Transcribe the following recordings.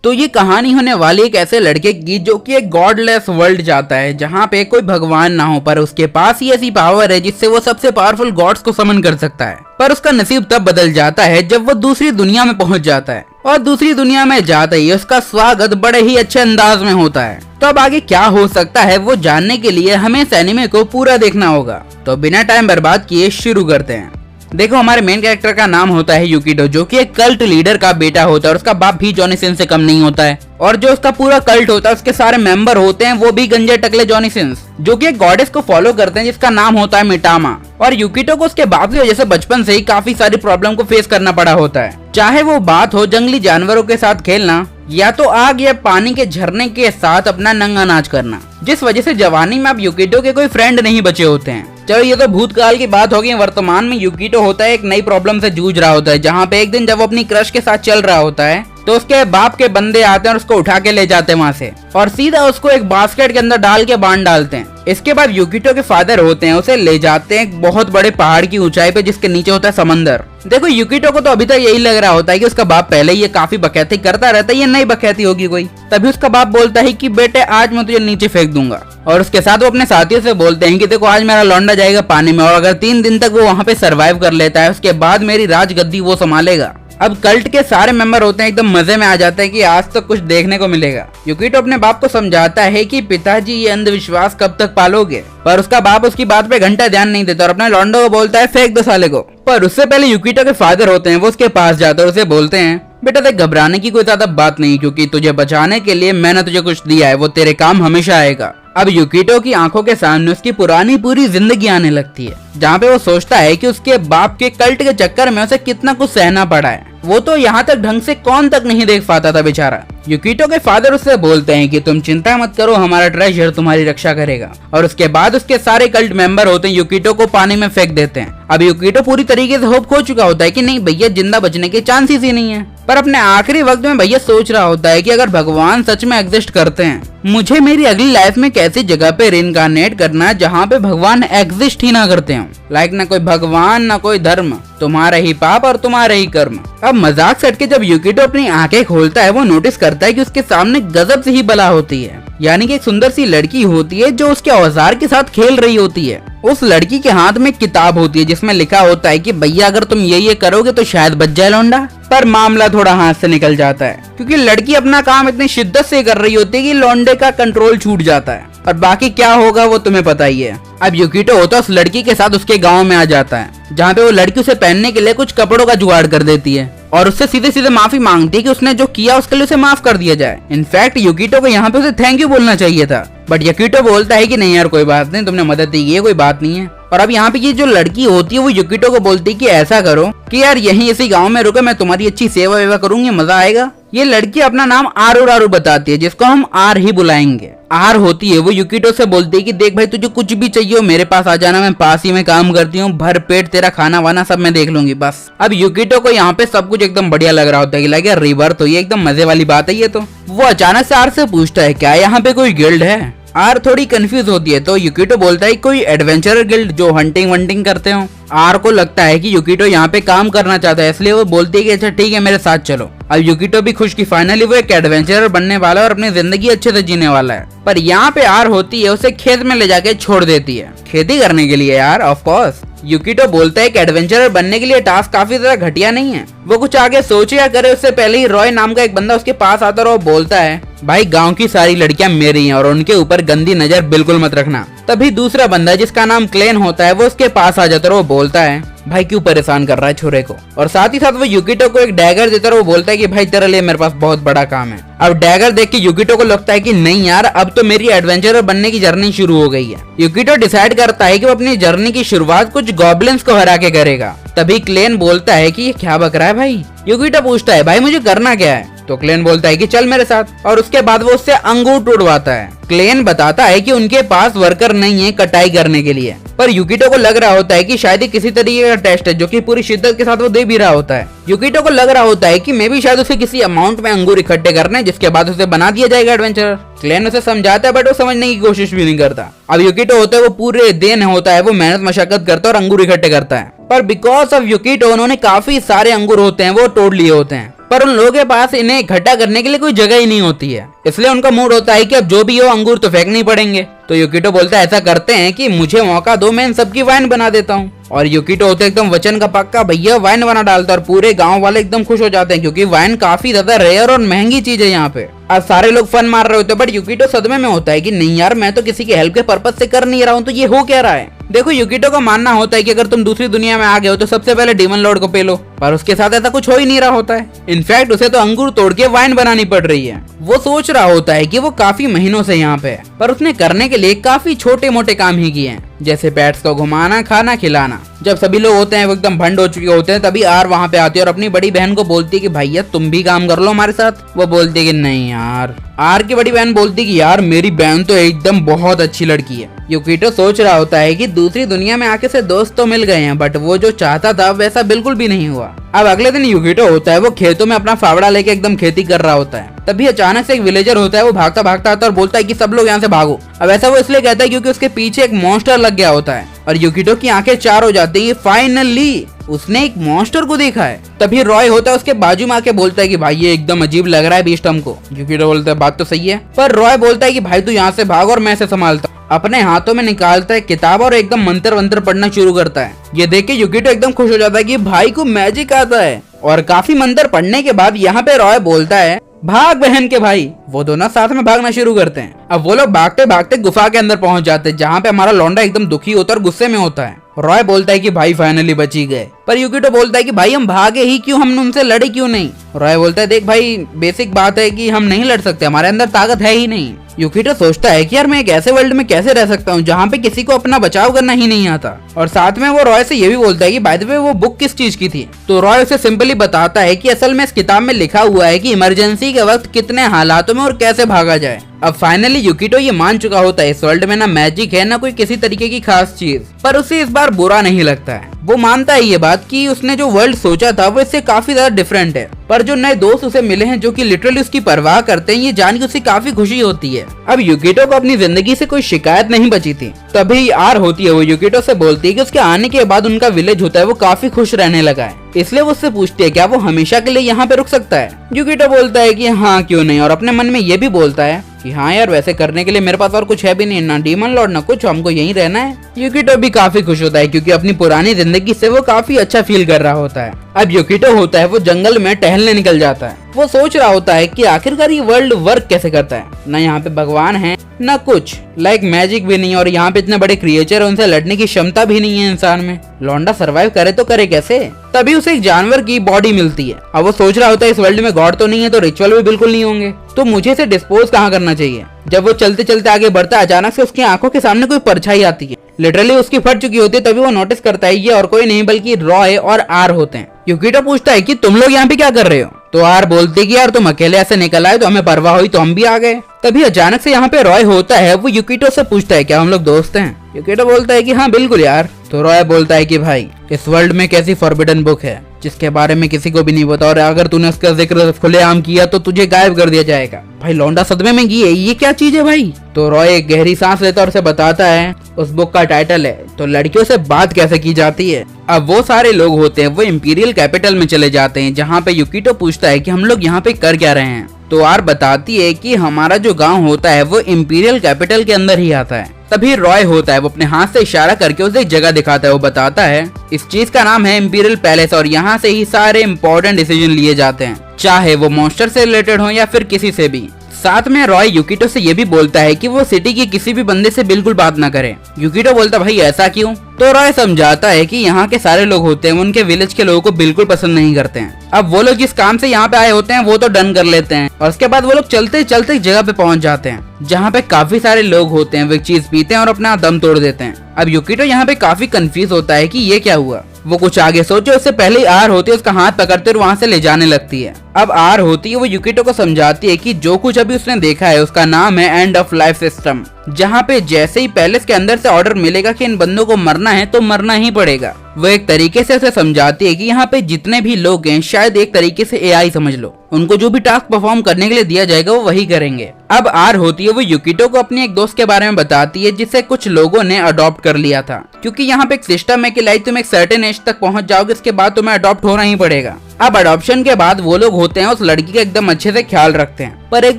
तो ये कहानी होने वाली एक ऐसे लड़के की जो कि एक गॉडलेस वर्ल्ड जाता है जहाँ पे कोई भगवान ना हो, पर उसके पास ही ऐसी पावर है जिससे वो सबसे पावरफुल गॉड्स को समन कर सकता है। पर उसका नसीब तब बदल जाता है जब वो दूसरी दुनिया में पहुंच जाता है, और दूसरी दुनिया में जाते ही उसका स्वागत बड़े ही अच्छे अंदाज में होता है। तो अब आगे क्या हो सकता है वो जानने के लिए हमें इस एनिमे को पूरा देखना होगा। तो बिना टाइम बर्बाद किए शुरू करते हैं। देखो, हमारे मेन कैरेक्टर का नाम होता है युकिटो, जो कि एक कल्ट लीडर का बेटा होता है और उसका बाप भी जॉनी सिंस से कम नहीं होता है। और जो उसका पूरा कल्ट होता है उसके सारे मेंबर होते हैं वो भी गंजे टकले जॉनी सिंस, जो कि एक गॉडेस को फॉलो करते हैं जिसका नाम होता है मिटामा। और युकिटो को उसके बाप की वजह से बचपन से ही काफी सारी प्रॉब्लम को फेस करना पड़ा होता है, चाहे वो बात हो जंगली जानवरों के साथ खेलना या तो आग या पानी के झरने के साथ अपना नंगा नाच करना, जिस वजह से जवानी में अब युकिटो के कोई फ्रेंड नहीं बचे होते हैं। चलो, ये तो भूतकाल की बात होगी। वर्तमान में युकिटो होता है एक नई प्रॉब्लम से जूझ रहा होता है, जहाँ पे एक दिन जब वो अपनी क्रश के साथ चल रहा होता है तो उसके बाप के बंदे आते हैं और उसको उठा के ले जाते हैं वहाँ से, और सीधा उसको एक बास्केट के अंदर डाल के बांध डालते हैं। इसके बाद युकिटो के फादर होते हैं उसे ले जाते हैं एक बहुत बड़े पहाड़ की ऊंचाई पे जिसके नीचे होता है समंदर। देखो, युकिटो को तो अभी तक यही लग रहा होता है कि उसका बाप पहले ये काफी बकैती करता रहता है, ये नई बकैती होगी कोई। तभी उसका बाप बोलता है कि बेटे आज मैं तुझे नीचे फेंक दूंगा, और उसके साथ वो अपने साथियों से बोलते हैं कि देखो आज मेरा लौंडा जाएगा पानी में, और अगर 3 दिन तक वो वहाँ पे सरवाइव कर लेता है उसके बाद मेरी राजगद्दी वो संभालेगा। अब कल्ट के सारे मेंबर होते हैं एकदम मजे में आ जाते हैं कि आज तो कुछ देखने को मिलेगा। युकिटो अपने बाप को समझाता है कि पिताजी ये अंधविश्वास कब तक पालोगे, पर उसका बाप उसकी बात पे घंटा ध्यान नहीं देता और अपने लौंडो को बोलता है फेंक दो साले को। पर उससे पहले युकिटो के फादर होते हैं वो उसके पास जाते हैं और उसे बोलते हैं बेटा देख, घबराने की कोई ज्यादा बात नहीं, क्योंकि तुझे बचाने के लिए मैंने तुझे कुछ दिया है, वो तेरे काम हमेशा आएगा। अब युकिटो की आंखों के सामने उसकी पुरानी पूरी जिंदगी आने लगती है, जहाँ पे वो सोचता है कि उसके बाप के कल्ट के चक्कर में उसे कितना कुछ सहना पड़ा है। वो तो यहाँ तक ढंग से कौन तक नहीं देख पाता था बेचारा। युकिटो के फादर उससे बोलते हैं कि तुम चिंता मत करो, हमारा ट्रेजर तुम्हारी रक्षा करेगा। और उसके बाद उसके सारे कल्ट मेंबर होते हैं युकिटो को पानी में फेंक देते हैं। अब युकिटो पूरी तरीके से होप खो चुका होता है कि नहीं भैया, जिंदा बचने के चांसेस ही नहीं है। पर अपने आखिरी वक्त में भैया सोच रहा होता है कि अगर भगवान सच में एग्जिस्ट करते हैं, मुझे मेरी अगली लाइफ में कैसी जगह पे रिइंकार्नेट करना है जहाँ पे भगवान एग्जिस्ट ही ना करते हो। लाइक ना कोई भगवान ना कोई धर्म, तुम्हारे ही पाप और तुम्हारे ही कर्म। अब मजाक सेट के जब युकिटो अपनी आंखें खोलता है वो नोटिस करता है कि उसके सामने गजब से ही बला होती है, यानी कि एक सुंदर सी लड़की होती है जो उसके औजार के साथ खेल रही होती है। उस लड़की के हाथ में एक किताब होती है जिसमें लिखा होता है कि भैया अगर तुम ये करोगे तो शायद बच जाए लौंडा। पर मामला थोड़ा हाथ से निकल जाता है, क्योंकि लड़की अपना काम इतनी शिद्दत से कर रही होती है कि लौंडे का कंट्रोल छूट जाता है, और बाकी क्या होगा वो तुम्हें पता ही है। अब युकिटो होता उस लड़की के साथ उसके गांव में आ जाता है, जहाँ पे वो लड़की उसे पहनने के लिए कुछ कपड़ों का जुगाड़ कर देती है और उससे सीधे सीधे माफी मांगती है कि उसने जो किया उसके लिए उसे माफ कर दिया जाए। इनफैक्ट युकिटो को यहाँ पे उसे थैंक यू बोलना चाहिए था, बट युकिटो बोलता है कि नहीं यार कोई बात नहीं, तुमने मदद दी है, कोई बात नहीं है। और अब यहाँ पे ये जो लड़की होती है वो युकिटो को बोलती है कि ऐसा करो कि यार यहीं इसी गांव में रुको, मैं तुम्हारी अच्छी सेवा वेवा करूंगी, मजा आएगा। ये लड़की अपना नाम आरू बताती है, जिसको हम आर ही बुलाएंगे। आर होती है वो युकिटो से बोलती है कि देख भाई, तुझे कुछ भी चाहिए हो मेरे पास आ जाना, मैं पास ही में काम करती हूँ, भर पेट तेरा खाना वाना सब मैं देख लूंगी बस। अब युकिटो को यहाँ पे सब कुछ एकदम बढ़िया लग रहा होता है कि लगे यार रिबर्थ तो ये एकदम मजे वाली बात है ये तो। वो अचानक से आर से पूछता है क्या यहाँ पे कोई गिल्ड है। आर थोड़ी कंफ्यूज होती है तो युकिटो बोलता है कोई एडवेंचरर गिल्ड जो हंटिंग वंटिंग करते हो। आर को लगता है कि युकिटो यहाँ पे काम करना चाहता है, इसलिए वो बोलती है कि अच्छा ठीक है मेरे साथ चलो। अब युकिटो भी खुश कि फाइनली वो एक एडवेंचरर बनने वाला है और अपनी जिंदगी अच्छे से जीने वाला है। पर यहाँ पे आर होती है उसे खेत में ले जाके छोड़ देती है, खेती करने के लिए यार ऑफ कोर्स। युकिटो बोलता है कि एडवेंचरर बनने के लिए टास्क काफी ज्यादा घटिया नहीं है। वो कुछ आगे सोचे या करे उससे पहले ही रॉय नाम का एक बंदा उसके पास आता है और बोलता है भाई गांव की सारी लड़कियां मेरी हैं और उनके ऊपर गंदी नजर बिल्कुल मत रखना। तभी दूसरा बंदा जिसका नाम क्लेन होता है वो उसके पास आ जाता है और वो बोलता है भाई क्यों परेशान कर रहा है छोरे को, और साथ ही साथ वो युकिटो को एक डैगर देता है और वो बोलता है कि भाई तेरे लिए मेरे पास बहुत बड़ा काम है। अब डैगर देख के युकिटो को लगता है कि नहीं यार अब तो मेरी एडवेंचरर बनने की जर्नी शुरू हो गई है। युकिटो डिसाइड करता है कि वो अपनी जर्नी की शुरुआत कुछ गॉब्लिन्स को हरा के करेगा। तभी क्लेन बोलता है कि ये क्या बक रहा है भाई। युकिटो पूछता है भाई मुझे करना क्या है, तो क्लेन बोलता है कि चल मेरे साथ, और उसके बाद वो उससे अंगूर टूटवाता है। क्लेन बताता है कि उनके पास वर्कर नहीं है कटाई करने के लिए, पर युकिटो को लग रहा होता है कि शायद ही किसी तरीके का टेस्ट है जो कि पूरी शिद्दत के साथ वो दे भी रहा होता है। युकिटो को लग रहा होता है कि मे भी शायद उसे किसी अमाउंट में अंगूर इकट्ठे करने जिसके बाद उसे बना दिया जाएगा एडवेंचरर। क्लेन उसे समझाता है बट वो समझने की कोशिश भी नहीं करता। अब युकिटो होता है वो पूरे दिन होता है वो मेहनत मशक्कत करता है और अंगूर इकट्ठे करता है, पर बिकॉज ऑफ युकिटो उन्होंने काफी सारे अंगूर होते हैं वो तोड़ लिए होते हैं। पर उन लोगों के पास इन्हें इकट्ठा करने के लिए कोई जगह ही नहीं होती है। इसलिए उनका मूड होता है कि अब जो भी हो अंगूर तो फेंकने पड़ेंगे। तो यूकिटो बोलता है ऐसा करते हैं कि मुझे मौका दो, मैं इन सबकी वाइन बना देता हूँ। और यूकिटो होते एकदम वचन का पक्का, भैया वाइन बना डालता है और पूरे गांव वाले एकदम खुश हो जाते हैं क्योंकि वाइन काफी ज्यादा रेयर और महंगी चीज है यहाँ पे। अब सारे लोग फन मार रहे होते हैं, बट यूकिटो सदमे में होता है कि नहीं यार, मैं तो किसी की हेल्प के पर्पज से कर नहीं रहा हूँ, तो ये हो क्या रहा है। देखो यूकिटो का मानना होता है कि अगर तुम दूसरी दुनिया में आ गए हो तो सबसे पहले डीमन लॉर्ड को पेलो, पर उसके साथ ऐसा कुछ हो ही नहीं रहा होता है। इनफैक्ट उसे तो अंगूर तोड़ के वाइन बनानी पड़ रही है। वो सोच रहा होता है कि वो काफी महीनों से यहाँ पे है, पर उसने करने के लिए काफी छोटे मोटे काम ही किए हैं, जैसे पेट्स को घुमाना, खाना खिलाना। जब सभी लोग होते हैं वो एकदम भंड हो चुके होते हैं, तभी आर वहाँ पे आती है और अपनी बड़ी बहन को बोलती है कि भैया तुम भी काम कर लो हमारे साथ। वो बोलती है कि नहीं यार। आर की बड़ी बहन बोलती है कि यार मेरी बहन तो एकदम बहुत अच्छी लड़की है। यूकिटो सोच रहा होता है कि दूसरी दुनिया में आके से दोस्त तो मिल गए हैं, बट वो जो चाहता था वैसा बिल्कुल भी नहीं हुआ। अब अगले दिन यूकिटो होता है वो खेतों में अपना फावड़ा लेके एकदम खेती कर रहा होता है। तभी अचानक से एक विलेजर होता है, वो भागता भागता आता है और बोलता है कि सब लोग यहाँ से भागो। अब ऐसा वो इसलिए कहता है क्योंकि उसके पीछे एक मॉन्स्टर लग गया होता है और यूकिटो की आंखें चार हो जाती है। फाइनली उसने एक मॉन्स्टर को देखा है। तभी रॉय होता है उसके बाजू में आके बोलता है कि भाई ये एकदम अजीब लग रहा है बीस्ट हमको। यूकिटो बोलता है बात तो सही है, पर रॉय बोलता है कि भाई तू यहाँ से भाग और मैं इसे संभालता। अपने हाथों में निकालता है किताब और एकदम मंत्र वंत्र पढ़ना शुरू करता है। ये देख के यूकिटो एकदम खुश हो जाता है कि भाई को मैजिक आता है। और काफी मंत्र पढ़ने के बाद यहाँ पे रॉय बोलता है भाग बहन के भाई। वो दोनों साथ में भागना शुरू करते हैं। अब वो लोग भागते भागते गुफा के अंदर पहुंच जाते हैं, जहाँ पे हमारा लौंडा एकदम दुखी होता है और गुस्से में होता है। रॉय बोलता है कि भाई फाइनली बच ही गए, पर यूकिटो बोलता है कि भाई हम भागे ही क्यों, हम उनसे लड़े क्यों नहीं। रॉय बोलता है देख भाई बेसिक बात है कि हम नहीं लड़ सकते, हमारे अंदर ताकत है ही नहीं। यूकिटो सोचता है कि यार मैं एक ऐसे वर्ल्ड में कैसे रह सकता हूँ जहाँ पे किसी को अपना बचाव करना ही नहीं आता। और साथ में वो रॉय से ये भी बोलता है कि बाय द वे वो बुक किस चीज की थी। तो रॉय उसे सिंपली बताता है कि असल में इस किताब में लिखा हुआ है कि इमरजेंसी के वक्त कितने हालातों में और कैसे भागा जाए। अब फाइनली यूकिटो ये मान चुका होता है इस वर्ल्ड में ना मैजिक है ना कोई किसी तरीके की खास चीज, पर उसे इस बार बुरा नहीं लगता है। वो मानता है ये बात कि उसने जो वर्ल्ड सोचा था वो इससे काफी ज्यादा डिफरेंट है, पर जो नए दोस्त उसे मिले हैं जो कि लिटरली उसकी परवाह करते हैं, ये जान के उसे काफी खुशी होती है। अब यूकिटो को अपनी जिंदगी से कोई शिकायत नहीं बची थी। तभी आर होती है वो यूकिटो से बोलती है कि उसके आने के बाद उनका विलेज होता है वो काफी खुश रहने लगा है, इसलिए वो उससे पूछती है क्या वो हमेशा के लिए यहाँ पे रुक सकता है। यूकिटो बोलता है कि हाँ क्यों नहीं, और अपने मन में ये भी बोलता है कि हाँ यार वैसे करने के लिए मेरे पास और कुछ है भी नहीं, ना डीमन लॉर्ड ना कुछ, हमको यहीं रहना है। यूकिटो भी काफी खुश होता है क्योंकि अपनी पुरानी जिंदगी से वो काफी अच्छा फील कर रहा होता है। अब यूकिटो होता है वो जंगल में टहलने निकल जाता है। वो सोच रहा होता है कि आखिरकार ये वर्ल्ड वर्क कैसे करता है, ना यहाँ पे भगवान है ना कुछ लाइक मैजिक भी नहीं, और यहाँ पे इतने बड़े क्रिएचर है उनसे लड़ने की क्षमता भी नहीं है इंसान में। लौंडा सरवाइव करे तो करे कैसे। तभी उसे एक जानवर की बॉडी मिलती है। अब वो सोच रहा होता है इस वर्ल्ड में गॉड तो नहीं है तो रिचुअल भी बिल्कुल नहीं होंगे, तो मुझे इसे डिस्पोज कहाँ करना चाहिए। जब वो चलते चलते आगे बढ़ता है अचानक से उसकी आंखों के सामने कोई परछाई आती है, लिटरली उसकी फट चुकी होती है। तभी वो नोटिस करता है ये और कोई नहीं बल्कि रॉय और आर होते हैं। यूकिटो पूछता है कि तुम लोग यहाँ पे क्या कर रहे हो। तो आर बोलते कि यार तुम अकेले ऐसे निकल आए तो हमें परवाह हुई तो हम भी आ गए। तभी अचानक से यहाँ पे रॉय होता है, वो यूकिटो से पूछता है क्या हम लोग दोस्त हैं। यूकिटो बोलता है कि हाँ बिल्कुल यार। तो रॉय बोलता है कि भाई इस वर्ल्ड में कैसी फॉरबिडन बुक है जिसके बारे में किसी को भी नहीं पता, और अगर तूने उसका जिक्र खुलेआम किया तो तुझे गायब कर दिया जाएगा। भाई लौंडा सदमे में ये क्या चीज है भाई। तो रॉय एक गहरी सांस लेता और उसे बताता है उस बुक का टाइटल है तो लड़कियों से बात कैसे की जाती है। अब वो सारे लोग होते हैं वो इंपीरियल कैपिटल में चले जाते हैं, जहाँ पे यूकिटो पूछता है कि हम लोग यहाँ पे कर क्या रहे हैं। तो आर बताती है कि हमारा जो गांव होता है वो इंपीरियल कैपिटल के अंदर ही आता है। तभी रॉय होता है वो अपने हाथ से इशारा करके उसे एक जगह दिखाता है। वो बताता है इस चीज का नाम है इंपीरियल पैलेस, और यहाँ से ही सारे इंपॉर्टेंट डिसीजन लिए जाते हैं, चाहे वो मॉन्स्टर से रिलेटेड हो या फिर किसी से भी। साथ में रॉय यूकिटो से ये भी बोलता है कि वो सिटी के किसी भी बंदे से बिल्कुल बात ना करे। यूकिटो बोलता भाई ऐसा क्यों। तो रॉय समझाता है कि यहाँ के सारे लोग होते हैं उनके विलेज के लोगों को बिल्कुल पसंद नहीं करते हैं। अब वो लोग जिस काम से यहाँ पे आए होते हैं वो तो डन कर लेते हैं, और उसके बाद वो लोग चलते चलते जगह पे पहुंच जाते हैं जहाँ पे काफी सारे लोग होते हैं। वो एक चीज पीते हैं और अपना दम तोड़ देते हैं। अब यूकिटो यहाँ पे काफी कंफ्यूज होता है कि ये क्या हुआ। वो कुछ आगे सोचे उससे पहले आर होती है उसका हाथ पकड़ते और वहाँ से ले जाने लगती है। अब आर होती है वो यूकिटो को समझाती है कि जो कुछ अभी उसने देखा है उसका नाम है एंड ऑफ लाइफ सिस्टम, जहाँ पे जैसे ही पैलेस के अंदर से ऑर्डर मिलेगा कि इन बंदों को मरना है तो मरना ही पड़ेगा। वो एक तरीके से उसे समझाती है कि यहाँ पे जितने भी लोग हैं शायद एक तरीके से एआई समझ लो, उनको जो भी टास्क परफॉर्म करने के लिए दिया जाएगा वो वही करेंगे। अब आर होती है वो युकितो को अपनी एक दोस्त के बारे में बताती है जिसे कुछ लोगों ने अडॉप्ट कर लिया था, क्योंकि यहाँ पे एक सिस्टम है कि लाइक तुम एक सर्टेन एज तक पहुंच जाओगे, इसके बाद तुम्हें अडॉप्ट होना ही पड़ेगा। अब अडॉप्शन के बाद वो लोग होते हैं उस लड़की का एकदम अच्छे से ख्याल रखते हैं, पर एक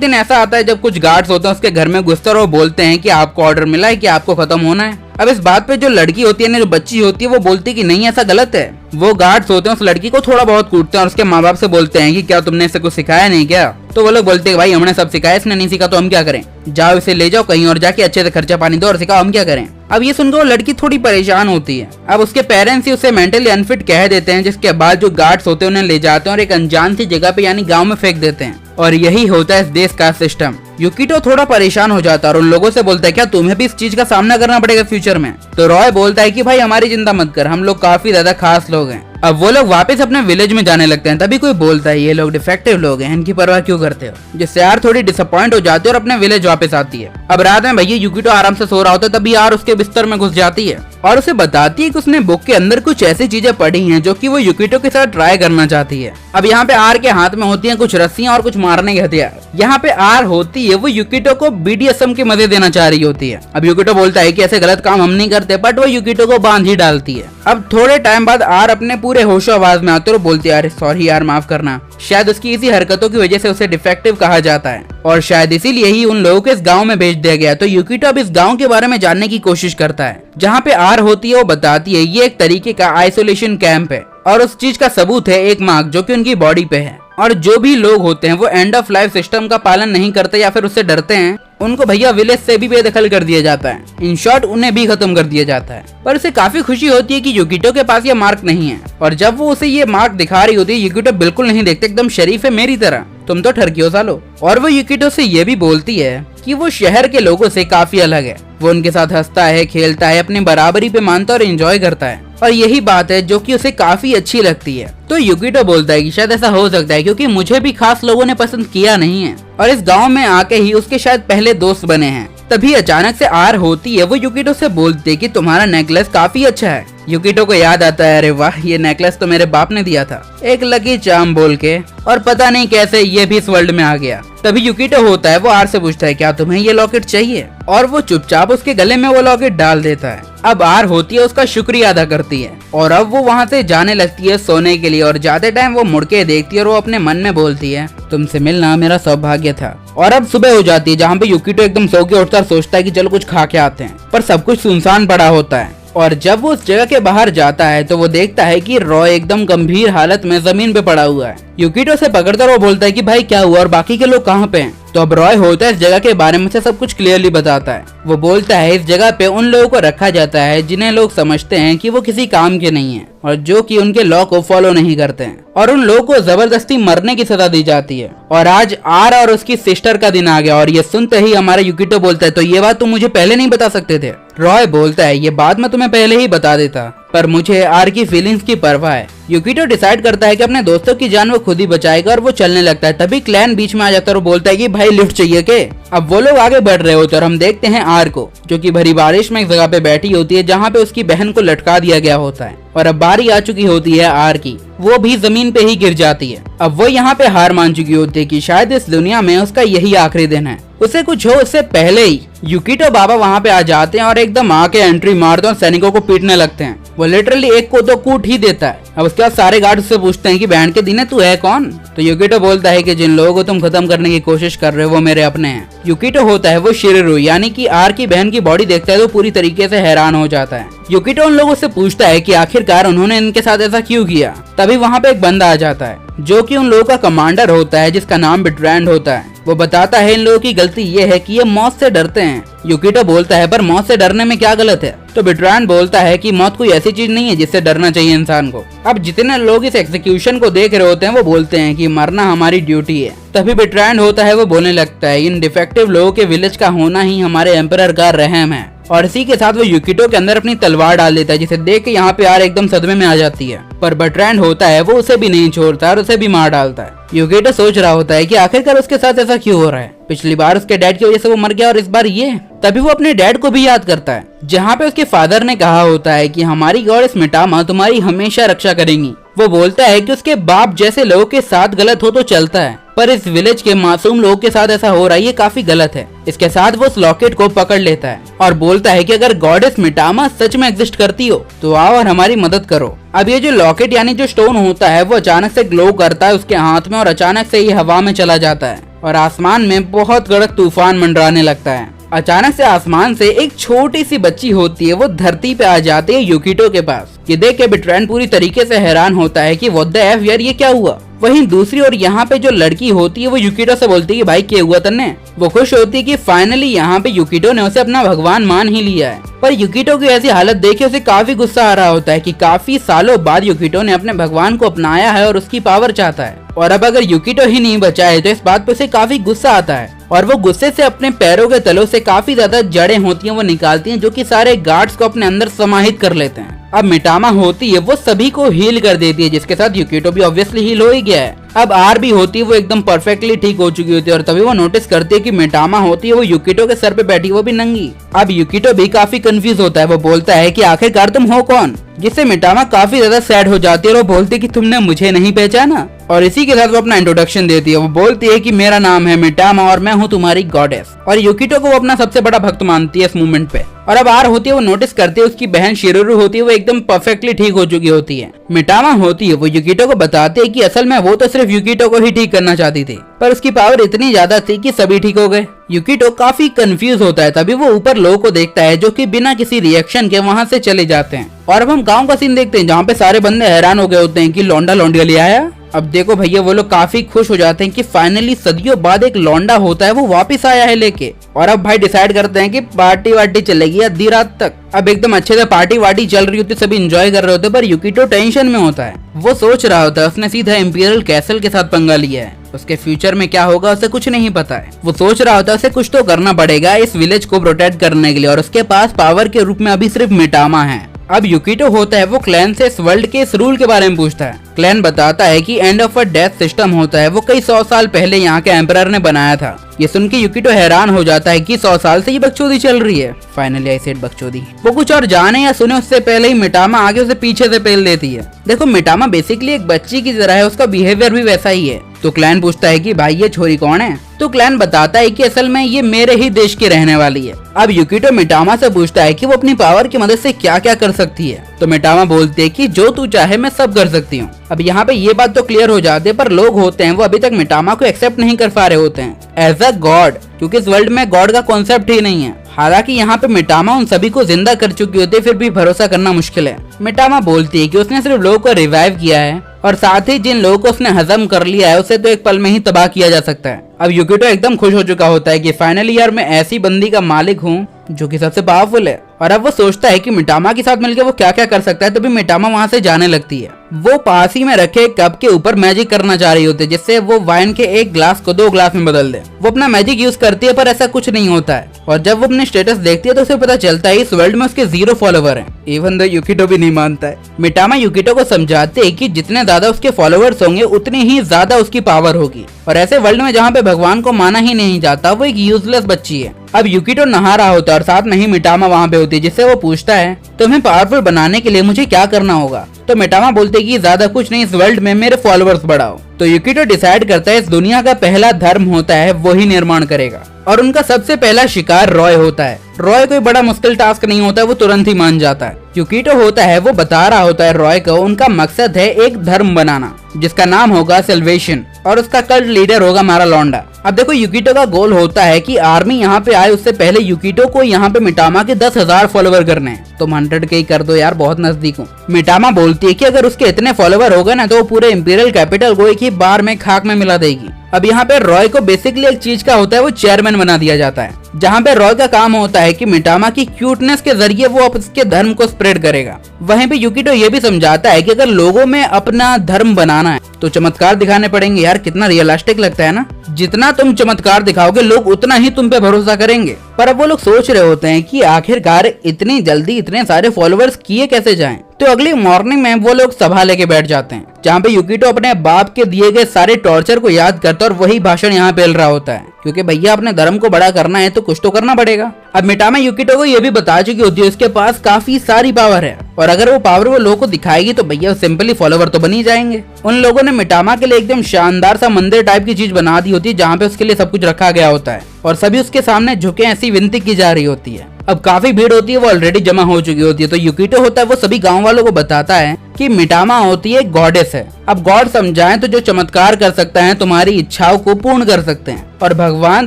दिन ऐसा आता है जब कुछ गार्ड्स होते हैं उसके घर में घुसते और वो बोलते हैं कि आपको ऑर्डर मिला है कि आपको खत्म होना है। अब इस बात पे जो लड़की होती है ना, जो बच्ची होती है, वो बोलती है कि नहीं ऐसा गलत है। वो गार्ड्स होते हैं उस लड़की को थोड़ा बहुत कूटते हैं और उसके माँ बाप से बोलते हैं कि क्या तुमने इसे कुछ सिखाया नहीं क्या? तो वो लोग बोलते हैं भाई हमने सब सिखाया, इसने नहीं सीखा तो हम क्या करें, जाओ इसे ले जाओ कहीं और जाके अच्छे से खर्चा पानी दो और सिखाओ, हम क्या करें। अब ये सुनकर वो लड़की थोड़ी परेशान होती है। अब उसके पेरेंट्स ही उसे मेंटली अनफिट कह देते हैं, जिसके बाद जो गार्ड्स होते हैं उन्हें ले जाते हैं और एक अनजान सी जगह पे यानी गाँव में फेंक देते हैं। और यही होता है इस देश का सिस्टम। युकितो थोड़ा परेशान हो जाता है और उन लोगों से बोलता है क्या तुम्हें भी इस चीज का सामना करना पड़ेगा फ्यूचर में? तो रॉय बोलता है कि भाई हमारी चिंता मत कर, हम लोग काफी ज्यादा खास लोग हैं। अब वो लोग वापस अपने विलेज में जाने लगते हैं, तभी कोई बोलता है ये लोग डिफेक्टिव लोग हैं, इनकी परवाह क्यों करते हो? जिससे यार थोड़ी डिसअपॉइंट हो जाती है और अपने विलेज वापस आती है। अब रात में भैया युकितो आराम से सो रहा होता है, तभी यार उसके बिस्तर में घुस जाती है और उसे बताती है कि उसने बुक के अंदर कुछ ऐसी चीजें पढ़ी हैं जो कि वो युकितो के साथ ट्राई करना चाहती है। अब यहाँ पे आर के हाथ में होती हैं कुछ रस्सियां और कुछ मारने के हथियार। यहाँ पे आर होती है वो युकितो को बीडीएसएम के मजे देना चाह रही होती है। अब युकितो बोलता है कि ऐसे गलत काम हम नहीं करते, बट वो युकितो को बांध ही डालती है। अब थोड़े टाइम बाद आर अपने पूरे होशो आवाज में आते और बोलती है अरे सॉरी यार माफ करना। शायद उसकी इसी हरकतों की वजह से उसे डिफेक्टिव कहा जाता है और शायद इसीलिए ही उन लोगों को इस गांव में भेज दिया गया। तो युकितो अब इस गांव के बारे में जानने की कोशिश करता है। जहाँ पे आर होती है वो बताती है ये एक तरीके का आइसोलेशन कैंप है और उस चीज का सबूत है एक मार्क जो कि उनकी बॉडी पे है। और जो भी लोग होते हैं वो एंड ऑफ लाइफ सिस्टम का पालन नहीं करते या फिर उससे डरते हैं, उनको भैया विलेज से भी बेदखल कर दिया जाता है। इन शॉर्ट उन्हें भी खत्म कर दिया जाता है। पर उसे काफी खुशी होती है कि युकितो के पास ये मार्क नहीं है और जब वो उसे ये मार्क दिखा रही होती है युकितो बिल्कुल नहीं देखते, एकदम शरीफ है मेरी तरह, तुम तो ठरकी हो सालो। और वो युकितो से ये भी बोलती है कि वो शहर के लोगों से काफी अलग है, वो उनके साथ हंसता है, खेलता है, अपनी बराबरी पे मानता और एंजॉय करता है और यही बात है जो कि उसे काफी अच्छी लगती है। तो युकितो बोलता है कि शायद ऐसा हो सकता है क्योंकि मुझे भी खास लोगों ने पसंद किया नहीं है और इस गांव में आके ही उसके शायद पहले दोस्त बने हैं। तभी अचानक से आर होती है वो युकितो से बोलती है कि तुम्हारा नेकलेस काफी अच्छा है। युकितो को याद आता है अरे वाह ये नेकलेस तो मेरे बाप ने दिया था, एक लकी चार्म बोल के, और पता नहीं कैसे ये भी इस वर्ल्ड में आ गया। तभी युकितो होता है वो आर से पूछता है क्या तुम्हें ये लॉकेट चाहिए, और वो चुपचाप उसके गले में वो लॉकेट डाल देता है। अब आर होती है उसका शुक्रिया अदा करती है और अब वो वहाँ से जाने लगती है सोने के लिए और जाते टाइम वो मुड़ के देखती है और वो अपने मन में बोलती है तुमसे मिलना मेरा सौभाग्य था। और अब सुबह हो जाती है जहाँ पे युकितो एकदम सो के उठता सोचता है कि चलो कुछ खा के आते हैं, पर सब कुछ सुनसान पड़ा होता है। और जब वो उस जगह के बाहर जाता है तो वो देखता है कि रॉय एकदम गंभीर हालत में जमीन पे पड़ा हुआ है। युकितो से पकड़कर वो बोलता है कि भाई क्या हुआ और बाकी के लोग कहाँ पे हैं? तो अब रॉय होता है इस जगह के बारे में से सब कुछ क्लियरली बताता है। वो बोलता है इस जगह पे उन लोगों को रखा जाता है जिन्हें लोग समझते हैं कि वो किसी काम के नहीं है और जो कि उनके लॉ को फॉलो नहीं करते हैं, और उन लोगों को जबरदस्ती मरने की सजा दी जाती है। और आज आर और उसकी सिस्टर का दिन आ गया और ये सुनते ही हमारा युकितो बोलता है तो ये बात तुम मुझे पहले नहीं बता सकते थे? रॉय बोलता है ये बात मैं तुम्हें पहले ही बता देता, पर मुझे आर की फीलिंग्स की परवाह है। युकितो डिसाइड करता है कि अपने दोस्तों की जान वो खुद ही बचाएगा और वो चलने लगता है। तभी क्लैन बीच में आ जाता है और बोलता है कि भाई लिफ्ट चाहिए के? अब वो लोग आगे बढ़ रहे होते हैं और हम देखते हैं आर को जो कि भरी बारिश में एक जगह पे बैठी होती है जहाँ पे उसकी बहन को लटका दिया गया होता है और अब बारी आ चुकी होती है आर की, वो भी जमीन पे ही गिर जाती है। अब वो यहाँ पे हार मान चुकी होती है कि शायद इस दुनिया में उसका यही आखिरी दिन है। उसे कुछ हो उससे पहले ही युकितो बाबा वहाँ पे आ जाते हैं और एकदम आके एंट्री मारते हैं और सैनिकों को पीटने लगते हैं। वो लिटरली एक को तो कूट ही देता है। अब उसके बाद सारे गार्ड उससे पूछते हैं कि बैंड के दिन है तू है कौन? तो युकितो बोलता है कि जिन लोगों को तुम खत्म करने की कोशिश कर रहे हो वो मेरे अपने हैं। युकितो होता है वो शिरिरू यानी कि आर की बहन की बॉडी देखता है तो पूरी तरीके से हैरान हो जाता है। युकितो उन लोगों से पूछता है कि आखिरकार उन्होंने इनके साथ ऐसा क्यों किया। तभी वहाँ पे एक बंदा आ जाता है जो कि उन लोगों का कमांडर होता है जिसका नाम बिट्रैंड होता है। वो बताता है इन लोगों की गलती ये है कि ये मौत से डरते हैं। युकितो बोलता है पर मौत से डरने में क्या गलत है? तो बिट्रैंड बोलता है कि मौत कोई ऐसी चीज नहीं है जिससे डरना चाहिए इंसान को। अब जितने लोग इस एग्जीक्यूशन को देख रहे होते हैं वो बोलते हैं कि मरना हमारी ड्यूटी है। तभी बिट्रैंड होता है वो बोलने लगता है इन डिफेक्टिव लोगों के विलेज का होना ही हमारे एम्परर का रहम है। और इसी के साथ वो युकितो के अंदर अपनी तलवार डाल देता है जिसे देख के यहाँ पे आर एकदम सदमे में आ जाती है। पर बिट्रैंड होता है वो उसे भी नहीं छोड़ता और उसे भी मार डालता है। युकिटो सोच रहा होता है कि आखिरकार उसके साथ ऐसा क्यों हो रहा है। पिछली बार उसके डैड की वजह से वो मर गया और इस बार ये। तभी वो अपने डैड को भी याद करता है, जहाँ पे उसके फादर ने कहा होता है कि हमारी गॉडेस मिटामा तुम्हारी हमेशा रक्षा करेंगी। वो बोलता है कि उसके बाप जैसे लोगों के साथ गलत हो तो चलता है, पर इस विलेज के मासूम लोगों के साथ ऐसा हो रहा है, ये काफी गलत है। इसके साथ वो उस लॉकेट को पकड़ लेता है और बोलता है कि अगर गॉडेस मिटामा सच में एग्जिस्ट करती हो तो आओ और हमारी मदद करो। अब ये जो लॉकेट यानी जो स्टोन होता है वो अचानक से ग्लो करता है उसके हाथ में और अचानक से ये हवा में चला जाता है और आसमान में बहुत कड़क तूफान मंडराने लगता है। अचानक से आसमान से एक छोटी सी बच्ची होती है, वो धरती पे आ जाती है युकिटो के पास। ये देख के बिट्रेन पूरी तरीके से हैरान होता है कि व्हाट द एफ यार, ये क्या हुआ। वहीं दूसरी ओर यहाँ पे जो लड़की होती है वो युकिटो से बोलती है कि भाई क्या हुआ तन्ने। वो खुश होती है कि फाइनली यहाँ पे युकिटो ने उसे अपना भगवान मान ही लिया है। पर युकिटो की ऐसी हालत देख के उसे काफी गुस्सा आ रहा होता है कि काफी सालों बाद युकिटो ने अपने भगवान को अपनाया है और उसकी पावर चाहता है, और अब अगर युकिटो ही नहीं बचा है तो इस बात पे उसे काफी गुस्सा आता है और वो गुस्से से अपने पैरों के तलों से काफी ज्यादा जड़ें होती हैं वो निकालती हैं, जो कि सारे गार्ड्स को अपने अंदर समाहित कर लेते हैं। अब मिटामा होती है वो सभी को हील कर देती है, जिसके साथ युकिटो भी ऑब्वियसली हील हो ही गया है। अब आर भी होती है वो एकदम परफेक्टली ठीक हो चुकी होती है और तभी वो नोटिस करती है कि मिटामा होती है वो युकिटो के सर पे बैठी, वो भी नंगी। अब युकिटो भी काफी कंफ्यूज होता है, वो बोलता है कि आखिरकार तुम हो कौन, जिससे मिटामा काफी ज्यादा सैड हो जाती है और वो बोलती है कि तुमने मुझे नहीं पहचाना। और इसी के साथ वो अपना इंट्रोडक्शन देती है। वो बोलती है कि मेरा नाम है मिटामा और मैं हूँ तुम्हारी गॉडेस, और युकिटो को वो अपना सबसे बड़ा भक्त मानती है इस मूवमेंट पे। और अब आर होती है वो नोटिस करती है उसकी बहन शिरोरू होती है वो एकदम परफेक्टली ठीक हो चुकी होती है। मिटामा होती है वो युकिटो को बताती है कि असल में वो तो सिर्फ युकिटो को ही ठीक करना चाहती थी, पर उसकी पावर इतनी ज्यादा थी कि सभी ठीक हो गए। युकिटो काफी कंफ्यूज होता है, तभी वो ऊपर लोगों को देखता है जो कि बिना किसी रिएक्शन के वहां से चले जाते हैं। और अब हम गांव का सीन देखते हैं जहाँ पे सारे बंदे हैरान हो गए होते हैं कि लौंडा लौंडिया ले आया। अब देखो भैया वो लोग काफी खुश हो जाते हैं कि फाइनली सदियों बाद एक लौंडा होता है वो वापस आया है लेके। और अब भाई डिसाइड करते हैं कि पार्टी वार्टी चलेगी आधी रात तक। अब एकदम अच्छे से पार्टी वार्टी चल रही होती, सभी एंजॉय कर रहे होते, पर युकिटो टेंशन में होता है। वो सोच रहा होता है उसने सीधा इंपीरियल कैसल के साथ पंगा लिया है, उसके फ्यूचर में क्या होगा उसे कुछ नहीं पता है। वो सोच रहा होता है उसे कुछ तो करना पड़ेगा इस विलेज को प्रोटेक्ट करने के लिए, और उसके पास पावर के रूप में अभी सिर्फ मिटामा है। अब युकिटो होता है वो क्लैन से इस वर्ल्ड के इस रूल के बारे में पूछता है। क्लैन बताता है कि end of a death system होता है वो कई 100 साल पहले यहाँ के एम्परर ने बनाया था। ये सुन के युकिटो हैरान हो जाता है कि 100 साल से ये बकचोदी चल रही है। फाइनली आई सेड बकचोदी। वो कुछ और जाने या सुने उससे पहले ही मिटामा आगे उसे पीछे से पेल देती है। देखो मिटामा बेसिकली एक बच्ची की तरह है, उसका बिहेवियर भी वैसा ही है। तो क्लैन पूछता है कि भाई ये छोरी कौन है। तो क्लैन बताता है कि असल में ये मेरे ही देश की रहने वाली है। अब युकिटो मिटामा से पूछता है कि वो अपनी पावर की मदद से क्या क्या कर सकती है। तो मिटामा बोलती है कि जो तू चाहे मैं सब कर सकती हूँ। अब यहाँ पे ये बात तो क्लियर हो जाती है, पर लोग होते हैं वो अभी तक मिटामा को एक्सेप्ट नहीं कर पा रहे होते हैं एज अ गॉड, क्योंकि इस वर्ल्ड में गॉड का कॉन्सेप्ट ही नहीं है। हालांकि यहाँ पे मिटामा उन सभी को जिंदा कर चुकी होती है, फिर भी भरोसा करना मुश्किल है। मिटामा बोलती है कि उसने सिर्फ लोगों को रिवाइव किया है और साथ ही जिन लोगों को उसने हजम कर लिया है उसे तो एक पल में ही तबाह किया जा सकता है। अब युकिटो एकदम खुश हो चुका होता है कि फाइनली यार मैं ऐसी बंदी का मालिक हूँ जो कि सबसे पावरफुल है। और अब वो सोचता है कि मिटामा के साथ मिलकर वो क्या क्या कर सकता है, तभी मिटामा वहां से जाने लगती है। वो पास ही में रखे एक कप के ऊपर मैजिक करना चाह रही होती है, जिससे वो वाइन के एक ग्लास को 2 ग्लास में बदल दे। वो अपना मैजिक यूज करती है पर ऐसा कुछ नहीं होता है, और जब वो अपने स्टेटस देखती है तो उसे पता चलता है इस वर्ल्ड में उसके 0 फॉलोवर हैं। इवन दो युकिटो भी नहीं मानता है। मिटामा युकिटो को समझाते है कि जितने ज्यादा उसके फॉलोवर्स होंगे उतनी ही ज्यादा उसकी पावर होगी, और ऐसे वर्ल्ड में जहाँ पे भगवान को माना ही नहीं जाता वो एक यूजलेस बच्ची है। अब युकिटो नहा रहा होता है और साथ में ही मिटामा वहाँ पे होती है, जिससे वो पूछता है तुम्हें पावरफुल बनाने के लिए मुझे क्या करना होगा। तो मिटामा बोलते कि ज्यादा कुछ नहीं, इस वर्ल्ड में मेरे फॉलोअर्स बढ़ाओ। तो युकिटो डिसाइड करता है इस दुनिया का पहला धर्म होता है वो ही निर्माण करेगा, और उनका सबसे पहला शिकार रॉय होता है। रॉय कोई बड़ा मुश्किल टास्क नहीं होता है, वो तुरंत ही मान जाता है। युकिटो होता है वो बता रहा होता है रॉय को उनका मकसद है एक धर्म बनाना जिसका नाम होगा सेल्वेशन, और उसका कल्ट लीडर होगा मारा लौंडा। अब देखो युकिटो का गोल होता है कि आर्मी यहाँ पे आए उससे पहले युकिटो को यहाँ पे मिटामा के 10,000 फॉलोवर करने हैं। तुम 100 के ही कर दो यार, बहुत नजदीक हूँ। मिटामा बोलती है कि अगर उसके इतने फॉलोवर हो गए ना तो वो पूरे इंपीरियल कैपिटल को एक ही बार में खाक में मिला देगी। अब यहाँ पे रॉय को बेसिकली एक चीज का होता है वो चेयरमैन बना दिया जाता है, जहाँ पे रॉय का काम होता है कि मिटामा की क्यूटनेस के जरिए वो उसके धर्म को स्प्रेड करेगा। वहीं पे युकिटो ये भी समझाता है कि अगर लोगों में अपना धर्म बनाना है तो चमत्कार दिखाने पड़ेंगे। यार कितना रियलिस्टिक लगता है ना, जितना तुम चमत्कार दिखाओगे लोग उतना ही तुम पे भरोसा करेंगे। पर अब वो लोग सोच रहे होते हैं कि आखिरकार इतनी जल्दी इतने सारे फॉलोअर्स किए कैसे जाएं, तो अगली मॉर्निंग में वो लोग सभा लेके बैठ जाते हैं, जहाँ पे युकितो अपने बाप के दिए गए सारे टॉर्चर को याद करता है और वही भाषण यहाँ पेल रहा होता है, क्योंकि भैया अपने धर्म को बड़ा करना है तो कुछ तो करना पड़ेगा। अब मिटामा युकितो को ये भी बता चुकी होती है उसके पास काफी सारी पावर है, और अगर वो पावर वो लोगों को दिखाएगी तो भैया सिंपली फॉलोवर तो बन ही जाएंगे। उन लोगों ने मिटामा के लिए एकदम शानदार सा मंदिर टाइप की चीज बना दी होती है, जहाँ पे उसके लिए सब कुछ रखा गया होता है और सभी उसके सामने झुके ऐसी विनती की जा रही होती है। अब काफी भीड़ होती है, वो ऑलरेडी जमा हो चुकी होती है, तो युकितो होता है वो सभी गांव वालों को बताता है कि मिटामा होती है गॉडेस है। अब गॉड समझाएं तो जो चमत्कार कर सकता है तुम्हारी इच्छाओं को पूर्ण कर सकते हैं, और भगवान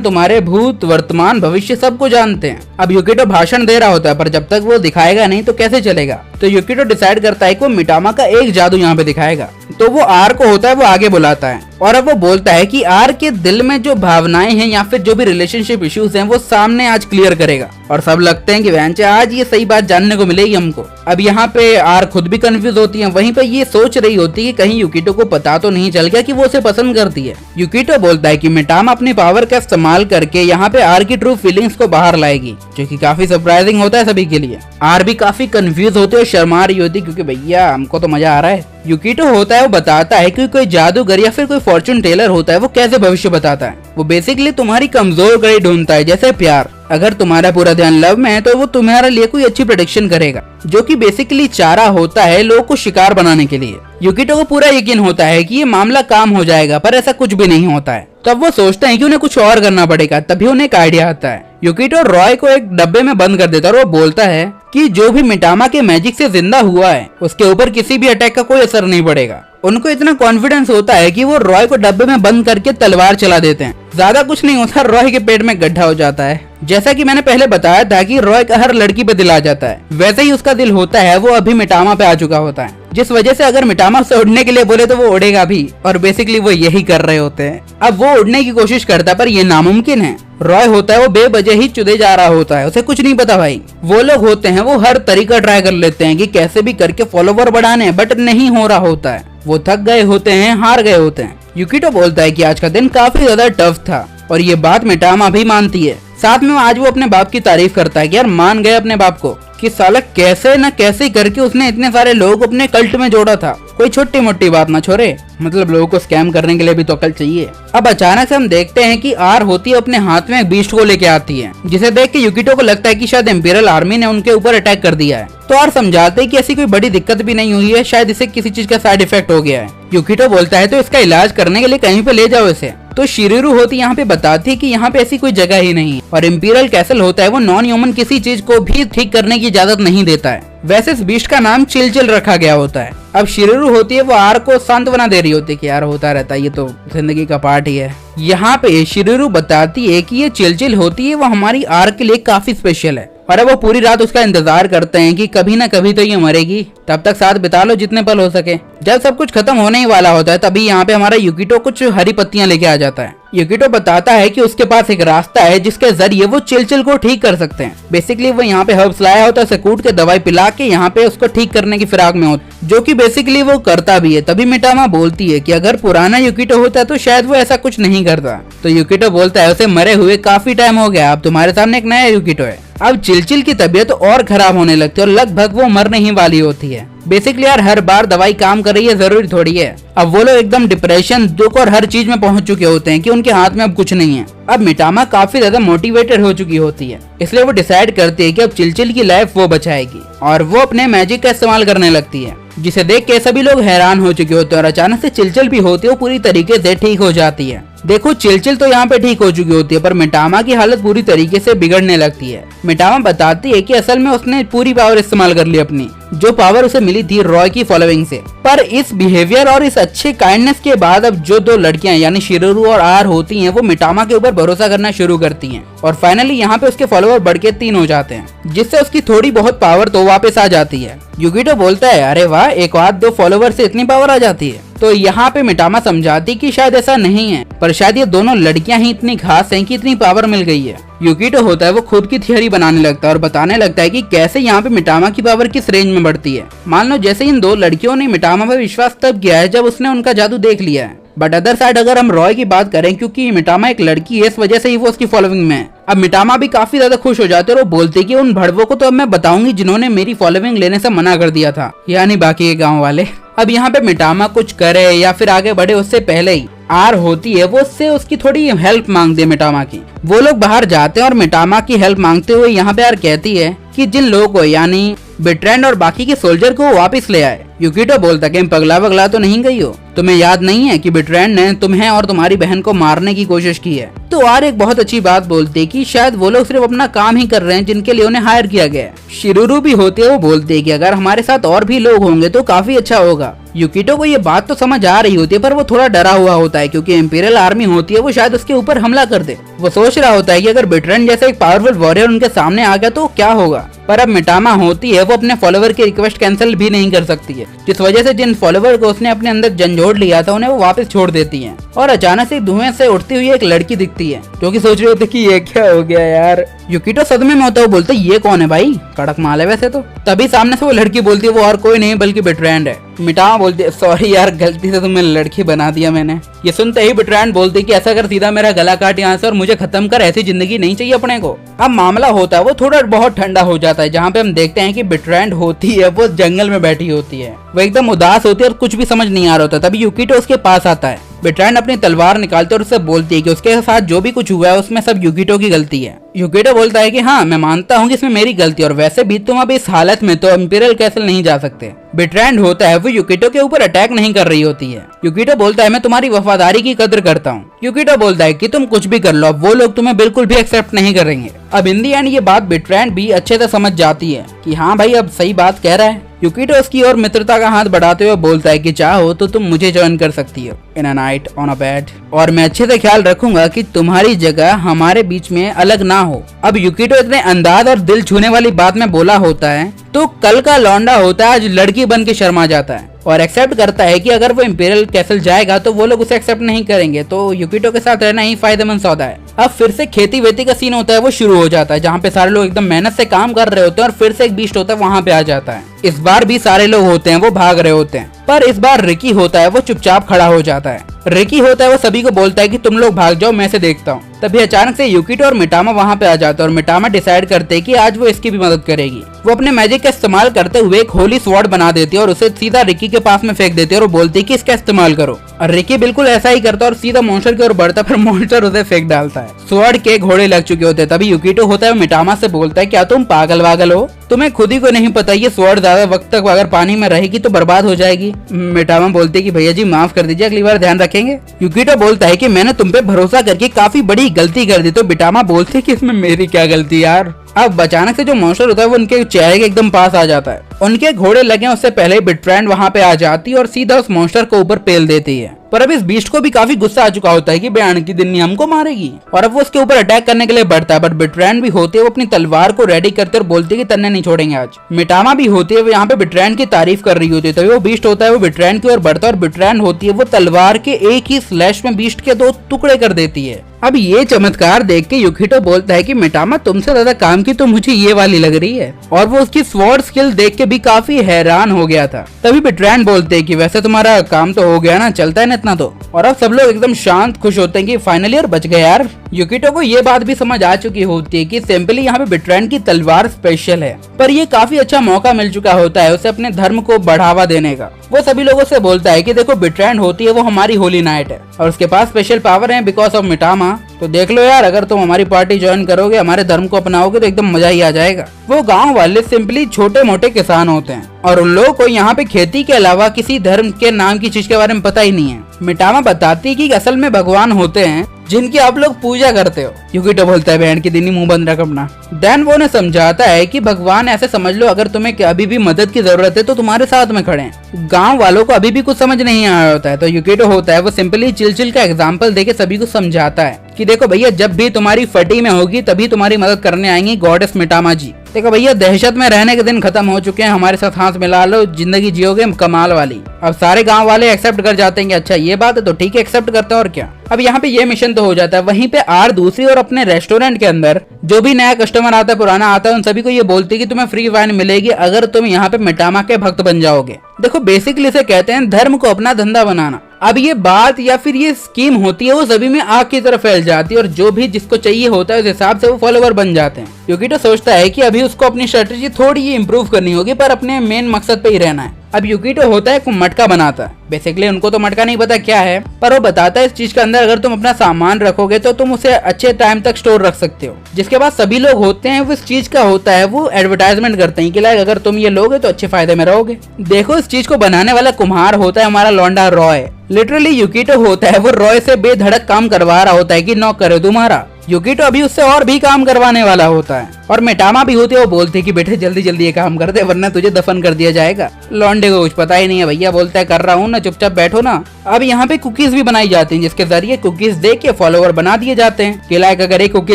तुम्हारे भूत वर्तमान भविष्य सबको जानते हैं। अब युकितो भाषण दे रहा होता है, पर जब तक वो दिखाएगा नहीं तो कैसे चलेगा। तो युकितो डिसाइड करता है कि वो मिटामा का एक जादू यहाँ पे दिखाएगा। तो वो आर को होता है वो आगे बुलाता है, और अब वो बोलता है कि आर के दिल में जो भावनाएं हैं या फिर जो भी रिलेशनशिप इश्यूज हैं वो सामने आज क्लियर करेगा। और सब लगते हैं कि वैंचे आज ये सही बात जानने को मिलेगी हमको। अब यहाँ पे आर खुद भी कंफ्यूज होती है, वहीं पे ये सोच रही होती है कि कहीं युकितो को पता तो नहीं चल गया कि वो उसे पसंद करती है। युकितो बोलता है कि मिटामा अपनी पावर का इस्तेमाल करके यहाँ पे आर की ट्रू फीलिंग्स को बाहर लाएगी, जो कि काफी सरप्राइजिंग होता है सभी के लिए। आर भी काफी कंफ्यूज होती है और शर्मा रही होती है, क्योंकि भैया हमको तो मजा आ रहा है। युकितो होता है वो बताता है कि कोई जादूगर या फिर कोई फॉर्चून टेलर होता है वो कैसे भविष्य बताता है। वो बेसिकली तुम्हारी कमजोर कड़ी ढूंढता है, जैसे प्यार। अगर तुम्हारा पूरा ध्यान लव में है तो वो तुम्हारे लिए कोई अच्छी प्रेडिक्शन करेगा, जो कि बेसिकली चारा होता है लोगों को शिकार बनाने के लिए। युकितो को पूरा यकीन होता है कि ये मामला काम हो जाएगा, पर ऐसा कुछ भी नहीं होता है। तब वो सोचते हैं कि उन्हें कुछ और करना पड़ेगा। तभी उन्हें एक आइडिया आता है। युकितो रॉय को एक डब्बे में बंद कर देता है और वो बोलता है कि जो भी मिटामा के मैजिक से जिंदा हुआ है उसके ऊपर किसी भी अटैक का कोई असर नहीं पड़ेगा। उनको इतना कॉन्फिडेंस होता है कि वो रॉय को डब्बे में बंद करके तलवार चला देते हैं। ज्यादा कुछ नहीं होता, रॉय के पेट में गड्ढा हो जाता है। जैसा कि मैंने पहले बताया था कि रॉय का हर लड़की पे दिल आ जाता है, वैसे ही उसका दिल होता है वो अभी मिटामा पे आ चुका होता है, जिस वजह से अगर मिटामा से उड़ने के लिए बोले तो वो उड़ेगा भी, और बेसिकली वो यही कर रहे होते हैं। अब वो उड़ने की कोशिश करता है पर ये नामुमकिन है। रॉय होता है वो बेवजह ही चुदे जा रहा होता है, उसे कुछ नहीं पता भाई। वो लोग होते हैं वो हर तरीका ट्राई कर लेते हैं कि कैसे भी करके फॉलोवर बढ़ाने, बट नहीं हो रहा होता है। वो थक गए होते हैं, हार गए होते हैं। युकितो बोलता है कि आज का दिन काफी ज्यादा टफ था, और ये बात मिटामा भी मानती है। साथ में आज वो अपने बाप की तारीफ करता है कि यार मान गए अपने बाप को कि साला कैसे न कैसे करके उसने इतने सारे लोग अपने कल्ट में जोड़ा था। कोई छोटी मोटी बात ना छोड़े, मतलब लोगों को स्कैम करने के लिए भी तो अकल चाहिए। अब अचानक से हम देखते हैं कि आर होती है अपने हाथ में एक बीस्ट को लेके आती है, जिसे देख के युकितो को लगता है कि शायद इंपीरियल आर्मी ने उनके ऊपर अटैक कर दिया है। तो आर समझाते हैं कि ऐसी कोई बड़ी दिक्कत भी नहीं हुई है, शायद इसे किसी चीज का साइड इफेक्ट हो गया है। युकितो बोलता है तो इसका इलाज करने के लिए कहीं पे ले जाओ इसे। तो शिरिरू होती यहाँ पे बताती है कि यहाँ पे ऐसी कोई जगह ही नहीं है, और इंपीरियल कैसल होता है वो नॉन ह्यूमन किसी चीज को भी ठीक करने की इजाजत नहीं देता है। वैसे इस बीस्ट का नाम चिलचिल रखा गया होता है। अब शिरिरू होती है वो आर को सांत्वना दे रही होती है कि यार होता रहता है, ये तो जिंदगी का पार्ट ही है। यहाँ पे शिरिरू बताती है कि ये चिलचिल होती है वो हमारी आर के लिए काफी स्पेशल है, और अब वो पूरी रात उसका इंतजार करते हैं कि कभी ना कभी तो ये मरेगी, तब तक साथ बिता लो जितने पल हो सके। जब सब कुछ खत्म होने ही वाला होता है तभी यहाँ पे हमारा युकितो कुछ हरी पत्तियां लेके आ जाता है। युकितो बताता है कि उसके पास एक रास्ता है जिसके जरिए वो चिलचिल को ठीक कर सकते हैं। बेसिकली वो यहाँ पे हर्ब्स लाया होता है, उसे कूट के दवाई पिला के यहाँ पे उसको ठीक करने की फिराक में होता, जो कि बेसिकली वो करता भी है। तभी मिटामा बोलती है कि अगर पुराना युकितो होता तो शायद वो ऐसा कुछ नहीं करता। तो युकितो बोलता है उसे मरे हुए काफी टाइम हो गया, अब तुम्हारे सामने एक नया युकितो है। अब चिलचिल की तबीयत और खराब होने लगती है और लगभग वो मरने ही वाली होती है। बेसिकली यार हर बार दवाई काम कर रही है जरूरी थोड़ी है। अब वो लोग एकदम डिप्रेशन, दुख और हर चीज में पहुंच चुके होते हैं कि उनके हाथ में अब कुछ नहीं है। अब मिटामा काफी ज्यादा मोटिवेटेड हो चुकी होती है, इसलिए वो डिसाइड करती है कि अब चिलचिल की लाइफ वो बचाएगी, और वो अपने मैजिक का इस्तेमाल करने लगती है, जिसे देख के सभी लोग हैरान हो चुके होते हैं। और अचानक से चिलचिल भी होती है वो पूरी तरीके से ठीक हो जाती है। देखो चिलचिल तो यहाँ पे ठीक हो चुकी होती है, पर मिटामा की हालत पूरी तरीके से बिगड़ने लगती है। मिटामा बताती है कि असल में उसने पूरी पावर इस्तेमाल कर ली अपनी, जो पावर उसे मिली थी रॉय की फॉलोइंग से। पर इस बिहेवियर और इस अच्छे काइंडनेस के बाद अब जो दो लड़कियां यानी शिरिरू और आर होती हैं वो मिटामा के ऊपर भरोसा करना शुरू करती हैं, और फाइनली यहाँ पे उसके फॉलोअर बढ़ के 3 हो जाते हैं, जिससे उसकी थोड़ी बहुत पावर तो वापस आ जाती है। युकितो बोलता है अरे वाह, एक आध 2 फॉलोवर से इतनी पावर आ जाती है। तो यहाँ पे मिटामा समझाती कि शायद ऐसा नहीं है, पर शायद ये दोनों लड़कियां ही इतनी खास हैं कि इतनी पावर मिल गई है। युकितो होता है वो खुद की थियरी बनाने लगता है और बताने लगता है कि कैसे यहाँ पे मिटामा की पावर किस रेंज में बढ़ती है। मान लो जैसे इन 2 लड़कियों ने मिटामा पर विश्वास तब किया है जब उसने उनका जादू देख लिया है, बट अदर साइड अगर हम रॉय की बात करें, क्योंकि मिटामा एक लड़की है इस वजह से ही वो उसकी फॉलोइंग में है। अब मिटामा भी काफी ज्यादा खुश हो जाते हैं और वो बोलते कि उन भड़वों को तो अब मैं बताऊंगी जिन्होंने मेरी फॉलोइंग लेने से मना कर दिया था, यानी बाकी के गांव वाले। अब यहाँ पे मिटामा कुछ करे या फिर आगे बढ़े उससे पहले ही आर होती है, वो उससे उसकी थोड़ी हेल्प मांगती है मिटामा की। वो लोग बाहर जाते हैं और मिटामा की हेल्प मांगते हुए यहाँ पे आर कहती है कि जिन लोगों को यानी बेट्रेंड और बाकी के सोल्जर को वापस ले आए। यूकिटो बोलता कि पगला पगला तो नहीं गई हो, तुम्हें याद नहीं है कि बेट्रेंड ने तुम्हें और तुम्हारी बहन को मारने की कोशिश की है। तो आर एक बहुत अच्छी बात बोलती है कि शायद वो लोग सिर्फ अपना काम ही कर रहे हैं जिनके लिए उन्हें हायर किया गया है। शिरुरु भी होती है, वो बोलती है कि अगर हमारे साथ और भी लोग होंगे तो काफी अच्छा होगा। यूकिटो को ये बात तो समझ आ रही होती है पर वो थोड़ा डरा हुआ होता है क्योंकि इंपीरियल आर्मी होती है, वो शायद उसके ऊपर हमला कर दे। वो सोच रहा होता है कि अगर बेट्रेंड जैसा एक पावरफुल वॉरियर उनके सामने आ गया तो क्या होगा। पर अब मिटामा होती है, वो अपने फॉलोवर की रिक्वेस्ट कैंसिल भी नहीं कर सकती है, जिस वजह से जिन फॉलोवर को उसने अपने अंदर झंझोड़ लिया था उन्हें वो वापस छोड़ देती है। और अचानक से धुएं से उठती हुई एक लड़की दिखती है जो कि सोच रही होती है कि ये क्या हो गया यार। यूकिटो सदमे में होता है, वो बोलते ये कौन है भाई, कड़क माल है वैसे तो। तभी सामने से वो लड़की बोलती है वो और कोई नहीं बल्कि बेट्रेंड है। मिटामा बोलती है सॉरी यार, गलती से तुम्हें लड़की बना दिया मैंने। ये सुनते ही बेट्रेंड बोलती कि ऐसा कर सीधा मेरा गला काट यहाँ से और मुझे खत्म कर, ऐसी जिंदगी नहीं चाहिए अपने को। अब मामला होता है वो थोड़ा बहुत ठंडा हो जाता है, जहाँ पे हम देखते हैं कि बेट्रेंड होती है वो जंगल में बैठी होती है, वो एकदम उदास होती है और कुछ भी समझ नहीं आ रहा होता। तभी यूकिटो उसके पास आता है। बेट्रेंड अपनी तलवार निकालते और उससे बोलती है कि उसके साथ जो भी कुछ हुआ है उसमें सब यूकिटो की गलती है। यूकिटो बोलता है कि हाँ मैं मानता हूँ कि इसमें मेरी गलती, और वैसे भी तुम अब इस हालत में तो इंपीरियल कैसल नहीं जा सकते। बेट्रेंड होता है वो यूकिटो के ऊपर अटैक नहीं कर रही होती है। यूकिटो बोलता है मैं तुम्हारी वफादारी की कदर करता हूँ। यूकिटो बोलता है कि तुम कुछ भी कर लो, अब वो लोग तुम्हें बिल्कुल भी एक्सेप्ट नहीं करेंगे। अब इन दी एंड ये बात बेट्रेंड भी अच्छे से समझ जाती है कि हाँ भाई अब सही बात कह रहा है। यूकिटो उसकी ओर मित्रता का हाथ बढ़ाते हुए बोलता है कि चाहो तो तुम मुझे ज्वाइन कर सकती हो in a night on a bed, और मैं अच्छे से ख्याल रखूंगा कि तुम्हारी जगह हमारे बीच में अलग ना हो। अब यूकिटो इतने अंदाज और दिल छूने वाली बात में बोला होता है तो कल का लौंडा होता है आज लड़की बन के शर्मा जाता है और एक्सेप्ट करता है कि अगर वो इंपीरियल कैसल जाएगा तो वो लोग उसे एक्सेप्ट नहीं करेंगे, तो यूकिटो के साथ रहना ही फायदेमंद सौदा है। अब फिर से खेती वेती का सीन होता है, वो शुरू हो जाता है जहाँ पे सारे लोग एकदम मेहनत से काम कर रहे होते हैं और फिर से एक बीस्ट होता है वहाँ पे आ जाता है। इस बार भी सारे लोग होते हैं वो भाग रहे होते हैं, पर इस बार रिकी होता है वो चुपचाप खड़ा हो जाता है। रिकी होता है वो सभी को बोलता है कि तुम लोग भाग जाओ, मैं से देखता हूँ। तभी अचानक से यूकिटो और मिटामा वहाँ पे आ जाता है और मिटामा डिसाइड करते हैं कि आज वो इसकी भी मदद करेगी। वो अपने मैजिक का इस्तेमाल करते हुए एक होली स्वॉर्ड बना देती है और उसे सीधा रिकी के पास में फेंक देती है और बोलती है कि इसका इस्तेमाल करो। और रिकी बिल्कुल ऐसा ही करता है और सीधा मॉन्स्टर की ओर बढ़ता है, पर मॉन्स्टर उसे फेंक डालता है। स्वॉर्ड के घोड़े लग चुके होते हैं। तभी यूकिटो होता है मिटामा से बोलता है क्या तुम पागल वागल हो, तुम्हें खुद ही को नहीं पता ये स्वॉर्ड ज्यादा वक्त तक अगर पानी में रहेगी तो बर्बाद हो जाएगी। मिटामा बोलती है कि भैया जी माफ कर दीजिए, अगली बार ध्यान रखेंगे। यूकिटो बोलता है कि मैंने तुम पे भरोसा करके काफी बड़ी गलती कर दी। तो मिटामा बोलती है कि इसमें मेरी क्या गलती यार। अब अचानक से जो मॉन्स्टर होता है वो उनके चेहरे के एकदम पास आ जाता है। उनके घोड़े लगे उससे पहले ही बेट्रेंड वहाँ पे आ जाती है और सीधा उस मॉन्स्टर को ऊपर पेल देती है। पर अब इस बीस्ट को भी काफी गुस्सा आ चुका होता है कि बयान की दिन्नी हमको मारेगी, और अब वो उसके ऊपर अटैक करने के लिए बढ़ता है। बट बेट्रेंड भी होती है वो अपनी तलवार को रेडी करते और बोलती है कि तन्ने नहीं छोड़ेंगे आज। मिटामा भी होती है वो यहाँ पे बेट्रेंड की तारीफ कर रही होती है। तभी वो बीस्ट होता है वो बेट्रेंड की ओर बढ़ता है और बेट्रेंड होती है वो तलवार के एक ही स्लैश में बीस्ट के 2 टुकड़े कर देती है। अब ये चमत्कार देख के यूकिटो बोलता है कि मिटामा तुमसे ज्यादा काम की तो मुझे ये वाली लग रही है, और वो उसकी स्वॉर्ड स्किल देख के भी काफी हैरान हो गया था। तभी बेट्रेंड बोलते हैं कि वैसे तुम्हारा काम तो हो गया ना, चलता है ना इतना तो। और अब सब लोग एकदम शांत खुश होते हैं कि फाइनली और बच गए यार। यूकिटो को ये बात भी समझ आ चुकी होती है कि सिंपली यहाँ पे बेट्रेंड की तलवार स्पेशल है, पर ये काफी अच्छा मौका मिल चुका होता है उसे अपने धर्म को बढ़ावा देने का। वो सभी लोगों से बोलता है कि देखो बेट्रेंड होती है वो हमारी होली नाइट है और उसके पास स्पेशल पावर है बिकॉज ऑफ मिटामा, तो देख लो यार अगर तुम हमारी पार्टी ज्वाइन करोगे, हमारे धर्म को अपनाओगे तो एकदम मजा ही आ जाएगा। वो गांव वाले सिंपली छोटे मोटे किसान होते हैं और उन लोगों को यहाँ पे खेती के अलावा किसी धर्म के नाम की चीज के बारे में पता ही नहीं है। मिटामा बताती है कि असल में भगवान होते हैं जिनकी आप लोग पूजा करते हो। यूकिटो बोलता है बहन की दिनी मुंह बंद रख अपना। देन वो उन्हें समझाता है कि भगवान ऐसे समझ लो अगर तुम्हें अभी भी मदद की जरूरत है तो तुम्हारे साथ में खड़े हैं। गांव वालों को अभी भी कुछ समझ नहीं आया होता है, तो यूकिटो होता है वो सिंपली चिलचिल का एग्जाम्पल देके सभी को समझाता है कि देखो भैया जब भी तुम्हारी फटी में होगी तभी तुम्हारी मदद करने आएंगी गॉडेस मिटामा जी। देखो भैया दहशत में रहने के दिन खत्म हो चुके हैं, हमारे साथ हाथ मिला लो, जिंदगी जियोगे कमाल वाली। अब सारे गांव वाले एक्सेप्ट कर जाते हैं कि अच्छा ये बात है तो ठीक है एक्सेप्ट करते हैं और क्या। अब यहाँ पे ये मिशन तो हो जाता है। वहीं पे आर दूसरी और अपने रेस्टोरेंट के अंदर जो भी नया कस्टमर आता है पुराना आता है उन सभी को ये बोलती है कि तुम्हें फ्री वाइन मिलेगी अगर तुम यहाँ पे मिटामा के भक्त बन जाओगे। देखो बेसिकली इसे कहते हैं धर्म को अपना धंधा बनाना। अब ये बात या फिर ये स्कीम होती है वो सभी में आग की तरह फैल जाती है और जो भी जिसको चाहिए होता है उस हिसाब से वो फॉलोवर बन जाते हैं। यूकिटो सोचता है कि अभी उसको अपनी स्ट्रेटेजी थोड़ी ही इम्प्रूव करनी होगी पर अपने मेन मकसद पे ही रहना है। अब यूकिटो होता है एक मटका बनाता है। बेसिकली उनको तो मटका नहीं पता क्या है, पर वो बताता है इस चीज के अंदर अगर तुम अपना सामान रखोगे तो तुम उसे अच्छे टाइम तक स्टोर रख सकते हो। जिसके बाद सभी लोग होते हैं वो इस चीज का होता है वो एडवर्टाइजमेंट करते हैं कि लाइक अगर तुम ये लोगे तो अच्छे फायदे में रहोगे। देखो इस चीज को बनाने वाला कुम्हार होता है हमारा लौंडा रॉय। लिटरली यूकिटो होता है वो रॉय से बेधड़क काम करवा रहा होता है कि नौकर करे तुम्हारा। यूकिटो अभी उससे और भी काम करवाने वाला होता है और मिटामा भी होती है। वो बोलते है कि बेटे जल्दी जल्दी ये काम कर दे वरना तुझे दफन कर दिया जाएगा। लौंडे को कुछ पता ही नहीं है भैया, बोलता है कर रहा हूँ ना, चुपचाप बैठो ना। अब यहाँ पे कुकीज भी बनाई जाती हैं जिसके जरिए कुकीज दे के फॉलोवर बना दिए जाते हैं कि लाइक अगर एक कुकी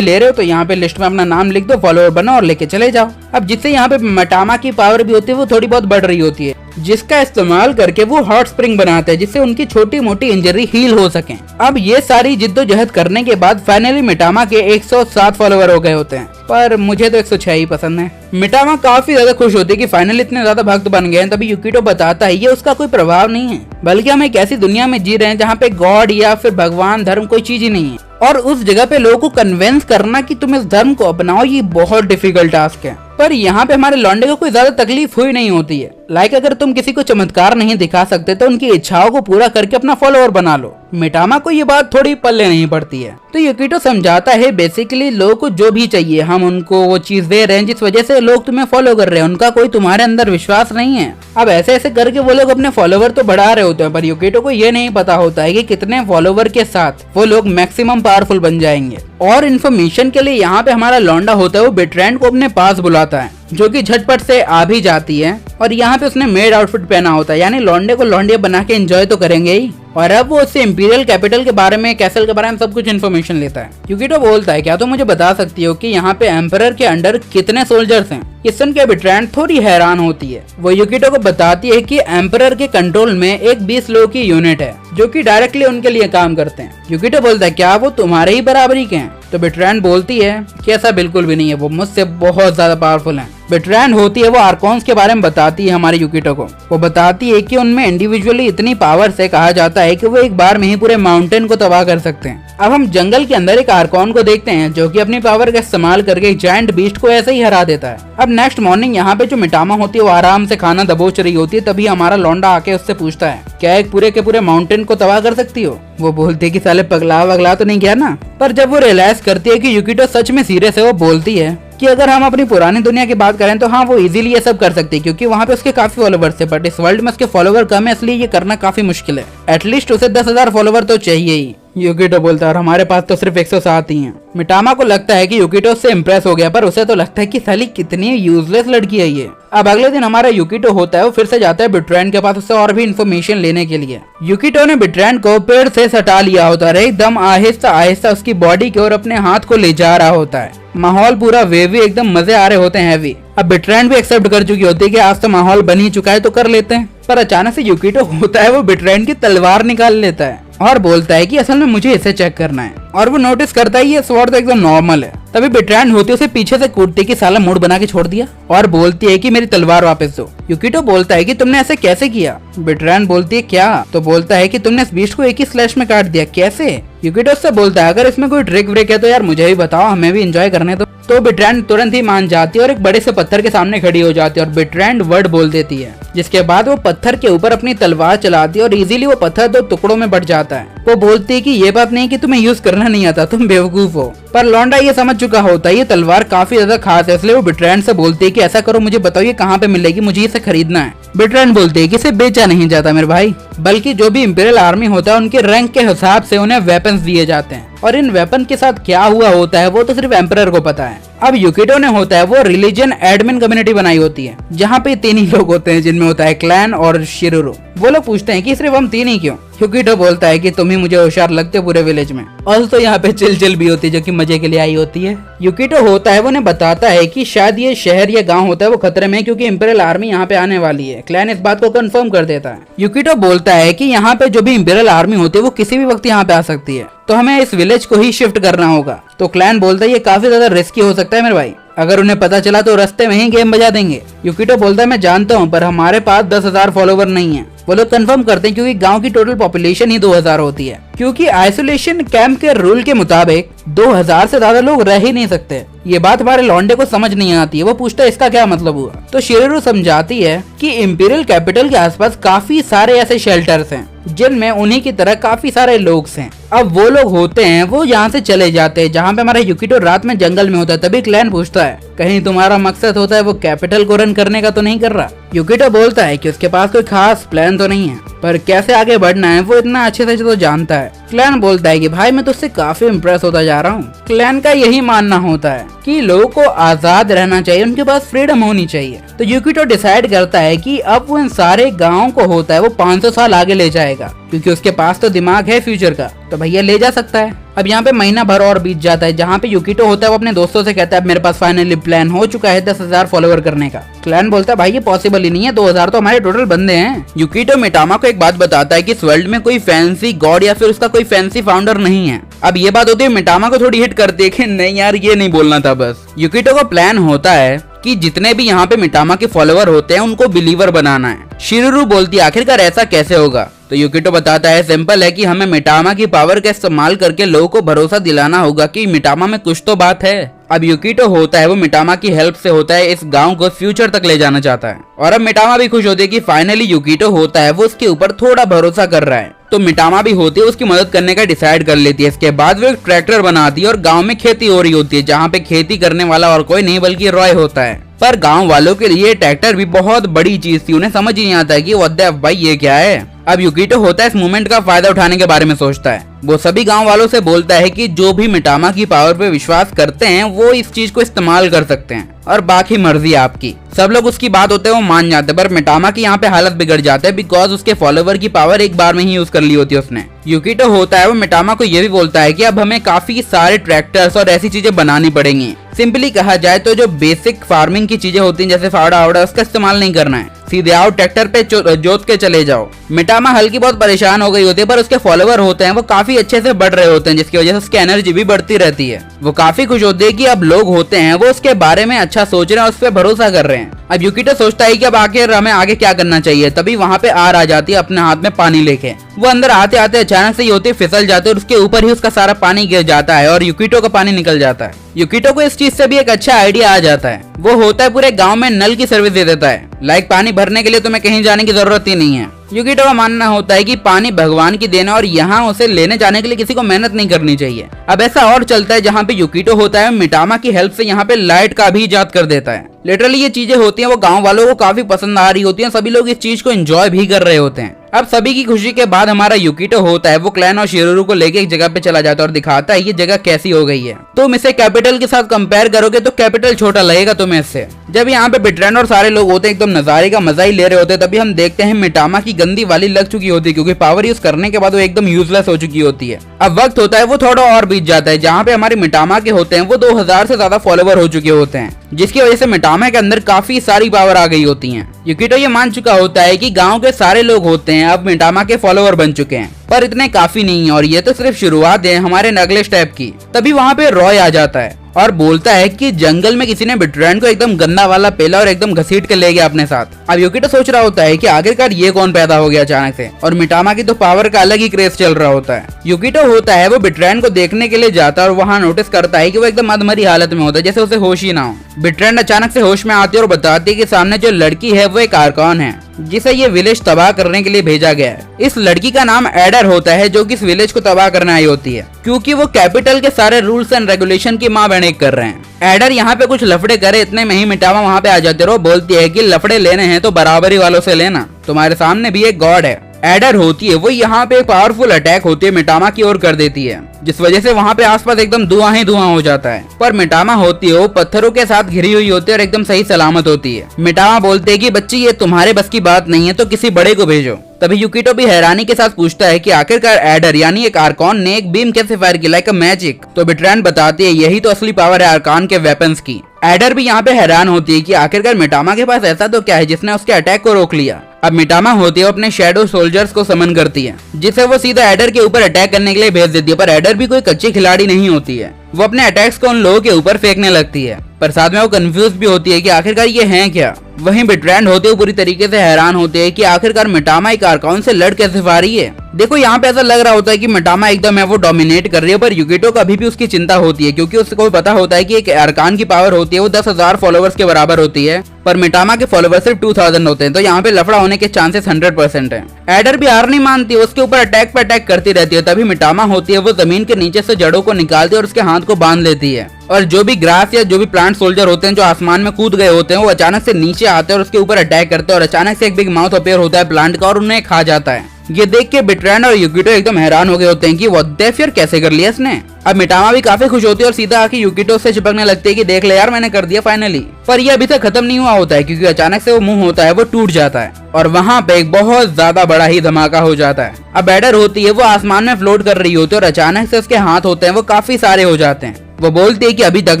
ले रहे हो तो यहाँ पे लिस्ट में अपना नाम लिख दो, फॉलोवर बनाओ और लेके चले जाओ। अब जिससे यहाँ पे मिटामा की पावर भी होती है वो थोड़ी बहुत बढ़ रही होती है जिसका इस्तेमाल करके वो हॉट स्प्रिंग बनाते हैं जिससे उनकी छोटी मोटी इंजरी हील हो सके। अब ये सारी जिद्दोजहद करने के बाद फाइनली मिटामा के 107 फॉलोवर हो गए होते हैं, पर मुझे तो 106 ही पसंद है। मिटामा काफी ज्यादा खुश होती है कि फाइनली इतने ज्यादा भक्त बन गए हैं। तभी यूकिटो बताता है ये उसका कोई प्रभाव नहीं है, बल्कि हम एक ऐसी दुनिया में जी रहे हैं जहाँ पे गॉड या फिर भगवान धर्म कोई चीज ही नहीं है और उस जगह पे लोगों को कन्विंस करना कि तुम इस धर्म को अपनाओ ये बहुत डिफिकल्ट टास्क है। पर यहाँ पे हमारे लौंडे को कोई ज्यादा तकलीफ हुई नहीं होती है। लाइक अगर तुम किसी को चमत्कार नहीं दिखा सकते तो उनकी इच्छाओं को पूरा करके अपना फॉलोअर बना लो। मिटामा को ये बात थोड़ी पल्ले नहीं पड़ती है। तो यूकिटो समझाता है बेसिकली लोगों को जो भी चाहिए हम उनको वो चीज दे रहे हैं जिस वजह से लोग तुम्हें फॉलो कर रहे हैं, उनका कोई तुम्हारे अंदर विश्वास नहीं है। अब ऐसे ऐसे करके वो लोग अपने फॉलोवर तो बढ़ा रहे होते हैं पर यूकिटो को ये नहीं पता होता है कि कितने फॉलोवर के साथ वो लोग मैक्सिमम पावरफुल बन जाएंगे। और इन्फॉर्मेशन के लिए यहाँ पे हमारा लौंडा होता है वो बेट्रेंड को अपने पास बुलाता है जो कि झटपट से आ भी जाती है और यहाँ पे उसने मेड आउटफिट पहना होता है, यानी लौंडे को लौंडिया बना के एंजॉय तो करेंगे ही। और अब वो उससे इंपीरियल कैपिटल के बारे में, कैसल के बारे में सब कुछ इन्फॉर्मेशन लेता है। यूकिटो बोलता है क्या तुम मुझे बता सकती हो कि यहाँ पे एम्परर के अंडर कितने सोल्जर्स हैं? ये सुन के बेट्रेंड थोड़ी हैरान होती है। वो यूकिटो को बताती है कि एम्परर के कंट्रोल में एक 20 लोगों की यूनिट है जो कि डायरेक्टली उनके लिए काम करते हैं। यूकिटो बोलता है क्या वो तुम्हारे ही बराबरी के हैं? तो बेट्रेंड बोलती है कि ऐसा बिल्कुल भी नहीं है, वो मुझसे बहुत ज्यादा पावरफुल हैं। बेट्रेंड होती है वो आर्कॉन्स के बारे में बताती है हमारे यूकिटो को। वो बताती है कि उनमें इंडिविजुअली इतनी पावर से कहा जाता है कि वो एक बार में ही पूरे माउंटेन को तबाह कर सकते हैं। अब हम जंगल के अंदर एक आर्कॉन को देखते हैं जो कि अपनी पावर का इस्तेमाल करके एक जायंट बीस्ट को ऐसे ही हरा देता है। अब नेक्स्ट मॉर्निंग यहाँ पे जो मिटामा होती है वो आराम से खाना दबोच रही होती है, तभी हमारा लौंडा आके उससे पूछता है क्या एक पूरे के पूरे माउंटेन को तबाह कर सकती हो? वो बोलती है कि साले पगला वगला तो नहीं गया ना। पर जब वो रियलाइज करती है कि यूकिटो सच में सीरियस है वो बोलती है कि अगर हम अपनी पुरानी दुनिया की बात करें तो हाँ वो इजीली ये सब कर सकती है क्योंकि वहाँ पे उसके काफी फॉलोवर्स थे, बट इस वर्ल्ड में उसके फॉलोवर कम है इसलिए ये करना काफी मुश्किल है। एटलीस्ट उसे 10,000 फॉलोवर तो चाहिए ही। यूकिटो बोलता है और हमारे पास तो सिर्फ 107 ही हैं। मिटामा को लगता है कि यूकिटो उससे इम्प्रेस हो गया पर उसे तो लगता है कि साली कितनी यूजलेस लड़की है ये। अब अगले दिन हमारा यूकिटो होता है वो फिर से जाता है बेट्रेंड के पास उससे और भी इन्फॉर्मेशन लेने के लिए। यूकिटो ने बेट्रेंड को पेड़ से सटा लिया होता है, एकदम आहिस्ता आहिस्ता उसकी बॉडी की ओर अपने हाथ को ले जा रहा होता है। माहौल पूरा वेवी, एकदम मजे आ रहे होते हैं हैवी। अब बेट्रेंड भी एक्सेप्ट कर चुकी होती है कि आज तो माहौल बन ही चुका है तो कर लेते हैं। पर अचानक से यूकिटो होता है वो बेट्रेंड की तलवार निकाल लेता है और बोलता है कि असल में मुझे इसे चेक करना है। और वो नोटिस करता है ये स्वॉर्ड तो एकदम नॉर्मल है। तभी बेट्रेंड होती है उसे पीछे से कूटती कि साला मूड बना के छोड़ दिया और बोलती है कि मेरी तलवार वापस दो। यूकिटो बोलता है कि तुमने ऐसे कैसे किया? बेट्रेंड बोलती है क्या? तो बोलता है कि तुमने इस बीस्ट को एक ही स्लैश में काट दिया। कैसे? यूकिटो से बोलता है अगर इसमें कोई ट्रिक व्रिक है तो यार मुझे भी बताओ, हमें भी एंजॉय करने दो। तो बेट्रेंड तुरंत ही मान जाती है और एक बड़े से पत्थर के सामने खड़ी हो जाती है और बेट्रेंड वर्ड बोल देती है जिसके बाद वो पत्थर के ऊपर अपनी तलवार चलाती है और इजीली वो पत्थर 2 टुकड़ों में बट जाता है। वो बोलती है कि ये बात नहीं कि तुम्हें यूज करना नहीं आता, तुम बेवकूफ हो। पर लौंडा ये समझ चुका होता है ये तलवार काफी ज्यादा खास है, इसलिए वो बेट्रेंड से बोलती है कि ऐसा करो मुझे बताओ ये कहाँ पे मिलेगी, मुझे इसे खरीदना है। बेट्रेंड बोलती है कि इसे बेचा नहीं जाता मेरे भाई, बल्कि जो भी इंपीरियल आर्मी होता है उनके रैंक के हिसाब से उन्हें वेपन्स दिए जाते हैं और इन वेपन के साथ क्या हुआ होता है वो तो सिर्फ एम्परर को पता है। अब यूकिटो ने होता है वो रिलीजन एडमिन कम्युनिटी बनाई होती है जहाँ पे 3 ही लोग होते हैं जिनमें होता है क्लैन और शिरोरो। वो लोग पूछते हैं कि सिर्फ हम 3 ही क्यों? यूकिटो बोलता है कि तुम ही मुझे होशियार लगते हो पूरे विलेज में। और तो यहाँ पे चिल भी होती है जो कि मजे के लिए आई होती है। यूकिटो होता है वो उन्हें बताता है कि शायद ये शहर या गांव होता है वो खतरे में क्योंकि इंपीरियल आर्मी यहाँ पे आने वाली है। क्लैन इस बात को कंफर्म कर देता है। यूकिटो बोलता है कि यहाँ पे जो भी इंपीरियल आर्मी होती है वो किसी भी वक्त यहाँ पे आ सकती है तो हमें इस विलेज को ही शिफ्ट करना होगा। तो क्लैन बोलता है ये काफी ज्यादा रिस्की हो सकता है मेरे भाई, अगर उन्हें पता चला तो रास्ते में ही गेम बजा देंगे। यूकिटो बोलता है मैं जानता हूँ, पर हमारे पास 10,000 फॉलोवर नहीं है। वो लोग कंफर्म करते हैं क्योंकि गांव की टोटल पॉपुलेशन ही 2000 होती है, क्योंकि आइसोलेशन कैंप के रूल के मुताबिक 2000 से ज्यादा लोग रह ही नहीं सकते। ये बात हमारे लौंडे को समझ नहीं आती है। वो पूछता है इसका क्या मतलब हुआ, तो शिरोरू समझाती है कि इंपीरियल कैपिटल के आसपास काफी सारे ऐसे शेल्टर्स हैं जिनमें उन्हीं की तरह काफी सारे लोग हैं। अब वो लोग होते हैं वो यहाँ से चले जाते हैं जहाँ पे हमारा यूकिटो रात में जंगल में होता है। तभी क्लैन पूछता है कहीं तुम्हारा मकसद होता है वो कैपिटल को रन करने का तो नहीं कर रहा। यूकिटो बोलता है कि उसके पास कोई खास प्लान तो नहीं है, पर कैसे आगे बढ़ना है वो इतना अच्छे से तो जानता है। क्लैन बोलता है कि भाई मैं तुझसे काफी इम्प्रेस होता जा रहा हूँ। क्लैन का यही मानना होता है कि लोगों को आजाद रहना चाहिए, उनके पास फ्रीडम होनी चाहिए। तो यूकिटो डिसाइड करता है कि अब वो इन सारे गाँव को होता है वो 500 साल आगे ले जाएगा, क्योंकि उसके पास तो दिमाग है फ्यूचर का, तो भैया ले जा सकता है। अब यहाँ पे महीना भर और बीत जाता है जहाँ पे यूकिटो होता है वो अपने दोस्तों से कहता है मेरे पास फाइनली प्लान हो चुका है 10,000 फॉलोवर करने का। क्लैन बोलता है भाई ये पॉसिबल ही नहीं है, 2000 तो हमारे टोटल बंदे हैं। यूकिटो मिटामा को एक बात बताता है कि इस वर्ल्ड में कोई फैंसी गॉड या फिर उसका कोई फैंसी फाउंडर नहीं है। अब ये बात होती है मिटामा को थोड़ी हिट करती है कि नहीं यार ये नहीं बोलना था बस। यूकिटो का प्लान होता है कि जितने भी यहाँ पे मिटामा के फॉलोवर होते हैं उनको बिलीवर बनाना है। शिरोरू बोलती है आखिरकार ऐसा कैसे होगा, तो यूकिटो बताता है सिंपल है कि हमें मिटामा की पावर का इस्तेमाल करके लोगों को भरोसा दिलाना होगा कि मिटामा में कुछ तो बात है। अब यूकिटो होता है वो मिटामा की हेल्प से होता है इस गांव को फ्यूचर तक ले जाना चाहता है, और अब मिटामा भी खुश होती है कि फाइनली यूकिटो होता है वो उसके ऊपर थोड़ा भरोसा कर रहा है। तो मिटामा भी होती है उसकी मदद करने का डिसाइड कर लेती है। इसके बाद वो एक ट्रैक्टर बनाती है और गांव में खेती हो रही होती है, जहाँ पे खेती करने वाला और कोई नहीं बल्कि रॉय होता है। पर गांव वालों के लिए ट्रैक्टर भी बहुत बड़ी चीज थी, उन्हें समझ ही नहीं आता कि व्हाट द भाई ये क्या है। अब यूकिटो होता है इस मूवमेंट का फायदा उठाने के बारे में सोचता है। वो सभी गांव वालों से बोलता है कि जो भी मिटामा की पावर पे विश्वास करते हैं वो इस चीज को इस्तेमाल कर सकते हैं, और बाकी मर्जी आपकी। सब लोग उसकी बात होते हैं वो मान जाते हैं, पर मिटामा की यहाँ पे हालत बिगड़ जाता है बिकॉज उसके फॉलोवर की पावर एक बार में ही यूज कर ली होती है उसने। यूकिटो होता है वो मिटामा को ये भी बोलता है कि अब हमें काफी सारे ट्रैक्टर्स और ऐसी चीजें बनानी पड़ेंगी। सिंपली कहा जाए तो जो बेसिक फार्मिंग की चीजें होती हैं जैसे फावड़ा आवड़ा उसका इस्तेमाल नहीं करना है, सीधे आओ ट्रैक्टर पे जोत के चले जाओ। मिटामा हल्की बहुत परेशान हो गई होती है, पर उसके फॉलोवर होते हैं वो काफी अच्छे से बढ़ रहे होते हैं, जिसकी वजह से उसकी एनर्जी भी बढ़ती रहती है। वो काफी खुश होते हैं कि अब लोग होते हैं वो उसके बारे में अच्छा सोच रहे हैं, उस पर भरोसा कर रहे हैं। अब यूकिटो सोचता है कि अब आखिर हमें आगे क्या करना चाहिए। तभी वहाँ पे आ जाती है अपने हाथ में पानी लेके। वो अंदर आते आते अचानक से ये होती फिसल जाते और उसके ऊपर ही उसका सारा पानी गिर जाता है और यूकिटो का पानी निकल जाता है। यूकिटो को इस चीज से भी एक अच्छा आइडिया आ जाता है। वो होता है पूरे गांव में नल की सर्विस दे देता है, लाइक पानी भरने के लिए तुम्हें कहीं जाने की जरूरत ही नहीं है। यूकिटो का मानना होता है कि पानी भगवान की देन है और यहाँ उसे लेने जाने के लिए किसी को मेहनत नहीं करनी चाहिए। अब ऐसा और चलता है जहाँ पे यूकिटो होता है मिटामा की हेल्प से यहाँ पे लाइट का भी इजाद कर देता है। लिटरली ये चीजें होती हैं वो गांव वालों को काफी पसंद आ रही होती हैं, सभी लोग इस चीज को एंजॉय भी कर रहे होते हैं। अब सभी की खुशी के बाद हमारा यूकिटो होता है वो क्लैन और शिरोरू को लेके एक जगह पे चला जाता है और दिखाता है ये जगह कैसी हो गई है। तुम इसे कैपिटल के साथ कंपेयर करोगे तो कैपिटल छोटा लगेगा तुम्हें इससे। जब यहाँ पे बिट्रेंड और सारे लोग होते हैं एकदम नजारे का मजा ही ले रहे होते हैं, तभी हम देखते हैं मिटामा की गंदी वाली लग चुकी होती है, क्योंकि पावर यूज करने के बाद वो एकदम यूजलेस हो चुकी होती है। अब वक्त होता है वो थोड़ा और बीत जाता है जहाँ पे हमारे मिटामा के होते हैं वो 2000 से ज्यादा फॉलोवर हो चुके होते हैं, जिसकी वजह से मिटामा के अंदर काफी सारी पावर आ गई होती है। यूकिटो ये मान चुका होता है कि गांव के सारे लोग होते हैं अब मिटामा के फॉलोवर बन चुके हैं, पर इतने काफी नहीं है और ये तो सिर्फ शुरुआत है हमारे अगले स्टेप की। तभी वहाँ पे रॉय आ जाता है और बोलता है कि जंगल में किसी ने बिट्रेंड को एकदम गंदा वाला पेला और एकदम घसीट के ले गया अपने साथ। अब यूकिटो सोच रहा होता है कि आखिरकार ये कौन पैदा हो गया अचानक से, और मिटामा की तो पावर का अलग ही क्रेज चल रहा होता है। यूकिटो होता है वो बिट्रेंड को देखने के लिए जाता है और वहाँ नोटिस करता है कि वो एकदम अधमरी हालत में होता है, जैसे उसे होश ही ना हो। बिट्रेंड अचानक से होश में आती है और बताती है कि सामने जो लड़की है वो एक आर्कॉन है जिसे ये विलेज तबाह करने के लिए भेजा गया है। इस लड़की का नाम एडर होता है जो कि इस विलेज को तबाह करने आई होती है, क्योंकि वो कैपिटल के सारे रूल्स एंड रेगुलेशन की माँ बहने कर रहे हैं। एडर यहाँ पे कुछ लफड़े करे इतने में ही मिटामा वहाँ पे आ जाते रहो, बोलती है कि लफड़े लेने हैं तो बराबरी वालों से लेना, तुम्हारे सामने भी एक गॉड है। एडर होती है वो यहाँ पे पावरफुल अटैक होती है मिटामा की ओर कर देती है, जिस वजह से वहाँ पे आसपास एकदम धुआं ही धुआं हो जाता है। पर मिटामा होती है वो पत्थरों के साथ घिरी हुई होती है और एकदम सही सलामत होती है। मिटामा बोलते है कि बच्ची ये तुम्हारे बस की बात नहीं है तो किसी बड़े को भेजो। तभी यूकिटो भी हैरानी के साथ पूछता है कि आखिरकार एडर यानी एक आर्कॉन ने एक बीम कैसे फायर की लाइक अ मैजिक। तो बिट्रेंड बताती है यही तो असली पावर है आर्कॉन के वेपन्स की। एडर भी यहाँ पे हैरान होती है कि आखिरकार मिटामा के पास ऐसा तो क्या है जिसने उसके अटैक को रोक लिया। अब मिटामा होती है अपने शैडो सोल्जर्स को समन करती है, जिसे वो सीधा एडर के ऊपर अटैक करने के लिए भेज देती है। पर एडर भी कोई कच्ची खिलाड़ी नहीं होती है, वो अपने अटैक्स को उन लोगों के ऊपर फेंकने लगती है। पर साथ में वो कंफ्यूज भी होती है कि आखिरकार ये हैं क्या। वहीं बेट्रैंड होते हुए पूरी तरीके से हैरान होते हैं कि आखिरकार मिटामा एक आर्कान से लड़ कैसे पा रही है। देखो यहाँ पे ऐसा लग रहा होता है कि मिटामा एकदम है वो डोमिनेट कर रही है, पर युकिटो को अभी भी उसकी चिंता होती है क्योंकि उसको पता होता है कि एक आर्कान की पावर होती है वो 10,000 फॉलोवर्स के बराबर होती है, पर मिटामा के फॉलोवर्स सिर्फ 2000 होते हैं, तो यहाँ पे लफड़ा होने के चांसेस 100% है। एडर भी हार नहीं मानती, उसके ऊपर अटैक पे अटैक करती रहती है। तभी मिटामा होती है वो जमीन के नीचे से जड़ों को निकालती है और उसके हाथ को बांध लेती है, और जो भी ग्रास या जो भी प्लांट सोल्जर होते हैं जो आसमान में कूद गए होते हैं वो अचानक से नीचे आते हैं और उसके ऊपर अटैक करते हैं, और अचानक से एक बिग माउथ अपेयर होता है प्लांट का और उन्हें खा जाता है। ये देख के बेट्रैंड और युकिटो एकदम हैरान हो गए होते हैं कि व्हाट द फियर कैसे कर लिया इसने। अब मिटामा भी काफी खुश होती है और सीधा आके युकिटो से चिपकने लगती है कि देख ले यार मैंने कर दिया फाइनली। पर ये अभी तक खत्म नहीं हुआ होता है क्योंकि अचानक से वो मुंह होता है वो टूट जाता है और वहाँ पे एक बहुत ज्यादा बड़ा ही धमाका हो जाता है। अब एडर होती है वो आसमान में फ्लोट कर रही होती है और अचानक से उसके हाथ होते हैं वो काफी सारे हो जाते हैं। वो बोलती है कि अभी तक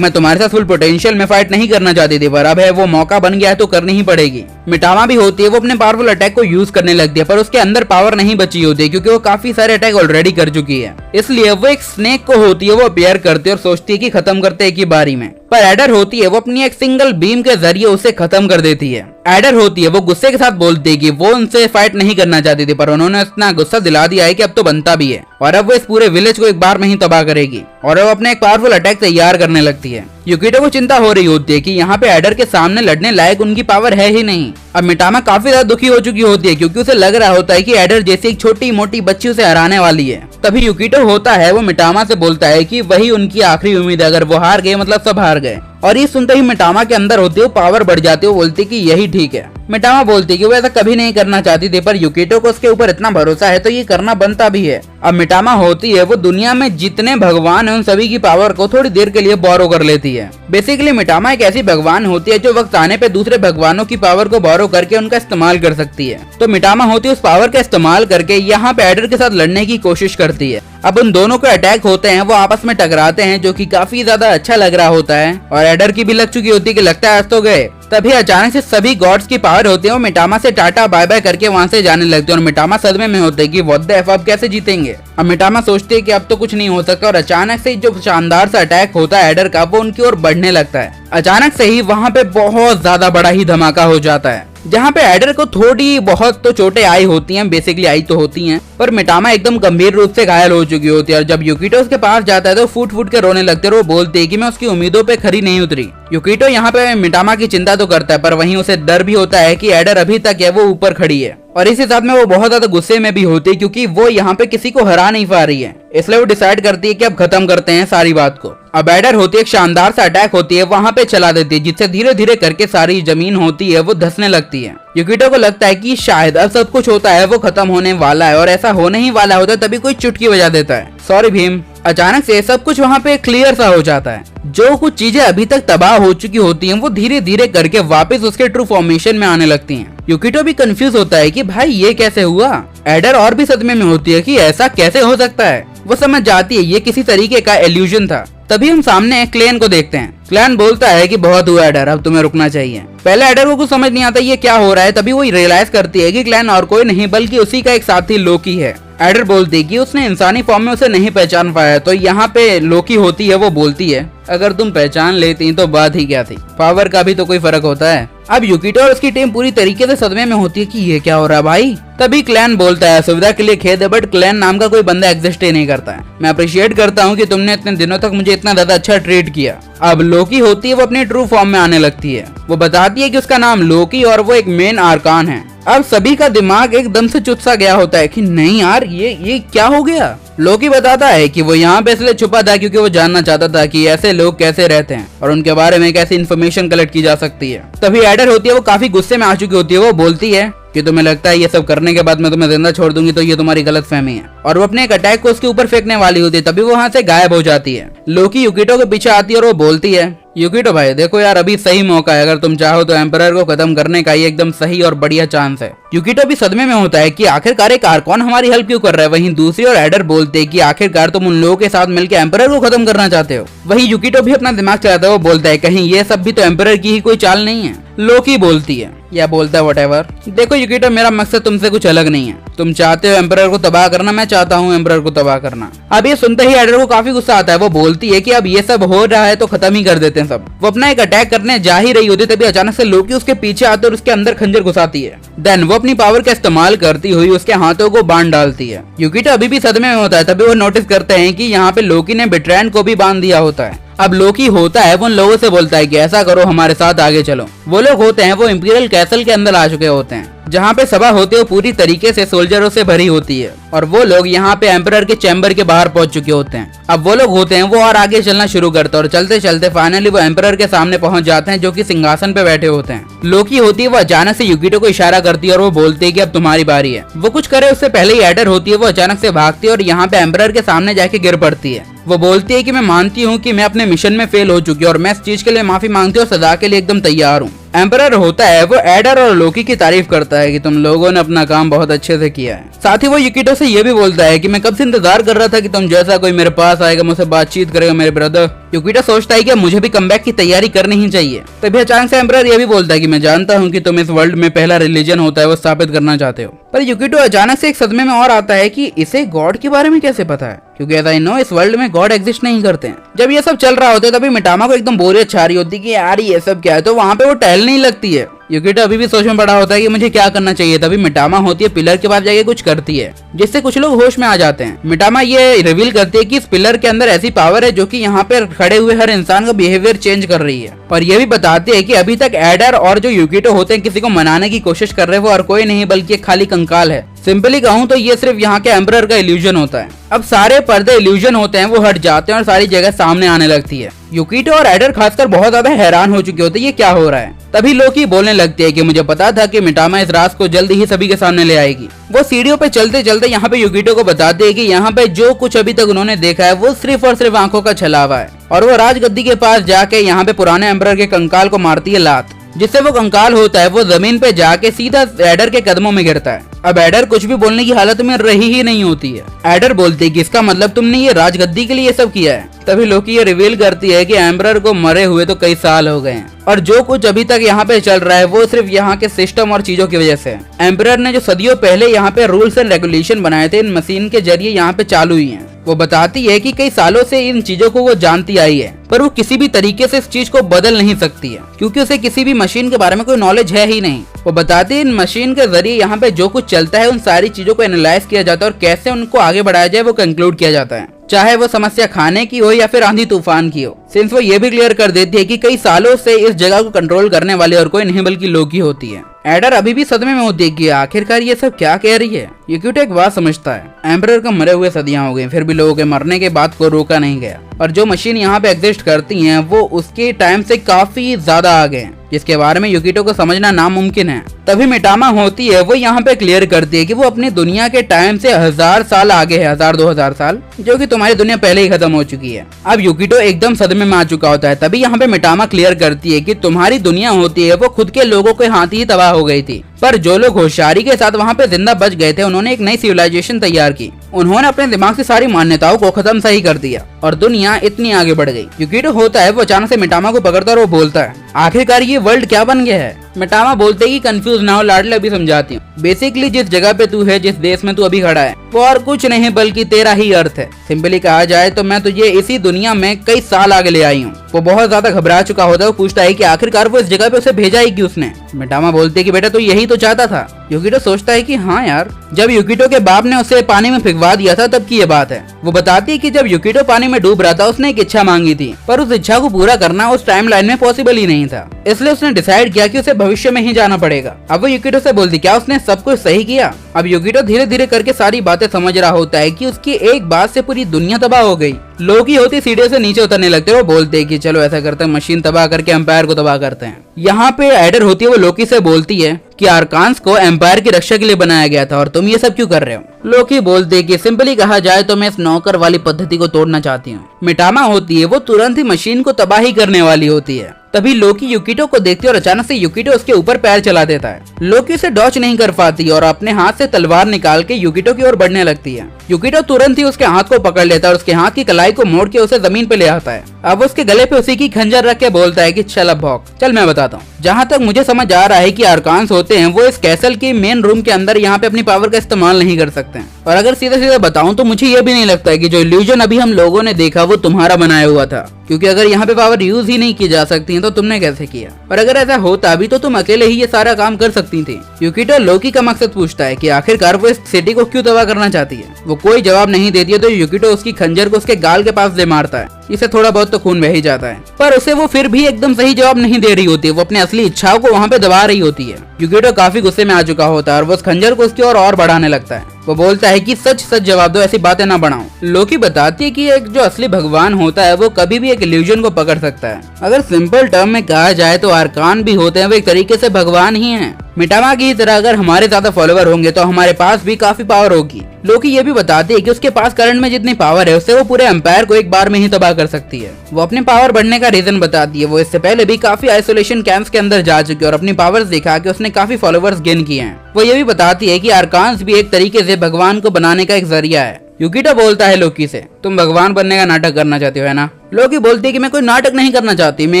मैं तुम्हारे साथ फुल पोटेंशियल में फाइट नहीं करना चाहती थी, पर अब है वो मौका बन गया है तो करनी ही पड़ेगी। मिटामा भी होती है वो अपने पावरफुल अटैक को यूज करने लगती है, पर उसके अंदर पावर नहीं बची होती है क्योंकि वो काफी सारे अटैक ऑलरेडी कर चुकी है। इसलिए वो एक स्नेक को होती है वो अपेयर करती है और सोचती है कि खत्म करते हैं एक ही बारी में, पर एडर होती है वो अपनी एक सिंगल बीम के जरिए उसे खत्म कर देती है। एडर होती है वो गुस्से के साथ बोलती है कि वो उनसे फाइट नहीं करना चाहती थी, पर उन्होंने इतना गुस्सा दिला दिया है कि अब तो बनता भी है, और अब वो इस पूरे विलेज को एक बार में ही तबाह करेगी, और वो अपने एक पावरफुल अटैक तैयार करने लगती है। युकिटो को चिंता हो रही होती है कि यहाँ पे एडर के सामने लड़ने लायक उनकी पावर है ही नहीं। अब मिटामा काफी ज्यादा दुखी हो चुकी होती है क्योंकि उसे लग रहा होता है कि एडर जैसी एक छोटी मोटी बच्ची उसे हराने वाली है। तभी युकिटो होता है वो मिटामा से बोलता है कि वही उनकी आखिरी उम्मीद है, अगर वो हार गए मतलब सब हार गए। और ये सुनते ही मिटामा के अंदर होती है पावर बढ़ जाती है, वो बोलती कि यही ठीक है। मिटामा बोलती है कि वो ऐसा कभी नहीं करना चाहती थी, पर युकिटो को उसके ऊपर इतना भरोसा है तो ये करना बनता भी है। अब मिटामा होती है वो दुनिया में जितने भगवान है उन सभी की पावर को थोड़ी देर के लिए बोरो कर लेती है। बेसिकली मिटामा एक ऐसी भगवान होती है जो वक्त आने पे दूसरे भगवानों की पावर को बोरो करके उनका इस्तेमाल कर सकती है। तो मिटामा होती है उस पावर का इस्तेमाल करके यहाँ पे एडर के साथ लड़ने की कोशिश करती है। अब उन दोनों के अटैक होते हैं वो आपस में टकराते हैं जो कि काफी ज्यादा अच्छा लग रहा होता है, और एडर की भी लग चुकी होती है कि लगता है आज तो गए। तभी अचानक से सभी गॉड्स की पावर होती है वो मिटामा से टाटा बाय बाय करके वहां से जाने लगते हैं, और मिटामा सदमे में होते हैं कि व्हाट द एफ अब कैसे जीतेंगे। अब मिटामा सोचते है कि अब तो कुछ नहीं हो सकता, और अचानक से जो शानदार सा अटैक होता है एडर का वो उनकी ओर बढ़ने लगता है। अचानक से ही वहाँ पे बहुत ज्यादा बड़ा ही धमाका हो जाता है जहाँ पे एडर को थोड़ी बहुत तो चोटें आई होती हैं, बेसिकली आई तो होती हैं, पर मिटामा एकदम गंभीर रूप से घायल हो चुकी होती है। और जब युकिटो उसके पास जाता है तो फूट फूट के रोने लगते हैं और वो बोलते हैं कि मैं उसकी उम्मीदों पे खरी नहीं उतरी। युकिटो यहाँ पे मिटामा की चिंता तो करता है, पर वहीं उसे डर भी होता है कि एडर अभी तक है वो ऊपर खड़ी है, और इसी साथ में वो बहुत ज्यादा गुस्से में भी होती है क्योंकि वो यहाँ पे किसी को हरा नहीं पा रही है। इसलिए वो डिसाइड करती है कि अब खत्म करते हैं सारी बात को। अब एडर होती है एक शानदार सा अटैक होती है वहाँ पे चला देती है जिससे धीरे धीरे करके सारी जमीन होती है वो धंसने लगती है। युकिटो को लगता है कि शायद अब सब कुछ होता है वो खत्म होने वाला है, और ऐसा होने ही वाला होता है तभी कोई चुटकी बजा देता है, सॉरी भीम। अचानक से सब कुछ वहाँ पे क्लियर सा हो जाता है। जो कुछ चीजें अभी तक तबाह हो चुकी होती हैं वो धीरे धीरे करके वापस उसके ट्रू फॉर्मेशन में आने लगती हैं। युकिटो भी कंफ्यूज होता है कि भाई ये कैसे हुआ। एडर और भी सदमे में होती है कि ऐसा कैसे हो सकता है। वो समझ जाती है ये किसी तरीके का इल्यूजन था। तभी हम सामने क्लैन को देखते हैं। क्लैन बोलता है कि बहुत हुआ एडर, अब तुम्हें रुकना चाहिए। पहले एडर को कुछ समझ नहीं आता ये क्या हो रहा है, तभी वो रियलाइज करती है कि क्लैन और कोई नहीं बल्कि उसी का एक साथी लोकी है। एडर बोलती है कि उसने इंसानी फॉर्म में उसे नहीं पहचान पाया, तो यहाँ पे लोकी होती है वो बोलती है अगर तुम पहचान लेती तो बात ही क्या थी, पावर का भी तो कोई फर्क होता है। अब युकिटो और उसकी टीम पूरी तरीके से सदमे में होती है कि ये क्या हो रहा है भाई। तभी क्लैन बोलता है सुविधा के लिए खेद है, बट क्लैन नाम का कोई बंदा एग्जिस्ट ही नहीं करता है। मैं अप्रिशिएट करता हूँ कि तुमने इतने दिनों तक मुझे इतना ज्यादा अच्छा ट्रीट किया। अब लोकी होती है वो अपनी ट्रू फॉर्म में आने लगती है। वो बताती है कि उसका नाम लोकी और वो एक मेन आर्कान है। अब सभी का दिमाग एकदम से चुप सा गया होता है कि नहीं यार ये क्या हो गया। लोकी बताता है कि वो यहाँ पे इसलिए छुपा था क्योंकि वो जानना चाहता था कि ऐसे लोग कैसे रहते हैं और उनके बारे में कैसी इन्फॉर्मेशन कलेक्ट की जा सकती है। तभी एडर होती है वो काफी गुस्से में आ चुकी होती है। वो बोलती है कि तुम्हें लगता है ये सब करने के बाद मैं तुम्हें जिंदा छोड़ दूंगी, तो ये तुम्हारी गलतफहमी है, और वो अपने एक अटैक को उसके ऊपर फेंकने वाली होती है। तभी वो वहां से गायब हो जाती है। लोकी युकिटो के पीछे आती है और वो बोलती है युकिटो भाई देखो यार अभी सही मौका है, अगर तुम चाहो तो एम्परर को खत्म करने का ये एकदम सही और बढ़िया चांस है। युकिटो भी सदमे में होता है कि आखिरकार एक आर्कॉन हमारी हेल्प क्यों कर रहा है। वहीं दूसरी और एडर बोलते हैं कि आखिरकार तुम उन लोगों के साथ मिलकर एम्परर को खत्म करना चाहते हो। वहीं युकिटो भी अपना दिमाग चलाता है। वो बोलता है कहीं ये सब भी तो एम्परर की ही कोई चाल नहीं है। लोकी बोलती है या बोलता है व्हाटएवर। देखो यूकिटो, मेरा मकसद तुमसे कुछ अलग नहीं है। तुम चाहते हो एम्परर को तबाह करना, मैं चाहता हूँ एम्परर को तबाह करना। अब ये सुनते ही एडर को काफी गुस्सा आता है। वो बोलती है कि अब ये सब हो रहा है तो खत्म ही कर देते हैं सब। वो अपना एक अटैक करने जा ही रही होती तभी अचानक से लोकी उसके पीछे आते और उसके अंदर खंजर घुसाती है। देन वो अपनी पावर का इस्तेमाल करती हुई उसके हाथों को बांध डालती है। यूकिटो अभी भी सदमे में होता है। तभी वो नोटिस करते हैं कि यहाँ पे लोकी ने बेट्रैंड को भी बांध दिया होता है। अब लोकी होता है वो उन लोगों से बोलता है कि ऐसा करो, हमारे साथ आगे चलो। वो लोग होते हैं वो इंपीरियल कैसल के अंदर आ चुके होते हैं, जहाँ पे सभा होती है वो पूरी तरीके से सोल्जरों से भरी होती है और वो लोग यहाँ पे एम्परर के चैम्बर के बाहर पहुंच चुके होते हैं। अब वो लोग होते हैं वो और आगे चलना शुरू करते हैं और चलते चलते फाइनली वो एम्परर के सामने पहुंच जाते हैं, जो कि सिंहासन पे बैठे होते हैं। लोकी होती है वो अचानक से यूकिटो को इशारा करती है और वो बोलती है कि अब तुम्हारी बारी है। वो कुछ करे उससे पहले ही एडर होती है वो अचानक से भागती है और यहाँ पे एम्परर के सामने जाके गिर पड़ती है। वो बोलती है कि मैं मानती हूँ कि मैं अपने मिशन में फेल हो चुकी हूँ और मैं इस चीज के लिए माफी मांगती हूँ और सजा के लिए एकदम तैयार हूँ। एम्परर होता है वो एडर और लोकी की तारीफ करता है कि तुम लोगों ने अपना काम बहुत अच्छे से किया है। साथ ही वो यूकिटो से ये भी बोलता है कि मैं कब से इंतजार कर रहा था कि तुम जैसा कोई मेरे पास आएगा, मुझसे बातचीत करेगा मेरे ब्रदर। यूकिटो सोचता है कि मुझे भी कमबैक की तैयारी करनी ही चाहिए। तभी अचानक से एम्परर ये भी बोलता है कि मैं जानता हूँ कि तुम इस वर्ल्ड में पहला रिलीजन होता है वो स्थापित करना चाहते हो। पर यूकिटो अचानक से एक सदमे में और आता है कि इसे गॉड के बारे में कैसे पता है, क्योंकि एज आई नो इस वर्ल्ड में गॉड एग्जिस्ट नहीं करते हैं। जब ये सब चल रहा होता है तभी मिटामा को एकदम बोरियत छा रही होती है कि यार ये सब क्या है, तो वहाँ पे वो टहलने ही लगती है। यूकिटो अभी भी सोच में पड़ा होता है कि मुझे क्या करना चाहिए। तभी मिटामा होती है पिलर के पास जाके कुछ करती है जिससे कुछ लोग होश में आ जाते हैं। मिटामा ये रिवील करती है कि इस पिलर के अंदर ऐसी पावर है जो कि यहाँ पे खड़े हुए हर इंसान का बिहेवियर चेंज कर रही है और ये भी बताती है कि अभी तक एडर और जो यूकिटो होते हैं किसी को मनाने की कोशिश कर रहे हैं वो और कोई नहीं बल्कि एक खाली कंकाल है। सिंपली कहूँ तो ये सिर्फ यहाँ के एम्परर का इल्यूजन होता है। अब सारे पर्दे इल्यूजन होते हैं वो हट जाते हैं और सारी जगह सामने आने लगती है। यूकिटो और एडर खासकर बहुत ज्यादा हैरान हो चुके होते हैं ये क्या हो रहा है। तभी लोकी बोलने लगती है कि मुझे पता था कि मिटामा इस राज को जल्दी ही सभी के सामने ले आएगी। वो सीढ़ियों पे चलते चलते यहाँ पे यूकिटो को बताती है कि यहाँ पे जो कुछ अभी तक उन्होंने देखा है वो सिर्फ और सिर्फ आंखों का छलावा है और वो राजगद्दी के पास जाके यहाँ पे पुराने एम्परर के कंकाल को मारती है लात, जिससे वो कंकाल होता है वो जमीन पे जाके सीधा एडर के कदमों में गिरता है। अब एडर कुछ भी बोलने की हालत में रही ही नहीं होती है। एडर बोलती है कि इसका मतलब तुमने ये राजगद्दी के लिए ये सब किया है। तभी लोकी ये रिवील करती है कि एम्परर को मरे हुए तो कई साल हो गए हैं और जो कुछ अभी तक यहाँ पे चल रहा है वो सिर्फ यहाँ के सिस्टम और चीजों की वजह से है। एम्परर ने जो सदियों पहले यहाँ पे रूल्स एंड रेगुलेशन बनाए थे इन मशीन के जरिए यहाँ पे चालू हुई हैं। वो बताती है कि कई सालों से इन चीजों को वो जानती आई है पर वो किसी भी तरीके से इस चीज को बदल नहीं सकती है क्योंकि उसे किसी भी मशीन के बारे में कोई नॉलेज है ही नहीं। वो बताती है इन मशीन के जरिए यहाँ पे जो कुछ चलता है उन सारी चीजों को एनालाइज किया जाता है और कैसे उनको आगे बढ़ाया जाए वो कंक्लूड किया जाता है, चाहे वो समस्या खाने की हो या फिर आंधी तूफान की हो। सिंस वो ये भी क्लियर कर देती है कि कई सालों से इस जगह को कंट्रोल करने वाले और कोई नहीं बल्कि लोकी होती है। एडर अभी भी सदमे में होती है कि आखिरकार ये सब क्या कह रही है। यूकिटो एक बात समझता है, एम्परर को मरे हुए सदियां हो गई फिर भी लोगों के मरने के बाद को रोका नहीं गया और जो मशीन यहाँ पे एग्जिस्ट करती हैं वो उसके टाइम से काफी ज्यादा आगे हैं जिसके बारे में यूकिटो को समझना नामुमकिन है। तभी मिटामा होती है वो यहाँ पे क्लियर करती है कि वो अपनी दुनिया के टाइम से 1000 साल आगे है, 1000-2000 साल, जो कि तुम्हारी दुनिया पहले ही खत्म हो चुकी है। अब यूकिटो एकदम सदमे में आ चुका होता है। तभी यहाँ पे मिटामा क्लियर करती है कि तुम्हारी दुनिया होती है वो खुद के लोगों के हाथ ही तबाह हो गई थी पर जो लोग होशियारी के साथ वहाँ पे जिंदा बच गए थे उन्होंने एक नई सिविलाइजेशन तैयार की। उन्होंने अपने दिमाग से सारी मान्यताओं को खत्म सही कर दिया और दुनिया इतनी आगे बढ़ गई। यूकिटो होता है वो अचानक से मिटामा को पकड़ता और वो बोलता है आखिरकार ये वर्ल्ड क्या बन गया है। मिटामा बोलते कि कंफ्यूज ना हो लाडले, अभी समझाती हूँ। बेसिकली जिस जगह पे तू है, जिस देश में तू अभी खड़ा है वो और कुछ नहीं बल्कि तेरा ही अर्थ है। सिंपली कहा जाए तो मैं तुझे इसी दुनिया में कई साल आगे ले आई हूँ। वो बहुत ज्यादा घबरा चुका होता है। वो पूछता है कि आखिरकार वो इस जगह पे उसे भेजा ही क्यों उसने। मिटामा बोलते कि बेटा तू यही तो चाहता था। यूकिटो सोचता है कि हाँ यार, जब यूकिटो के बाप ने उसे पानी में फिकवा दिया था तब की ये बात है। वो बताती है कि जब यूकिटो पानी में डूब रहा था उसने एक इच्छा मांगी थी पर उस इच्छा को पूरा करना उस टाइम लाइन में पॉसिबल ही नहीं था, इसलिए उसने डिसाइड किया कि उसे भविष्य में ही जाना पड़ेगा। अब वो यूकिटो से बोलती क्या उसने सब कुछ सही किया। अब यूकिटो धीरे धीरे करके सारी बातें समझ रहा होता है कि उसकी एक बात से पूरी दुनिया तबाह हो गई। लोकी होती सीढ़ियों से नीचे उतरने लगते हैं। वो बोलते हैं कि चलो ऐसा करते हैं, मशीन तबाह करके एम्पायर को तबाह करते हैं। यहाँ पे एडर होती है वो लोकी से बोलती है कि आर्कान्स को एम्पायर की रक्षा के लिए बनाया गया था और तुम ये सब क्यों कर रहे हो। लोकी बोलते कि सिंपली कहा जाए तो मैं इस नौकर वाली पद्धति को तोड़ना चाहती हूँ। मिटामा होती है वो तुरंत ही मशीन को तबाही करने वाली होती है। तभी लोकी यूकिटो को देखती है और अचानक से यूकिटो उसके ऊपर पैर चला देता है। लोकी उसे डॉच नहीं कर पाती और अपने हाथ से तलवार निकाल के यूकिटो की ओर बढ़ने लगती है। यूकिटो तुरंत ही उसके हाथ को पकड़ लेता है और उसके हाथ की कलाई को मोड़ के उसे जमीन पे ले आता है। अब उसके गले पे उसी की खंजर रख के बोलता है कि चल अब भौंक। चल मैं बताता हूँ। जहाँ तक मुझे समझ आ रहा है कि आर्कान्स होते हैं वो इस कैसल के मेन रूम के अंदर यहाँ पे अपनी पावर का इस्तेमाल नहीं कर सकते हैं। और अगर सीधे सीधे बताऊं तो मुझे ये भी नहीं लगता है कि जो इल्यूजन अभी हम लोगों ने देखा वो तुम्हारा बनाया हुआ था, क्योंकि अगर यहाँ पे पावर यूज ही नहीं की जा सकती तो तुमने कैसे किया। और अगर ऐसा होता भी तो तुम अकेले ही ये सारा काम कर सकती थी। यूकिटो लोकी का मकसद पूछता है कि आखिरकार वो इस सिटी को क्यों तबाह करना चाहती है। वो कोई जवाब नहीं देती है तो यूकिटो उसकी खंजर को उसके गाल के पास दे मारता है। इसे थोड़ा बहुत तो खून बह ही जाता है, पर उसे वो फिर भी एकदम सही जवाब नहीं दे रही होती है। वो अपनी असली इच्छाओं को वहाँ पे दबा रही होती है। यूकिटो काफी गुस्से में आ चुका होता है और वो उस खंजर को उसकी और बढ़ाने लगता है। वो बोलता है कि सच सच जवाब दो, ऐसी बातें ना बढ़ाओ। लोकी बताती है कि एक जो असली भगवान होता है वो कभी भी एक इल्यूजन को पकड़ सकता है। अगर सिंपल टर्म में कहा जाए तो आर्कान भी होते हैं वो एक तरीके से भगवान ही हैं। मिटामा की तरह अगर हमारे ज्यादा फॉलोवर होंगे तो हमारे पास भी काफी पावर होगी। लोकी ये भी बताती है कि उसके पास करंट में जितनी पावर है उससे वो पूरे एम्पायर को एक बार में ही तबाह कर सकती है। वो अपने पावर बढ़ने का रीजन बताती है। वो इससे पहले भी काफी आइसोलेशन कैंप्स के अंदर जा चुकी है और अपनी पावर्स दिखा के उसने काफी फॉलोवर्स गेन किए हैं। वो ये भी बताती है कि आर्कान्स भी एक तरीके से भगवान को बनाने का एक जरिया है। यूकिटो बोलता है लोकी से, तुम भगवान बनने का नाटक करना चाहती हो है ना। लोकी बोलती है कि मैं कोई नाटक नहीं करना चाहती, मैं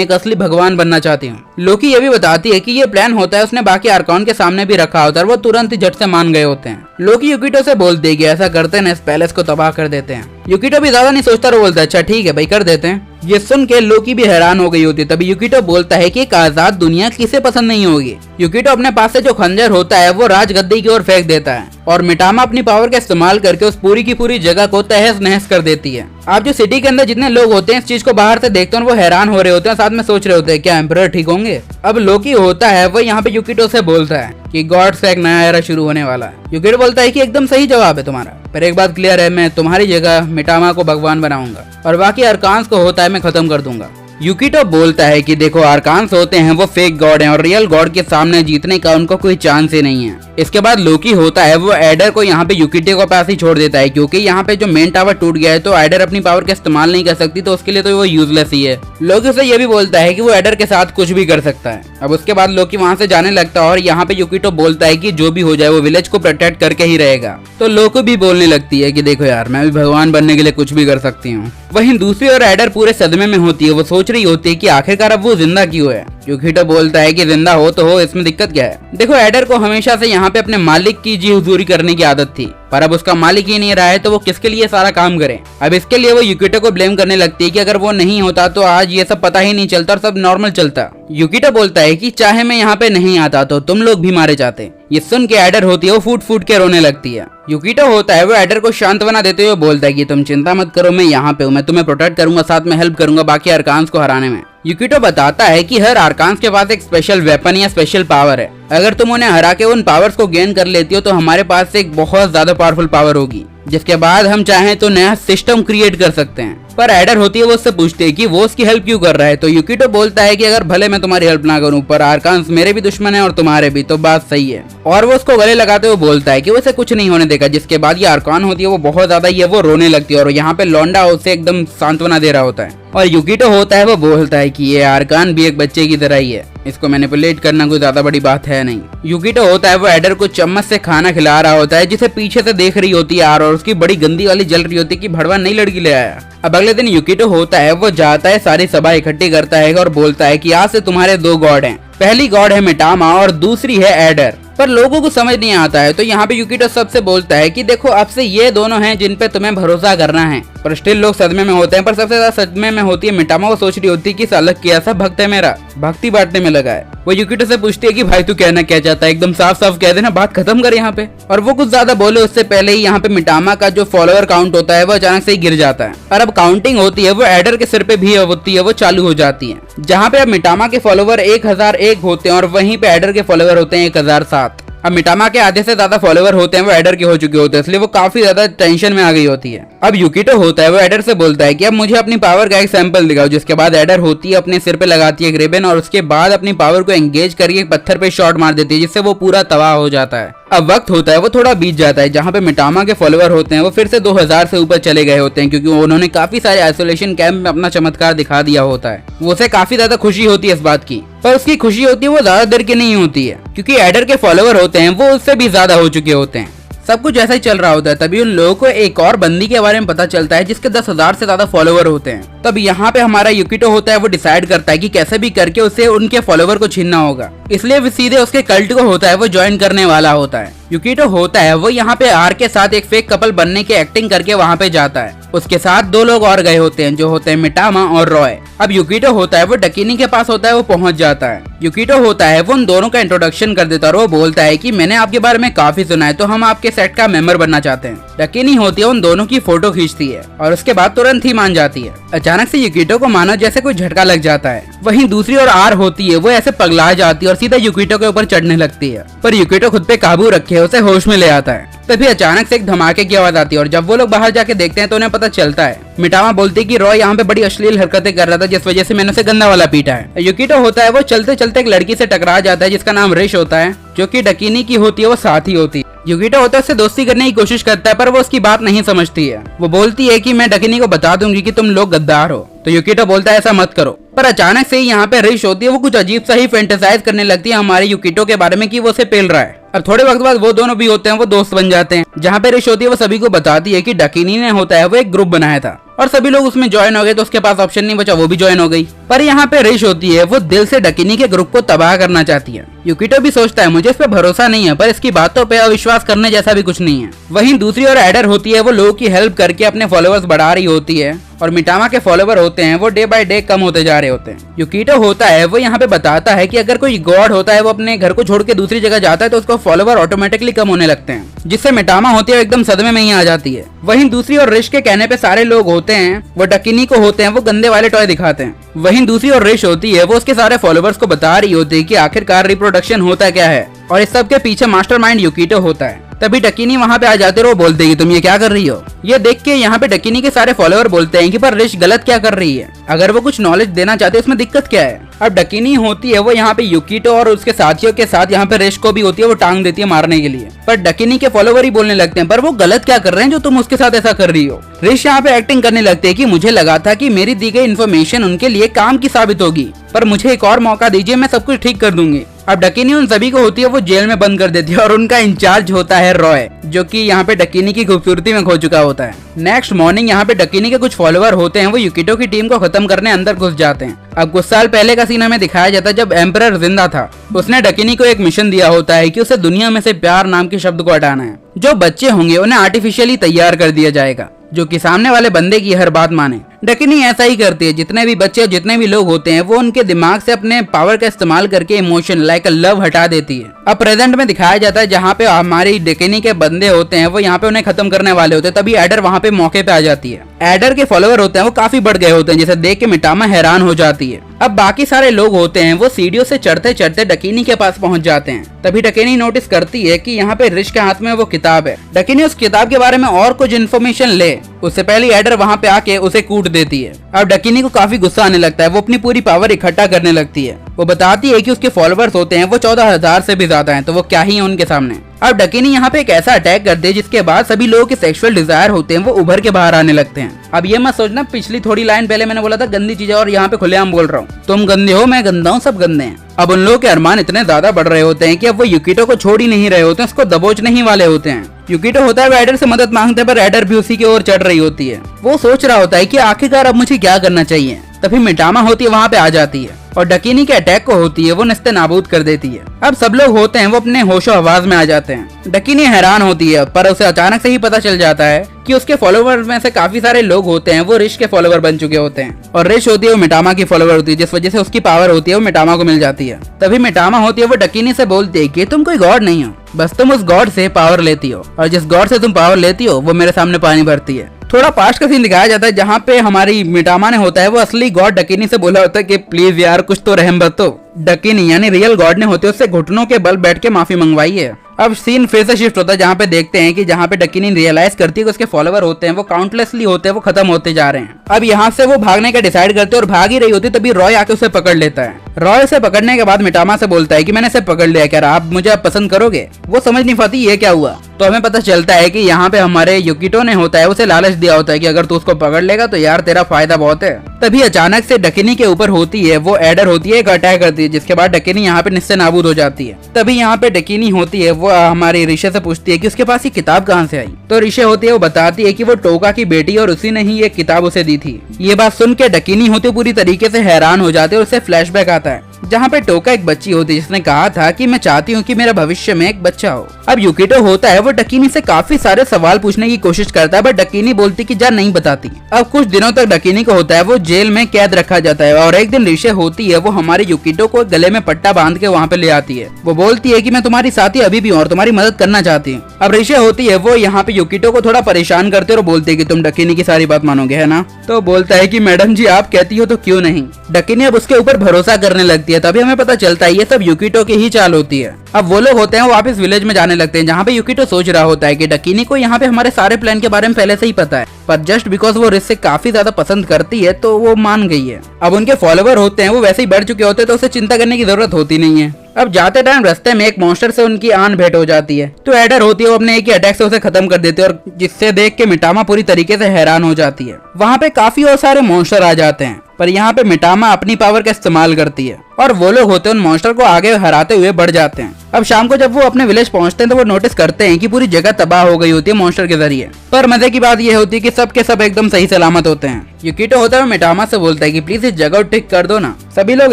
एक असली भगवान बनना चाहती हूँ। लोकी ये भी बताती है कि ये प्लान होता है उसने बाकी आर्कान के सामने भी रखा होता है और वो तुरंत ही झट से मान गए होते हैं। लोकी यूकिटो से बोलती है कि ऐसा करते हैं इस पैलेस को तबाह कर देते हैं। यूकिटो भी ज्यादा नहीं सोचता और बोलता है अच्छा ठीक है भाई कर देते हैं। ये सुन के लोकी भी हैरान हो गई होती है। तभी यूकिटो बोलता है कि एक आजाद दुनिया किसे पसंद नहीं होगी। यूकिटो अपने पास से जो खंजर होता है वो राजगद्दी की ओर फेंक देता है और मिटामा अपनी पावर का इस्तेमाल करके उस पूरी की पूरी जगह को तहस नहस कर देती है। आप जो सिटी के अंदर जितने लोग होते हैं इस चीज को बाहर से देखते हैं वो हैरान हो रहे होते हैं, साथ में सोच रहे होते हैं क्या एम्परर ठीक होंगे। अब लोकी होता है वो यहाँ पे यूकिटो से बोलता है कि गॉड्स का एक नया एरा शुरू होने वाला है। यूकिटो बोलता है कि एकदम सही जवाब है तुम्हारा, पर एक बात क्लियर है, मैं तुम्हारी जगह मिटामा को भगवान बनाऊंगा और बाकी आर्कान्स को होता है मैं खत्म कर दूंगा। यूकिटो बोलता है कि देखो आर्कान्स होते हैं वो फेक गॉड हैं और रियल गॉड के सामने जीतने का उनको कोई चांस ही नहीं है। इसके बाद लोकी होता है वो एडर को यहाँ पे यूकिटो के पास ही छोड़ देता है, क्योंकि यहाँ पे जो मेन टावर टूट गया है तो एडर अपनी पावर का इस्तेमाल नहीं कर सकती, तो उसके लिए तो वो यूजलेस ही है। लोकी उसे ये भी बोलता है कि वो एडर के साथ कुछ भी कर सकता है। अब उसके बाद लोकी वहाँ से जाने लगता है और यहाँ पे यूकिटो बोलता है कि जो भी हो जाए वो विलेज को प्रोटेक्ट करके ही रहेगा। तो लोकी भी बोलने लगती है कि देखो यार मैं भी भगवान बनने के लिए कुछ भी कर सकती हूँ। वहीं दूसरी ओर एडर पूरे सदमे में होती है। वो सोच रही होती है कि आखिरकार अब वो जिंदा क्यों है। यूकिटो बोलता है कि जिंदा हो तो हो, इसमें दिक्कत क्या है। देखो एडर को हमेशा से यहाँ पे अपने मालिक की जी हुजूरी करने की आदत थी, पर अब उसका मालिक ही नहीं रहा है तो वो किसके लिए सारा काम करे। अब इसके लिए वो यूकिटो को ब्लेम करने लगती है कि अगर वो नहीं होता तो आज ये सब पता ही नहीं चलता और सब नॉर्मल चलता। यूकिटो बोलता है कि चाहे मैं यहाँ पे नहीं आता तो तुम लोग भी मारे जाते। ये सुन के एडर होती है वो फूट फूट के रोने लगती है। यूकिटो होता है वो एडर को सांत्वना देते हुए बोलता है कि तुम चिंता मत करो, मैं यहाँ पे हूँ, मैं तुम्हें प्रोटेक्ट करूंगा, साथ में हेल्प करूंगा बाकी आर्कान्स को हराने में। यूकिटो बताता है कि हर आर्कान्स के पास एक स्पेशल वेपन या स्पेशल पावर है। अगर तुम उन्हें हरा के उन पावर्स को गेन कर लेती हो तो हमारे पास एक बहुत ज्यादा पावरफुल पावर होगी, जिसके बाद हम चाहें तो नया सिस्टम क्रिएट कर सकते हैं। पर एडर होती है वो उससे पूछती है कि वो उसकी हेल्प क्यों कर रहा है। तो यूकिटो बोलता है कि अगर भले मैं तुम्हारी हेल्प ना करूं पर आर्कान्स मेरे भी दुश्मन है और तुम्हारे भी, तो बात सही है। और वो उसको गले लगाते हुए बोलता है कि वो इसे कुछ नहीं होने देगा। जिसके बाद ये आर्कान होती है वो बहुत ज्यादा ही वो रोने लगती है और यहाँ पे लौंडा उसे एकदम सांत्वना दे रहा होता है। और यूकिटो होता है वो बोलता है कि ये आर्कान भी एक बच्चे की तरह ही है, इसको मैनिपुलेट करना कोई ज्यादा बड़ी बात है नहीं। यूकिटो होता है वो एडर को चम्मच से खाना खिला रहा होता है, जिसे पीछे से देख रही होती है और उसकी बड़ी गंदी वाली जल रही होती है कि भड़वा नई लड़की ले आया। अब अगले दिन यूकिटो होता है वो जाता है सारी सभा इकट्ठी करता है और बोलता है कि आज से तुम्हारे दो गॉड हैं, पहली गॉड है मिटामा और दूसरी है एडर। पर लोगों को समझ नहीं आता है तो यहाँ पे यूकिटो सबसे बोलता है कि देखो अब से ये दोनों हैं जिन पे तुम्हें भरोसा करना है। पर स्टिल लोग सदमे में होते हैं, पर सबसे ज्यादा सदमे में होती है मिटामा। वो सोच रही होती है कि साला कैसा भक्त है मेरा, भक्ति बांटने में लगा है। वो यूकिटो से पूछती है कि भाई तू कहना क्या चाहता है, एकदम साफ साफ कह देना, बात खत्म कर यहाँ पे। और वो कुछ ज्यादा बोले उससे पहले ही यहाँ पे मिटामा का जो फॉलोअर काउंट होता है वो अचानक से ही गिर जाता है। और अब काउंटिंग होती है वो एडर के सिर पे भी होती है, वो चालू हो जाती है, जहाँ पे अब मिटामा के फॉलोवर 1001 होते हैं और वहीं पे एडर के फॉलोवर होते हैं 1007। अब मिटामा के आधे से ज्यादा फॉलोवर होते हैं वो एडर के हो चुके होते हैं, इसलिए वो काफी ज्यादा टेंशन में आ गई होती है। अब यूकिटो होता है वो एडर से बोलता है कि अब मुझे अपनी पावर का एक सैंपल दिखाओ। जिसके बाद एडर होती है अपने सिर पे लगाती है एक रिबन और उसके बाद अपनी पावर को एंगेज करके एक पत्थर पे शॉट मार देती है, जिससे वो पूरा तबाह हो जाता है। अब वक्त होता है वो थोड़ा बीत जाता है, जहाँ पे मिटामा के फॉलोवर होते हैं वो फिर से 2000 से ऊपर चले गए होते हैं, क्योंकि उन्होंने काफी सारे आइसोलेशन कैंप में अपना चमत्कार दिखा दिया होता है। वो उसे काफी ज्यादा खुशी होती है इस बात की, पर उसकी खुशी होती है वो ज्यादा देर की नहीं होती है, क्योंकि एडर के फॉलोवर होते हैं वो उससे भी ज्यादा हो चुके होते हैं। सब कुछ ऐसा ही चल रहा होता है। तभी उन लोगों को एक और बंदी के बारे में पता चलता है जिसके 10,000 से ज्यादा फॉलोवर होते हैं। तब यहाँ पे हमारा युकिटो होता है वो डिसाइड करता है कि कैसे भी करके उसे उनके फॉलोवर को छीनना होगा, इसलिए वो सीधे उसके कल्ट को होता है वो ज्वाइन करने वाला होता है। युकिटो होता है वो यहाँ पे आर के साथ एक फेक कपल बनने की एक्टिंग करके वहाँ पे जाता है। उसके साथ 2 लोग और गए होते हैं जो होते हैं मिटामा और रॉय। अब युकिटो होता है वो डकिनी के पास होता है वो पहुंच जाता है। युकिटो होता है वो उन दोनों का इंट्रोडक्शन कर देता है और वो बोलता है कि मैंने आपके बारे में काफी सुना है, तो हम आपके सेट का मेंबर बनना चाहते हैं। डकिनी होती है उन दोनों की फोटो खींचती है और उसके बाद तुरंत ही मान जाती है। अचानक से युकिटो को मानो जैसे कोई झटका लग जाता है। वहीं दूसरी ओर आर होती है वो ऐसे पगला जाती है और सीधा युकिटो के ऊपर चढ़ने लगती है, पर युकिटो खुद पे काबू रखे उसे होश में ले आता है। तभी अचानक से एक धमाके की आवाज आती है और जब वो लोग बाहर जाके देखते हैं तो उन्हें पता चलता है मिटामा बोलती है कि रॉय यहाँ पे बड़ी अश्लील हरकतें कर रहा था जिस वजह से मैंने उसे गंदा वाला पीटा है। युकिटो होता है वो चलते चलते एक लड़की से टकरा जाता है जिसका नाम रिश होता है, जो कि डकिनी की होती है वो साथी होती है। युकिटो होता है उससे दोस्ती करने की कोशिश करता है पर वो उसकी बात नहीं समझती है। वो बोलती है कि मैं डकिनी को बता दूंगी कि तुम लोग गद्दार हो, तो युकिटो बोलता है ऐसा मत करो। पर अचानक से ही यहाँ पे रिश होती है वो कुछ अजीब सा ही फैंटेसाइज करने लगती है हमारे युकिटो के बारे में कि वो उसे पेल रहा है। अब थोड़े वक्त बाद वो दोनों भी होते हैं वो दोस्त बन जाते हैं, जहाँ पे रिश होती है वो सभी को बताती है कि डकिनी ने होता है वो एक ग्रुप बनाया था और सभी लोग उसमें ज्वाइन हो गए, तो उसके पास ऑप्शन नहीं बचा, वो भी ज्वाइन हो गई। पर यहाँ पे रिश होती है वो दिल से डकिनी के ग्रुप को तबाह करना चाहती है। युकिटो भी सोचता है मुझे इस पे भरोसा नहीं है, पर इसकी बातों पे अविश्वास करने जैसा भी कुछ नहीं है। वहीं दूसरी ओर एडर होती है वो लोगों की हेल्प करके अपने फॉलोअर्स बढ़ा रही होती है और मिटामा के फॉलोवर होते हैं वो डे बाय डे कम होते जा रहे होते हैं। युकिटो होता है वो यहाँ पे बताता है कि अगर कोई गॉड होता है वो अपने घर को छोड़ के दूसरी जगह जाता है तो उसको फॉलोवर ऑटोमेटिकली कम होने लगते हैं, जिससे मिटामा होती है एकदम सदमे में ही आ जाती है। वहीं दूसरी ओर रिश के कहने पे सारे लोग होते हैं वो डकिनी को होते हैं वो गंदे वाले टॉय दिखाते हैं। वहीं दूसरी ओर रिश होती है वो उसके सारे फॉलोवर्स को बता रही होती है कि आखिरकार रिप्रोडक्शन होता क्या है और इस सब के पीछे मास्टरमाइंड युकिटो होता है। तभी डकिनी वहाँ पे आ जाते और वो बोलते हैं कि तुम ये क्या कर रही हो। ये देख के यहाँ पे डकिनी के सारे फॉलोअर बोलते हैं कि पर रिश गलत क्या कर रही है, अगर वो कुछ नॉलेज देना चाहते हैं उसमें दिक्कत क्या है। अब डकिनी होती है वो यहाँ पे युकिटो और उसके साथियों के साथ यहाँ पे रिश को भी होती है वो टांग देती है मारने के लिए, पर डकिनी के फॉलोवर ही बोलने लगते हैं पर वो गलत क्या कर रहे हैं जो तुम उसके साथ ऐसा कर रही हो। रिश यहाँ पे एक्टिंग करने लगते हैं कि मुझे लगा था कि मेरी दी गई इन्फॉर्मेशन उनके लिए काम की साबित होगी, पर मुझे एक और मौका दीजिए, मैं सब कुछ ठीक कर दूंगी। अब डकिनी उन सभी को होती है वो जेल में बंद कर देती है और उनका इंचार्ज होता है रॉय, जो कि यहाँ पे डकिनी की खूबसूरती में खो चुका होता है। नेक्स्ट मॉर्निंग यहाँ पे डकिनी के कुछ फॉलोवर होते हैं वो युकिटो की टीम को खत्म करने अंदर घुस जाते हैं। अब कुछ साल पहले का सीन हमें दिखाया जाता है जब एम्परर जिंदा था। उसने डकिनी को एक मिशन दिया होता है कि उसे दुनिया में से प्यार नाम के शब्द को हटाना है। जो बच्चे होंगे उन्हें आर्टिफिशियली तैयार कर दिया जाएगा जो कि सामने वाले बंदे की हर बात माने। डकिनी ऐसा ही करती है, जितने भी बच्चे और जितने भी लोग होते हैं वो उनके दिमाग से अपने पावर का इस्तेमाल करके इमोशन लाइक लव हटा देती है। अब प्रेजेंट में दिखाया जाता है जहाँ पे हमारी डकिनी के बंदे होते हैं वो यहाँ पे उन्हें खत्म करने वाले होते हैं, तभी एडर वहाँ पे मौके पे आ जाती है। एडर के फॉलोवर होते हैं वो काफी बढ़ गए होते हैं जिसे देख के मिटामा हैरान हो जाती है। अब बाकी सारे लोग होते हैं वो सीढ़ियों से चढ़ते चढ़ते डकिनी के पास पहुंच जाते हैं। तभी डकिनी नोटिस करती है कि यहाँ पे रिश के हाथ में वो किताब है। डकिनी उस किताब के बारे में और कुछ इन्फॉर्मेशन ले उससे पहले एडर वहाँ पे आके उसे कूट देती है। अब डकिनी को काफी गुस्सा आने लगता है, वो अपनी पूरी पावर इकट्ठा करने लगती है। वो बताती है कि उसके फॉलोवर्स होते हैं वो 14,000 से भी ज्यादा हैं, तो वो क्या ही है उनके सामने। अब डकिनी यहाँ पे एक ऐसा अटैक करती है जिसके बाद सभी लोगों के सेक्सुअल डिजायर होते हैं वो उभर के बाहर आने लगते हैं। अब ये मत सोचना पिछली थोड़ी लाइन पहले मैंने बोला था गंदी चीजें और यहाँ पे खुलेआम बोल रहा हूँ, तुम गंदे हो मैं गंदा हूँ, सब गंदे हैं। अब उन लोगों के अरमान इतने ज्यादा बढ़ रहे होते हैं कि अब वो युकिटो को छोड़ ही नहीं रहे होते हैं, उसको दबोचने ही वाले होते हैं। युकिटो होता है वो एडर से मदद मांगते हैं पर एडर भी उसी की ओर चढ़ रही होती है। वो सोच रहा होता है कि आखिरकार अब मुझे क्या करना चाहिए। तभी मिटामा होती है वहाँ पे आ जाती है और डकिनी के अटैक को होती है वो नस्ते नाबूद कर देती है। अब सब लोग होते हैं वो अपने होशो आवाज में आ जाते हैं। डकिनी हैरान होती है पर उसे अचानक से ही पता चल जाता है कि उसके फॉलोवर में से काफी सारे लोग होते हैं वो रिश के फॉलोवर बन चुके होते हैं और रिश होती है वो मिटामा की फॉलोवर होती है, जिस वजह से उसकी पावर होती है वो मिटामा को मिल जाती है। तभी मिटामा होती है वो डकिनी से बोलती है कि तुम कोई गॉड नहीं हो, बस तुम उस गॉड से पावर लेती हो और जिस गॉड से तुम पावर लेती हो वो मेरे सामने पानी भरती है। थोड़ा पास्ट का सीन दिखाया जाता है जहाँ पे हमारी मिटामा ने होता है वो असली गॉड डकिनी से बोला होता है कि प्लीज यार कुछ तो रहम बतो। डकिनी यानी रियल गॉड ने होते उससे घुटनों के बल बैठ के माफी मंगवाई है। अब सीन फिर से शिफ्ट होता है जहाँ पे देखते हैं कि जहाँ पे डकिनी रियलाइज करती है कि उसके फॉलोवर होते हैं वो काउंटलेसली होते हैं वो खत्म होते जा रहे हैं। अब यहाँ से वो भागने का डिसाइड करते हैं और भाग ही रही होती है, तभी रॉय आके उसे पकड़ लेता है। रॉय से पकड़ने के बाद मिटामा से बोलता है कि मैंने इसे पकड़ लिया, क्या आप मुझे अब पसंद करोगे। वो समझ नहीं पाती ये क्या हुआ। तो हमें पता चलता है कि यहाँ पे हमारे युकितो ने होता है उसे लालच दिया होता है कि अगर तू उसको पकड़ लेगा तो यार तेरा फायदा बहुत है। तभी अचानक से डकिनी के ऊपर होती है वो एडर होती है, एक अटैक करती है जिसके बाद डकिनी यहाँ पे निस्से नाबूद हो जाती है। तभी यहाँ पे डकिनी होती है वो हमारी ऋषि से पूछती है कि उसके पास ये किताब कहाँ से आई। तो ऋषि होती है वो बताती है कि वो टोका की बेटी और उसी ने ही ये किताब उसे दी थी। ये बात सुन के डकिनी होती है पूरी तरीके से हैरान हो जाते है और उसे फ्लैशबैक आता है जहाँ पे टोका एक बच्ची होती है जिसने कहा था कि मैं चाहती हूँ कि मेरा भविष्य में एक बच्चा हो। अब युकितो होता है वो डकिनी से काफी सारे सवाल पूछने की कोशिश करता है बट डकिनी बोलती कि जा नहीं बताती। अब कुछ दिनों तक डकिनी को होता है वो जेल में कैद रखा जाता है और एक दिन ऋषि होती है वो हमारे युकितो को गले में पट्टा बांध के वहाँ पे ले आती है। वो बोलती है कि मैं तुम्हारी साथी अभी भी हूँ और तुम्हारी मदद करना चाहती हूँ। अब ऋषि होती है वो यहाँ पे युकितो को थोड़ा परेशान करते और बोलती है कि तुम डकिनी की सारी बात मानोगे है ना। तो बोलता है कि मैडम जी आप कहती हो तो क्यों नहीं। डकिनी अब उसके ऊपर भरोसा करने लगती है। तभी हमें पता चलता है ये सब युकितो की ही चाल होती है। अब वो लोग होते हैं वो वापस विलेज में जाने लगते हैं जहाँ पे युकितो सोच रहा होता है कि डकिनी को यहाँ पे हमारे सारे प्लान के बारे में पहले से ही पता है पर जस्ट बिकॉज वो रिस से काफी ज्यादा पसंद करती है तो वो मान गई है। अब उनके फॉलोवर होते हैं वो वैसे ही बढ़ चुके होते हैं तो उसे चिंता करने की जरूरत होती नहीं है। अब जाते टाइम रास्ते में एक मॉन्स्टर से उनकी आन भेंट हो जाती है तो एडर होती है वो अपने एक ही अटैक से उसे खत्म कर देती है और जिससे देख के मिटामा पूरी तरीके से हैरान हो जाती है। वहाँ पे काफी और सारे मॉन्स्टर आ जाते हैं पर यहाँ पे मिटामा अपनी पावर का इस्तेमाल करती है और वो लोग होते हैं उन मॉन्स्टर को आगे हराते हुए बढ़ जाते हैं। अब शाम को जब वो अपने विलेज पहुंचते हैं तो वो नोटिस करते हैं कि पूरी जगह तबाह हो गई होती है मॉन्स्टर के जरिए। पर मजे की बात यह होती है कि सब के सब एकदम सही सलामत होते हैं। युकितो होता है वो मिटामा से बोलता है कि प्लीज इस जगह ठीक कर दो ना। सभी लोग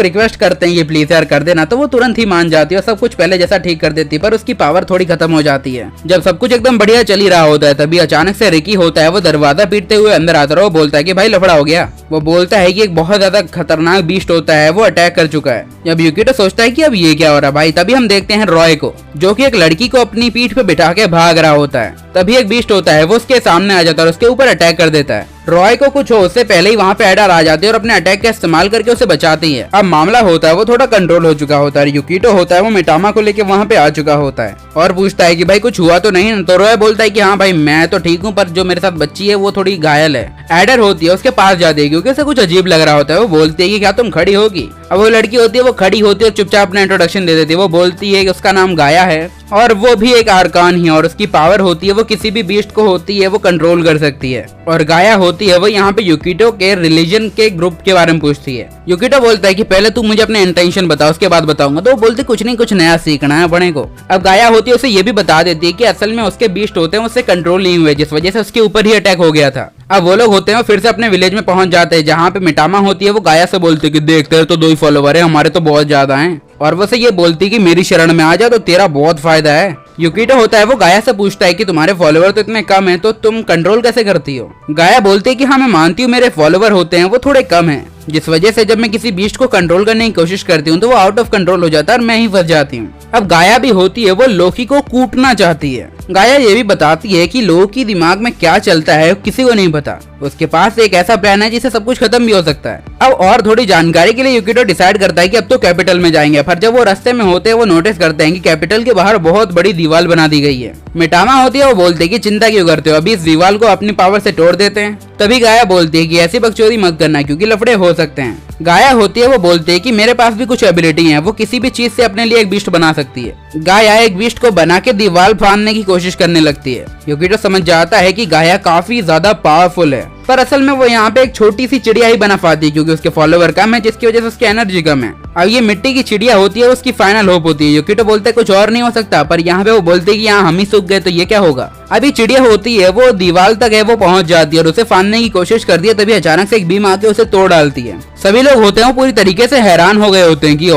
रिक्वेस्ट करते हैं कि प्लीज यार कर देना तो वो तुरंत ही मान जाती है और सब कुछ पहले जैसा ठीक कर देती है पर उसकी पावर थोड़ी खत्म हो जाती है। जब सब कुछ एकदम बढ़िया चल ही रहा होता है तभी अचानक से रिकी होता है वो दरवाजा पीटते हुए अंदर आता है और वो बोलता है कि भाई लफड़ा हो गया। वो बोलता है कि एक बहुत ज्यादा खतरनाक बीस्ट होता है वो अटैक कर चुका है। जब युकितो सोचता है कि अब ये क्या हो रहा है भाई तभी हम देखते हैं रॉय को जो कि एक लड़की को अपनी पीठ पे बिठा के भाग रहा होता है। तभी एक बीस्ट होता है वो उसके सामने आ जाता है और उसके ऊपर अटैक कर देता है। रॉय को कुछ हो उससे पहले ही वहाँ पे एडर आ जाती है और अपने अटैक का इस्तेमाल करके उसे बचाती है। अब मामला होता है वो थोड़ा कंट्रोल हो चुका होता है। युकितो होता है वो मिटामा को लेके वहाँ पे आ चुका होता है और पूछता है कि भाई कुछ हुआ तो नहीं। तो रॉय बोलता है कि हाँ भाई मैं तो ठीक हूँ पर जो मेरे साथ बच्ची है वो थोड़ी घायल है। एडर होती है उसके पास जाती है क्योंकि उसे कुछ अजीब लग रहा होता है। वो बोलती है कि क्या तुम खड़ी होगी। अब वो लड़की होती है वो खड़ी होती है और चुपचाप अपना इंट्रोडक्शन दे देती है। वो बोलती है कि उसका नाम गाया है और वो भी एक आर्कान ही है और उसकी पावर होती है वो किसी भी बीस्ट को होती है वो कंट्रोल कर सकती है। और गाया होती है वो यहाँ पे युकितो के रिलीजन के ग्रुप के बारे में पूछती है। युकितो बोलता है कि पहले तू मुझे अपने इंटेंशन बता उसके बाद बताऊंगा। तो वो बोलती कुछ नहीं कुछ नया सीखना है बड़े को। अब गाया होती है उसे ये भी बता देती है कि असल में उसके बीस्ट होते हैं उससे कंट्रोल नहीं हुए जिस वजह से उसके ऊपर ही अटैक हो गया था। अब वो लोग होते हैं फिर से अपने विलेज में पहुंच जाते हैं जहाँ पे मिटामा होती है वो गाया से बोलती है कि देख तेरे तो 2 ही फॉलोवर है हमारे तो बहुत ज्यादा हैं। और वो से ये बोलती कि मेरी शरण में आ जा तो तेरा बहुत फायदा है। युकितो होता है वो गाया से पूछता है कि तुम्हारे फॉलोवर तो इतने कम हैं तो तुम कंट्रोल कैसे करती हो। गाया बोलती है कि हाँ मैं मानती हूँ मेरे फॉलोवर होते हैं वो थोड़े कम हैं जिस वजह से जब मैं किसी बीस्ट को कंट्रोल करने की कोशिश करती हूँ तो वो आउट ऑफ कंट्रोल हो जाता है और मैं ही फंस जाती हूँ। अब गाया भी होती है वो लोकी को कूटना चाहती है। गाया ये भी बताती है कि लोकी दिमाग में क्या चलता है किसी को नहीं पता। उसके पास एक ऐसा प्लान है जिससे सब कुछ खत्म भी हो सकता है। अब और थोड़ी जानकारी के लिए युकितो डिसाइड करता है कि अब तो कैपिटल में जाएंगे। पर जब वो रास्ते में होते हैं वो नोटिस करते हैं कि कैपिटल के बाहर बहुत बड़ी दीवार बना दी गई है। मिटामा होती है वो बोलते हैं कि चिंता क्यों करते हो अभी इस दीवार को अपनी पावर से तोड़ देते हैं। तभी गाया बोलती है कि ऐसी बकचोदी मत करना क्योंकि लफड़े हो सकते हैं। गाया होती है वो बोलते है कि मेरे पास भी कुछ एबिलिटी है वो किसी भी चीज से अपने लिए एक बीस्ट बना सकती है। गाया एक बीस्ट को बना के दीवार फाड़ने की कोशिश करने लगती है। युकितो समझ जाता है कि गाया काफी ज्यादा पावरफुल है पर असल में वो यहाँ पे एक छोटी सी चिड़िया ही बना पाती है क्योंकि उसके फॉलोवर कम है जिसकी वजह से उसकी एनर्जी कम है। अब ये मिट्टी की चिड़िया होती है उसकी फाइनल होप होती है। युकितो बोलते कुछ और नहीं हो सकता पर यहाँ पे वो बोलते हैं कि यहाँ हम ही सूख गए तो ये क्या होगा। अभी चिड़िया होती है वो दीवार तक है वो पहुंच जाती है और उसे फाड़ने की कोशिश करती है। तभी अचानक से एक बीम आके उसे तोड़ डालती है। सभी लोग होते हैं वो पूरी तरीके से हैरान हो गए होते हैं कि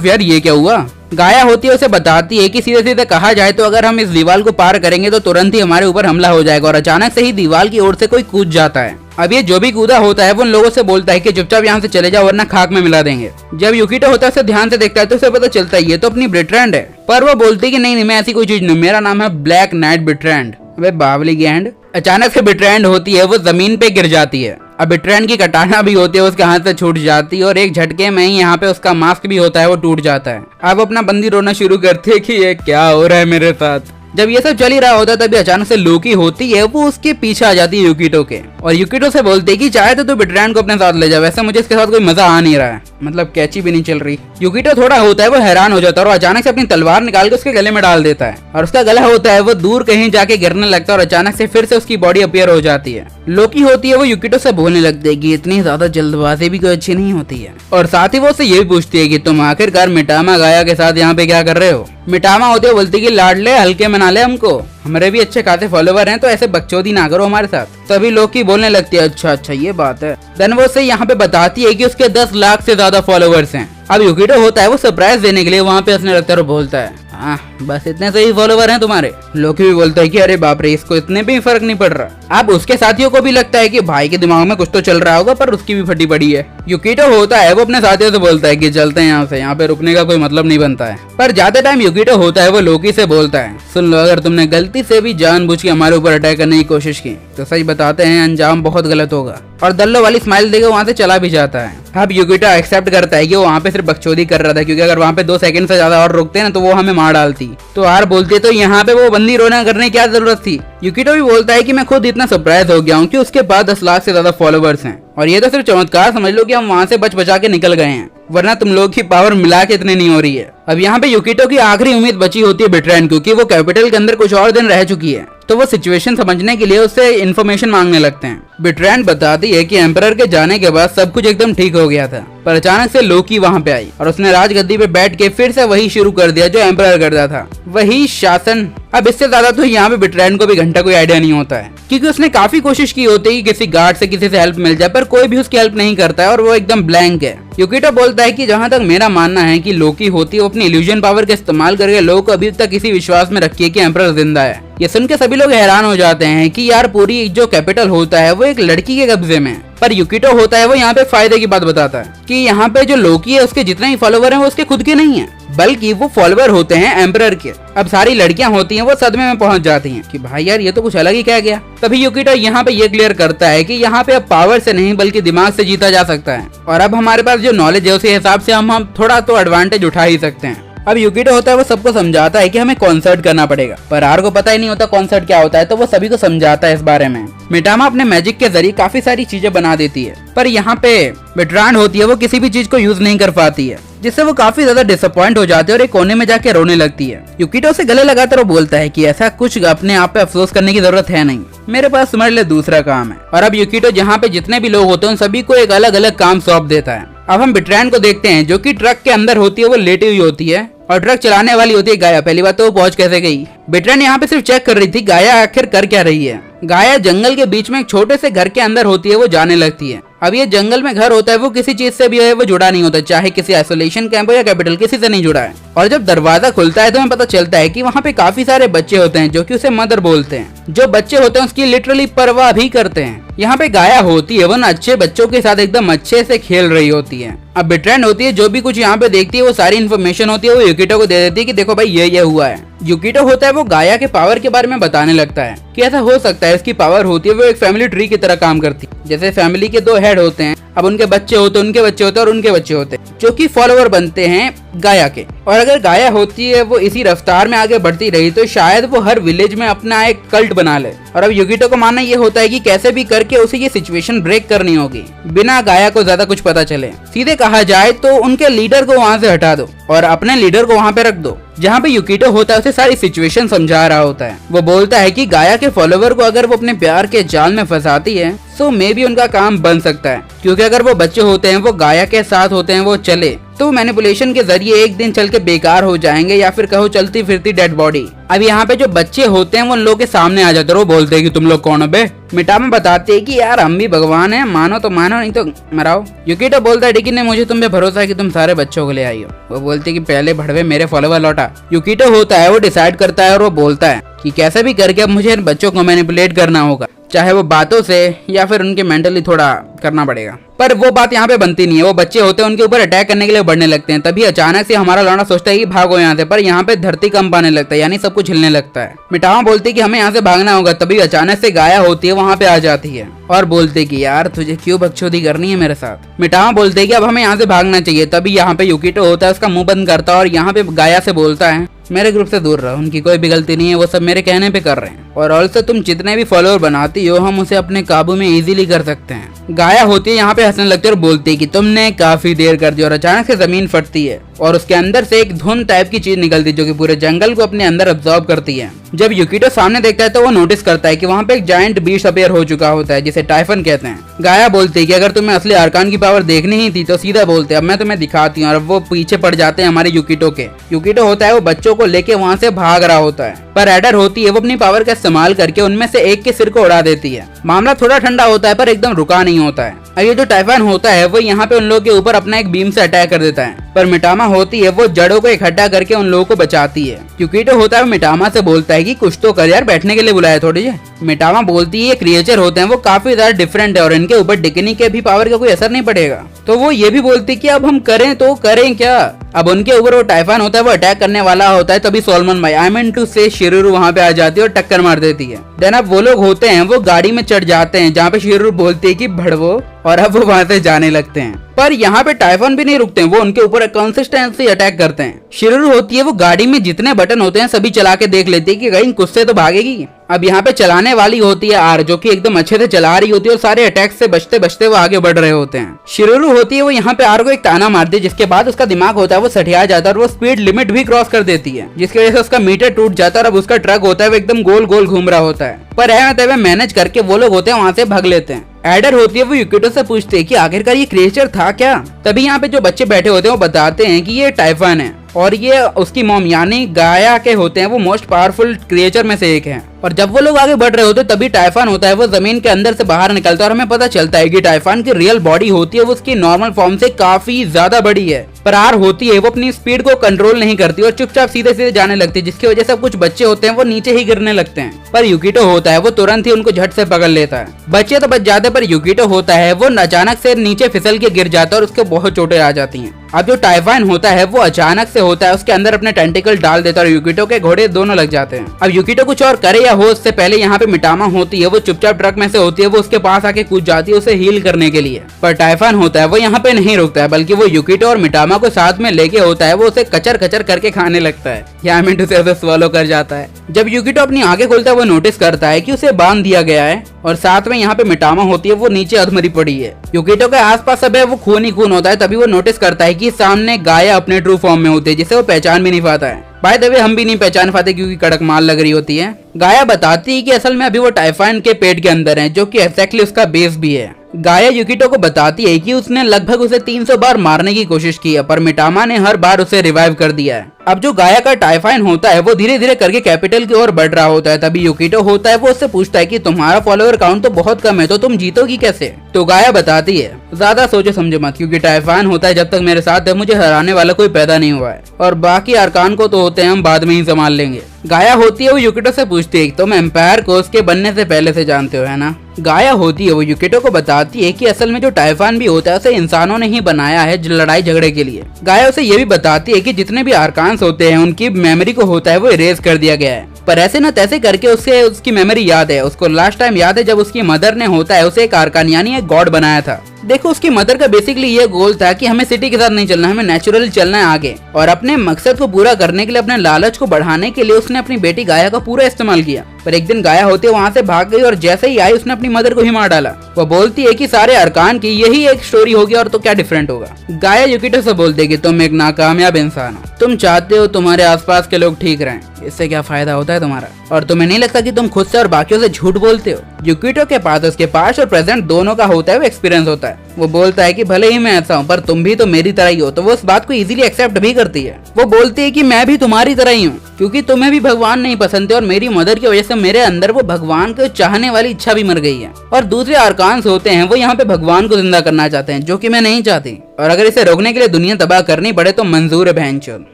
यार ये क्या हुआ। गाया होती है उसे बताती है कि सीधे सीधे कहा जाए तो अगर हम इस दीवार को पार करेंगे तो तुरंत ही हमारे ऊपर हमला हो जाएगा। और अचानक से ही दीवार की ओर से कोई कूद जाता है। अब ये जो भी कूदा होता है वो उन लोगों से बोलता है कि चुपचाप यहाँ से चले जाओ वरना खाक में मिला देंगे। जब युकितो होता है उसे ध्यान से देखता है तो उसे पता चलता है ये तो अपनी ब्रिट्रेंड है। पर वो बोलती है कि नहीं मैं ऐसी कोई चीज नहीं, मेरा नाम है ब्लैक नाइट ब्रिट्रेंड। अबे बावली गैंड। अचानक से ब्रिट्रेंड होती है वो जमीन पे गिर जाती है। अब ब्रिट्रेंड की कटाना भी होती है उसके हाथ से छूट जाती है और एक झटके में ही यहाँ पे उसका मास्क भी होता है वो टूट जाता है। अब अपना बंदी रोना शुरू करती है कि ये क्या हो रहा है मेरे साथ। जब ये सब चल ही रहा होता है तभी अचानक से लोकी होती है वो उसके पीछे आ जाती है युकितो के और युकिटो से बोलते कि चाहे तो तू बेटरैन को अपने साथ ले जा, वैसे मुझे इसके साथ कोई मजा आ नहीं रहा है, मतलब कैची भी नहीं चल रही। युकिटो थोड़ा होता है वो हैरान हो जाता है और अचानक से अपनी तलवार निकाल के उसके गले में डाल देता है और उसका गला होता है वो दूर कहीं जाके गिरने लगता है और अचानक से फिर से उसकी बॉडी अपीयर हो जाती है। लोकी होती है वो युकिटो से बोलने लगती है कि इतनी ज्यादा जल्दबाजी भी कोई अच्छी नहीं होती है, और साथ ही वो उससे ये भी पूछती है कि तुम आखिरकार मिटामा गाया के साथ यहाँ पे क्या कर रहे हो। मिटामा होते हुए बोलती कि लाडले हल्के मना ले हमको, हमारे भी अच्छे खासे फॉलोवर हैं, तो ऐसे बकचोदी ना करो हमारे साथ। सभी लोग की बोलने लगती है अच्छा अच्छा ये बात है। देन वो उसे यहाँ पे बताती है कि उसके 10 लाख से ज्यादा फॉलोवर्स हैं। अब युकिटो होता है वो सरप्राइज देने के लिए वहाँ पे हंसने लगता है और बोलता है हाँ बस इतने सही फॉलोवर हैं तुम्हारे। लोकी भी बोलता है कि अरे बाप रे इसको इतने भी फर्क नहीं पड़ रहा। अब उसके साथियों को भी लगता है कि भाई के दिमाग में कुछ तो चल रहा होगा, पर उसकी भी फटी पड़ी है। युकिटो होता है वो अपने साथियों से बोलता है कि चलते हैं यहाँ से, यहाँ पे रुकने का कोई मतलब नहीं बनता है। पर जाते टाइम युकिटो होता है वो लोकी से बोलता है सुन लो, अगर तुमने गलती से भी जानबूझ के हमारे ऊपर अटैक करने की कोशिश की तो सच बताते हैं अंजाम बहुत गलत होगा। और दल्लो वाली स्माइल देकर वहाँ से चला भी जाता है। अब युकिटो एक्सेप्ट करता है कि वो वहाँ पे सिर्फ बकचोदी कर रहा था, क्योंकि अगर वहाँ पे 2 सेकंड से ज्यादा और रुकते ना तो वो हमें मार डालती। तो हार बोलती तो यहाँ पे वो बंदी रोना करने की क्या जरूरत थी। युकिटो भी बोलता है कि मैं खुद इतना सरप्राइज हो गया हूँ कि उसके पास 10 लाख से ज्यादा फॉलोवर्स हैं, और ये तो सिर्फ चमत्कार समझ लो कि हम वहाँ से बच बचा के निकल गए हैं, वरना तुम लोग की पावर मिला के इतनी नहीं हो रही है। अब यहाँ पे युकिटो की आखिरी उम्मीद बची होती है बेटरैन, क्योंकि वो कैपिटल के अंदर कुछ और दिन रह चुकी है, तो वो सिचुएशन समझने के लिए उससे इन्फॉर्मेशन मांगने लगते हैं। बेटरैन बताती है कि एम्परर के जाने के बाद सब कुछ एकदम ठीक हो गया था, पर अचानक से लोकी वहाँ पे आई और उसने राजगद्दी पे बैठ के फिर से वही शुरू कर दिया जो एम्परर करता था, वही शासन। अब इससे ज्यादा तो यहाँ पे बेटरैन को भी घंटा कोई आइडिया नहीं होता है, क्योंकि उसने काफी कोशिश की होती है कि किसी गार्ड से किसी से हेल्प मिल जाए, पर कोई भी उसकी हेल्प नहीं करता है और वो एकदम ब्लैंक है। युकिटो बोलता है कि जहाँ तक मेरा मानना है कि लोकी होती है वो अपनी इल्यूजन पावर का इस्तेमाल करके लोगों को अभी तक इसी विश्वास में रखी है कि एम्परर जिंदा है। ये सुन के सभी लोग हैरान हो जाते हैं कि यार पूरी जो कैपिटल होता है वो एक लड़की के कब्जे में है। पर युकिटो होता है वो यहाँ पे फायदे की बात बताता है कि यहाँ पे जो लोकी है उसके जितने ही फॉलोवर हैं वो उसके खुद के नहीं है, बल्कि वो फॉलोवर होते हैं एम्परर के। अब सारी लड़कियां होती हैं वो सदमे में पहुंच जाती हैं कि भाई यार ये तो कुछ अलग ही कह गया। तभी युकिटो यहाँ पे ये क्लियर करता है कि यहाँ पे अब पावर से नहीं बल्कि दिमाग से जीता जा सकता है, और अब हमारे पास जो नॉलेज है उसी हिसाब से हम थोड़ा तो एडवांटेज उठा ही सकते हैं। अब युकिटो होता है वो सबको समझाता है कि हमें कॉन्सर्ट करना पड़ेगा, पर आर को पता ही नहीं होता कॉन्सर्ट क्या होता है, तो वो सभी को समझाता है इस बारे में। मिटामा अपने मैजिक के जरिए काफी सारी चीजें बना देती है, पर यहाँ पे बेटरैन होती है वो किसी भी चीज को यूज नहीं कर पाती है, जिससे वो काफी ज्यादा डिसअपॉइंट हो जाती है और एक कोने में जाके रोने लगती है। युकिटो से गले लगाकर वो बोलता है कि ऐसा कुछ अपने आप पे अफसोस करने की जरूरत है नहीं, मेरे पास तुम्हारे लिए दूसरा काम है। और अब युकिटो जहाँ पे जितने भी लोग होते हैं उन सभी को एक अलग अलग काम सौंप देता है। अब हम बेटरैन को देखते हैं जो कि ट्रक के अंदर होती है, वो लेटी हुई होती है और ट्रक चलाने वाली होती है गाया। पहली बात तो वो पहुंच कैसे गई। बेटरैन यहाँ पे सिर्फ चेक कर रही थी गाया आखिर कर क्या रही है। गाया जंगल के बीच में एक छोटे से घर के अंदर होती है, वो जाने लगती है। अब ये जंगल में घर होता है वो किसी चीज से भी है वो जुड़ा नहीं होता, चाहे किसी आइसोलेशन कैंप हो या कैपिटल, किसी से नहीं जुड़ा है। और जब दरवाजा खुलता है तो हमें पता चलता है कि वहाँ पे काफी सारे बच्चे होते हैं जो कि उसे मदर बोलते हैं। जो बच्चे होते हैं उसकी लिटरली परवाह भी करते हैं। यहाँ पे गाया होती है वो न अच्छे बच्चों के साथ एकदम अच्छे से खेल रही होती है। अब बेटरैन होती है जो भी कुछ यहाँ पे देखती है वो सारी इन्फॉर्मेशन होती है वो युकिटो को दे देती है कि देखो भाई ये हुआ है। युकिटो होता है वो गाया के पावर के बारे में बताने लगता है कि ऐसा हो सकता है इसकी पावर होती है वो एक फैमिली ट्री की तरह काम करती है। जैसे फैमिली के 2 हेड होते हैं, अब उनके बच्चे होते हैं, उनके बच्चे होते हैं और उनके बच्चे होते हैं जो कि फॉलोवर बनते हैं गाया के। और अगर गाया होती है वो इसी रफ्तार में आगे बढ़ती रही तो शायद वो हर विलेज में अपना एक कल्ट बना ले। और अब युकिटो को मानना ये होता है कि कैसे भी करके उसे ये सिचुएशन ब्रेक करनी होगी बिना गाया को ज्यादा कुछ पता चले। सीधे कहा जाए तो उनके लीडर को वहाँ से हटा दो और अपने लीडर को वहाँ पे रख दो। जहाँ पे युकिटो होता है उसे सारी सिचुएशन समझा रहा होता है। वो बोलता है कि गाया के फॉलोवर को अगर वो अपने प्यार के जाल में फंसाती है तो मे भी उनका काम बन सकता है, क्योंकि अगर वो बच्चे होते हैं वो गाया के साथ होते हैं वो चले तो मैनिपुलेशन के जरिए एक दिन चल के बेकार हो जाएंगे या फिर कहो चलती फिरती डेड बॉडी। अब यहाँ पे जो बच्चे होते हैं वो उन लोगों के सामने आ जाते हैं, वो बोलते हैं कि तुम लोग कौन हो बे। मिटामा बताते हैं कि यार हम भी भगवान हैं, मानो तो मानो नहीं तो मराओ। युकिटो बोलता है लेकिन मुझे तुम पे भरोसा है कि तुम सारे बच्चों को ले आई हो। वो बोलते कि पहले भड़वे मेरे फॉलोवर लौटा। युकिटो होता है वो डिसाइड करता है और वो बोलता है कि कैसे भी करके अब मुझे इन बच्चों को मैनिपुलेट करना होगा, चाहे वो बातों से या फिर उनके मेंटली थोड़ा करना पड़ेगा। पर वो बात यहाँ पे बनती नहीं है। वो बच्चे होते हैं उनके ऊपर अटैक करने के लिए बढ़ने लगते हैं। तभी अचानक से हमारा लौंडा सोचता है कि भागो यहाँ से, पर यहाँ पे धरती कंप आने लगता है, यानी सब कुछ हिलने लगता है। मिटामा बोलती है कि हमें यहाँ से भागना होगा। तभी अचानक से गाया होती है वहाँ पे आ जाती है और बोलते कि यार तुझे क्यों बकचोदी करनी है मेरे साथ। मिटामा बोलते कि अब हमें यहाँ से भागना चाहिए। तभी यहाँ पे युकिटो होता है उसका मुंह बंद करता है और यहाँ पे गाया से बोलता है मेरे ग्रुप से दूर रहो, उनकी कोई भी गलती नहीं है, वो सब मेरे कहने पे कर रहे हैं। और ऑल्सो तुम जितने भी फॉलोअर बनाती हो हम उसे अपने काबू में इजीली कर सकते हैं। गाया होती है यहाँ पे हंसने लगती है और बोलती है कि तुमने काफी देर कर दी, और अचानक से जमीन फटती है और उसके अंदर से एक धुंध टाइप की चीज निकलती है जो कि पूरे जंगल को अपने अंदर अब्सॉर्ब करती है। जब यूकिटो सामने देखता है तो वो नोटिस करता है कि वहाँ पे एक जायंट बीस्ट अपीयर हो चुका होता है जिसे टाइफन कहते हैं। गाया बोलती है कि अगर तुम्हें असली अरकान की पावर देखनी ही थी तो सीधा बोलते, अब मैं तुम्हें दिखाती हूँ। और वो पीछे पड़ जाते हैं हमारे यूकिटो के। यूकिटो होता है वो बच्चों को लेके वहाँ से भाग रहा होता है, पर एडर होती है वो अपनी पावर का इस्तेमाल करके उनमें से एक के सिर को उड़ा देती है। मामला थोड़ा ठंडा होता है पर एकदम रुका नहीं होता है। अब ये जो टाइफन होता है वो यहाँ पे उन लोगों के ऊपर अपना एक बीम से अटैक कर देता है, पर मिटामा होती है वो जड़ों को इकट्ठा करके उन लोगों को बचाती है। यूकिटो होता है वो मिटामा से बोलता है कि कुछ तो कर यार, बैठने के लिए बुलाया थोड़ी है। मिटामा बोलती है ये क्रिएचर होते हैं वो काफी ज्यादा डिफरेंट है और इनके ऊपर डिकनी के भी पावर का कोई असर नहीं पड़ेगा। तो वो ये भी बोलती कि अब हम करें तो करें क्या। अब उनके ऊपर वो टाइफन होता है वो अटैक करने वाला होता है, तभी सोलमन भाई आई मीन टू से शिरुरु वहाँ पे आ जाती है और टक्कर मार देती है। देन अब वो लोग होते हैं वो गाड़ी में चढ़ जाते हैं जहाँ पे शिरुरु बोलती है कि भड़वो, और अब वो वहाँ से जाने लगते हैं। पर यहाँ पे टाइफन भी नहीं रुकते हैं, वो उनके ऊपर कंसिस्टेंसी अटैक करते हैं। शिरुरु होती है वो गाड़ी में जितने बटन होते हैं सभी चला के देख लेती है कि कहीं कुछ से तो भागेगी। अब यहाँ पे चलाने वाली होती है आर, जो कि एकदम अच्छे से चला रही होती है और सारे अटैक से बचते बचते वो आगे बढ़ रहे होते हैं। शिरुरु होती है वो यहाँ पे आर को एक ताना मारती है, जिसके बाद उसका दिमाग होता है वो सठिया जाता है और वो स्पीड लिमिट भी क्रॉस कर देती है, जिसकी वजह से उसका मीटर टूट जाता है और अब उसका ट्रक होता है वो एकदम गोल गोल घूम रहा होता है। पर ऐसे मैनेज करके वो लोग होते हैं वहाँ से भाग लेते हैं। एडर होती है वो यूकिटो से पूछते हैं कि आखिरकार ये क्रिएचर था क्या। तभी यहाँ पे जो बच्चे बैठे होते हैं वो बताते हैं कि ये टाइफन है और ये उसकी मॉम यानी गाया के होते हैं वो मोस्ट पावरफुल क्रिएचर में से एक है। और जब वो लोग आगे बढ़ रहे होते तभी टाइफन होता है वो जमीन के अंदर से बाहर निकलता है और हमें पता चलता है कि टाइफन की रियल बॉडी होती है वो उसकी नॉर्मल फॉर्म से काफी ज्यादा बड़ी है। पर आर होती है वो अपनी स्पीड को कंट्रोल नहीं करती और चुपचाप सीधे सीधे जाने लगती है, जिसकी वजह से कुछ बच्चे होते हैं वो नीचे ही गिरने लगते हैं। पर यूकिटो होता है वो तुरंत ही उनको झट से पकड़ लेता है। बच्चे तो बच जाते पर यूकिटो होता है वो अचानक से नीचे फिसल के गिर जाता है और उसके बहुत चोटें आ जाती हैं। अब जो टाइफन होता है वो अचानक से होता है उसके अंदर अपने टेंटिकल डाल देता है और यूकिटो के घोड़े दोनों लग जाते हैं। अब यूकिटो कुछ और करे या हो उससे पहले यहाँ पे मिटामा होती है वो चुपचाप ट्रक में से होती है वो उसके पास आके कूद जाती है उसे हील करने के लिए। पर टाइफन होता है वो यहाँ पे नहीं रुकता है, बल्कि वो यूकिटो और मिटामा को साथ में लेके होता है वो उसे कचर कचर करके खाने लगता है, या मिनट उसे स्वॉलो कर जाता है। जब यूकिटो अपनी आंखें खोलता है वो नोटिस करता है कि उसे बांध दिया गया है और साथ में यहाँ पे मिटामा होती है वो नीचे अधमरी पड़ी है। यूकिटो के आसपास सब है वो खून ही खून होता है, तभी वो नोटिस करता है कि सामने गाया अपने ट्रू फॉर्म में होती है जिसे वो पहचान भी नहीं पाता है। बाय द वे हम भी नहीं पहचान पाते क्योंकि कड़क माल लग रही होती है। गाया बताती है कि असल में अभी वो टाइफन के पेट के अंदर है, जो कि एक्जैक्टली उसका बेस भी है। गाया यूकिटो को बताती है कि उसने लगभग उसे 300 बार मारने की कोशिश की है पर मिटामा ने हर बार उसे रिवाइव कर दिया है। अब जो गाया का टाइफन होता है वो धीरे धीरे करके कैपिटल की ओर बढ़ रहा होता है, तभी यूकिटो होता है वो उससे पूछता है कि तुम्हारा फॉलोअर काउंट तो बहुत कम है तो तुम जीतोगी कैसे। तो गाया बताती है ज्यादा सोचे समझे मत, क्योंकि टाइफन होता है जब तक मेरे साथ है मुझे हराने वाला कोई पैदा नहीं हुआ है और बाकी अरकान को तो होते हैं हम बाद में ही संभाल लेंगे। गाया होती है वो यूकिटो से पूछती है तुम एम्पायर को उसके बनने से पहले से जानते हो है ना। गाया होती है वो यूकिटो को बताती है कि असल में जो टाइफन भी होता है उसे इंसानों ने ही बनाया है लड़ाई झगड़े के लिए। गाया उसे ये भी बताती है कि जितने भी अरकान्स होते हैं उनकी मेमोरी को होता है वो इरेज कर दिया गया है, पर ऐसे न तैसे करके उसे उसकी मेमोरी याद है। उसको लास्ट टाइम याद है जब उसकी मदर ने होता है उसे एक अरकान यानी एक गॉड बनाया था। देखो उसकी मदर का बेसिकली ये गोल था कि हमें सिटी के साथ नहीं चलना, हमें नेचुरल चलना है आगे, और अपने मकसद को पूरा करने के लिए अपने लालच को बढ़ाने के लिए उसने अपनी बेटी गाया का पूरा इस्तेमाल किया। पर एक दिन गाया होते वहाँ से भाग गई और जैसे ही आई उसने अपनी मदर को ही मार डाला। वो बोलती है कि सारे अरकान की यही एक स्टोरी होगी और तो क्या डिफरेंट होगा। गाया यूकिटो से बोलती है कि तुम एक नाकामयाब इंसान हो, तुम चाहते हो तुम्हारे आसपास के लोग ठीक रहें, इससे क्या फायदा होता है तुम्हारा, और तुम्हें नहीं लगता कि तुम खुद से और बाकियों से झूठ बोलते हो। यूकिटो के पास उसके पास्ट और प्रेजेंट दोनों का होता है वो एक्सपीरियंस होता है। वो बोलता है कि भले ही मैं ऐसा हूँ पर तुम भी तो मेरी तरह ही हो, तो वो उस बात को इजीली एक्सेप्ट भी करती है। वो बोलती है कि मैं भी तुम्हारी तरह ही हूँ क्योंकि तुम्हें भी भगवान नहीं पसंद थे और मेरी मदर की वजह से मेरे अंदर वो भगवान को चाहने वाली इच्छा भी मर गई है। और दूसरे अरकान्स होते हैं वो यहाँ पे भगवान को जिंदा करना चाहते हैं, जो कि मैं नहीं चाहती, और अगर इसे रोकने के लिए दुनिया तबाह करनी पड़े तो मंजूर है बहनचोद।